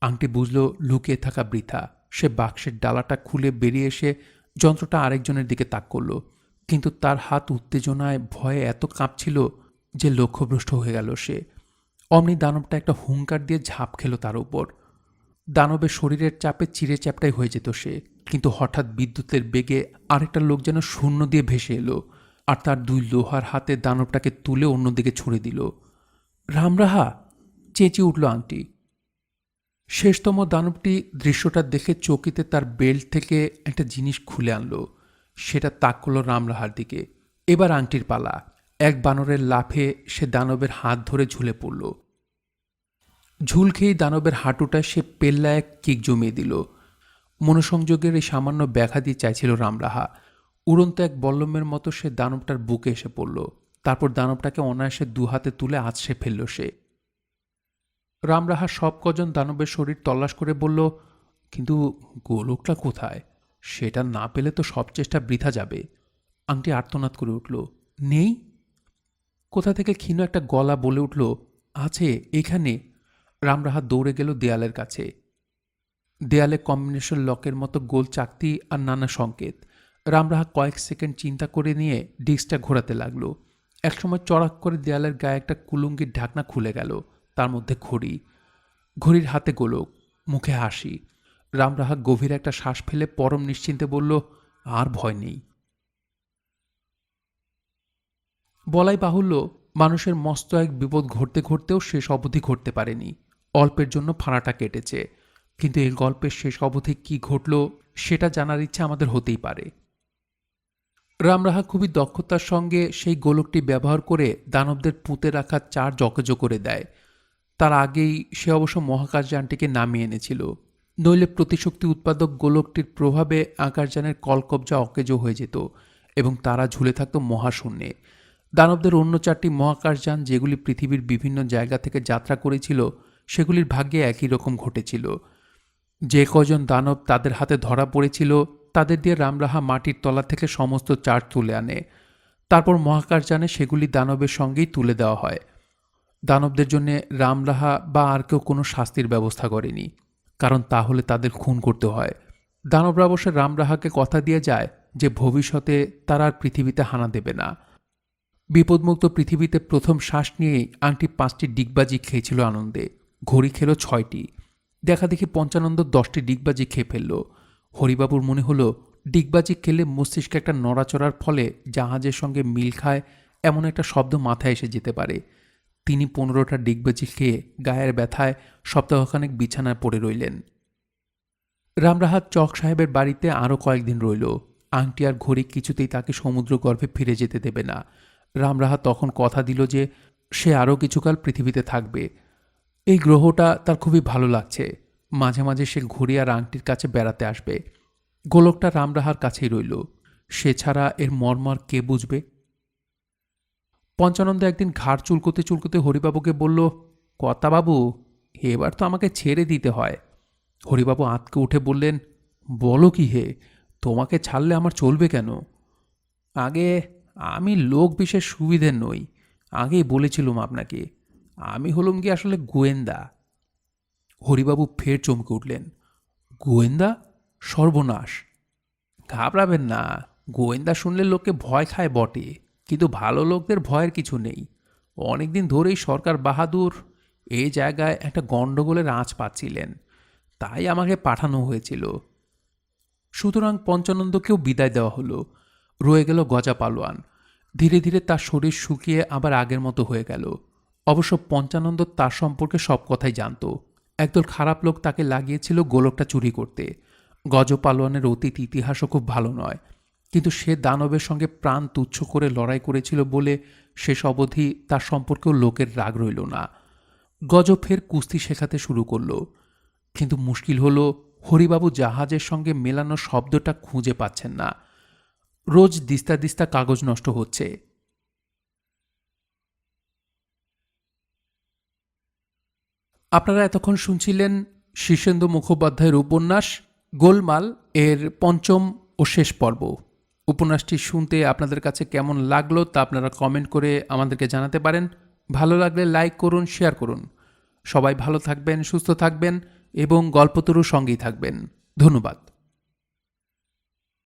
আংটি বুঝল লুকিয়ে থাকা বৃথা। সে বাক্সের ডালাটা খুলে বেরিয়ে এসে যন্ত্রটা আরেকজনের দিকে তাক করল, কিন্তু তার হাত উত্তেজনায় ভয়ে এত কাঁপছিল যে লক্ষ্যভ্রষ্ট হয়ে গেল সে। অমনি দানবটা একটা হুঙ্কার দিয়ে ঝাঁপ খেল তার উপর। দানবের শরীরের চাপে চিড়ে চ্যাপটাই হয়ে যেত সে, কিন্তু হঠাৎ বিদ্যুতের বেগে আরেকটা লোক যেন শূন্য দিয়ে ভেসে এলো, আর তার ২ লোহার হাতে দানবটাকে তুলে অন্যদিকে ছুড়ে দিল। রামরাহা! চেঁচিয়ে উঠল আংটি। শেষতম দানবটি দৃশ্যটা দেখে চকিতে তার বেল্ট থেকে একটা জিনিস খুলে আনলো। সেটা তাক করল রামরাহার দিকে। এবার আংটির পালা। এক বানরের লাফে সে দানবের হাত ধরে ঝুলে পড়ল। ঝুল খেয়েই দানবের হাঁটুটায় সে পেল্লা এক কিক জমিয়ে দিল। মনোসংযোগের এই সামান্য ব্যাঘাতই দিয়ে চাইছিল রামরাহা। উড়ন্ত এক বল্লমের মতো সে দানবটার বুকে এসে পড়ল। তারপর দানবটাকে অনায়াসে ২ হাতে তুলে আছড়ে ফেলল সে। রামরাহা সব কজন দানবের শরীর তল্লাশ করে বলল, কিন্তু গোলকটা কোথায়? সেটা না পেলে তো সব চেষ্টা বৃথা যাবে। আংটি আর্তনাদ করে উঠল, নেই? কোথা থেকে ক্ষীণ একটা গলা বলে উঠল, আছে এখানে। রামরাহা দৌড়ে গেল দেয়ালের কাছে। দেয়ালে কম্বিনেশন লকের মতো গোল চাকতি আর নানা সংকেত। রামরাহা কয়েক সেকেন্ড চিন্তা করে নিয়ে ডিস্কটা ঘোরাতে লাগলো। একসময় চড়াক করে দেয়ালের গায়ে একটা কুলুঙ্গির ঢাকনা খুলে গেল। তার মধ্যে ঘড়ি। ঘড়ির হাতে গোলক, মুখে হাসি। রামরাহা গভীর একটা শ্বাস ফেলে পরম নিশ্চিন্তে বলল, আর ভয় নেই। বলাই বাহুল্য, মানুষের মস্ত এক বিপদ ঘটতে ঘটতেও শেষ অবধি ঘটতে পারেনি। অল্পের জন্য ফাঁড়াটা কেটেছে, কিন্তু এই গল্পের শেষ অবধি কি ঘটল সেটা জানার ইচ্ছা আমাদের হতেই পারে। রামরাহা খুবই দক্ষতার সঙ্গে সেই গোলকটি ব্যবহার করে দানবদের পুঁতে রাখা চার জকেজো করে দেয়। তার আগেই সে অবশ্য মহাকাশযানটিকে নামিয়ে এনেছিল, নইলে প্রতিশক্তি উৎপাদক গোলকটির প্রভাবে আকাশযানের কলকবজা অকেজো হয়ে যেত এবং তারা ঝুলে থাকত মহাশূন্যে। দানবদের অন্য ৪টি মহাকাশযান যেগুলি পৃথিবীর বিভিন্ন জায়গা থেকে যাত্রা করেছিল সেগুলির ভাগ্যে একই রকম ঘটেছিল। যে কজন দানব তাদের হাতে ধরা পড়েছিল তাদের দিয়ে রামরাহা মাটির তলা থেকে সমস্ত চার্জ তুলে আনে। তারপর মহাকাশযানে সেগুলি দানবের সঙ্গেই তুলে দেওয়া হয়। দানবদের জন্য রামরাহা বা আর কেউ কোনো শাস্তির ব্যবস্থা করেনি, কারণ তাহলে তাদের খুন করতে হয়। দানবরা অবশ্য রামরাহাকে কথা দিয়ে যায় যে ভবিষ্যতে তারা আর পৃথিবীতে হানা দেবে না। বিপদমুক্ত পৃথিবীতে প্রথম শ্বাস নিয়েই আংটি ৫টি ডিগবাজি খেয়েছিল আনন্দে। ঘড়ি খেল ৬টি। দেখা দেখি পঞ্চানন্দ 10টি ডিগবাজি খেয়ে ফেলল। হরিবাবুর মনে হলো ডিগবাজি খেলে মস্তিষ্কে একটা নড়াচড়ার ফলে জাহাজের সঙ্গে মিল খায় এমন একটা শব্দ মাথায় এসে যেতে পারে। তিনি 15টা ডিগবাজি খেয়ে গায়ের ব্যথায় সপ্তাহখানেক বিছানায় পড়ে রইলেন। রামরাহাত চক সাহেবের বাড়িতে আরও কয়েকদিন রইল। আংটি আর ঘড়ি কিছুতেই তাকে সমুদ্র গর্ভে ফিরে যেতে দেবে না। রামরাহা তখন কথা দিল যে সে আরও কিছুকাল পৃথিবীতে থাকবে। এই গ্রহটা তার খুবই ভালো লাগছে। মাঝে মাঝে সে ঘড়ি আর আংটির কাছে বেড়াতে আসবে। গোলকটা রামরাহার কাছেই রইল। সে ছাড়া এর মর্মর কে বুঝবে? পঞ্চানন্দ একদিন ঘাড় চুলকোতে চুলকোতে হরিবাবুকে বলল, কর্তাবাবু, এবার তো আমাকে ছেড়ে দিতে হয়। হরিবাবু আঁতকে উঠে বললেন, বলো কি হে, তোমাকে ছাড়লে আমার চলবে কেন? আগে আমি লোক বিশেষ সুবিধের নই, আগেই বলেছিলুম আপনাকে। আমি হলুম কি আসলে গোয়েন্দা। হরিবাবু ফের চমকে উঠলেন। গোয়েন্দা? সর্বনাশ! ঘাবড়াবেন না, গোয়েন্দা শুনলে লোককে ভয় খায় বটে, কিন্তু ভালো লোকদের ভয়ের কিছু নেই। অনেকদিন ধরেই সরকার বাহাদুর এই জায়গায় একটা গণ্ডগোলের আঁচ পাচ্ছিলেন, তাই আমাকে পাঠানো হয়েছিল। সুতরাং পঞ্চানন্দকেও বিদায় দেওয়া হলো। রয়ে গেল গজা পালোয়ান। ধীরে ধীরে তার শরীর শুকিয়ে আবার আগের মতো হয়ে গেল। অবশ্য পঞ্চানন্দ তার সম্পর্কে সব কথাই জানত। একদল খারাপ লোক তাকে লাগিয়েছিল গোলকটা চুরি করতে। গজ পালোয়ানের অতীত ইতিহাসও খুব ভালো নয়, কিন্তু সে দানবের সঙ্গে প্রাণ তুচ্ছ করে লড়াই করেছিল বলে শেষ অবধি তার সম্পর্কেও লোকের রাগ রইল না। গজ ফের কুস্তি শেখাতে শুরু করল, কিন্তু মুশকিল হলো হরিবাবু জাহাজের সঙ্গে মেলানো শব্দটা খুঁজে পাচ্ছেন না। রোজ দিস্তা দিস্তা কাগজ নষ্ট হচ্ছে। আপনারা এতক্ষণ শুনছিলেন শীর্ষেন্দু মুখোপাধ্যায়ের উপন্যাস গোলমাল এর পঞ্চম ও শেষ পর্ব। উপন্যাসটি শুনতে আপনাদের কাছে কেমন লাগলো তা আপনারা কমেন্ট করে আমাদেরকে জানাতে পারেন। ভালো লাগলে লাইক করুন, শেয়ার করুন। সবাই ভালো থাকবেন, সুস্থ থাকবেন এবং গল্পতরুর সঙ্গেই থাকবেন। ধন্যবাদ।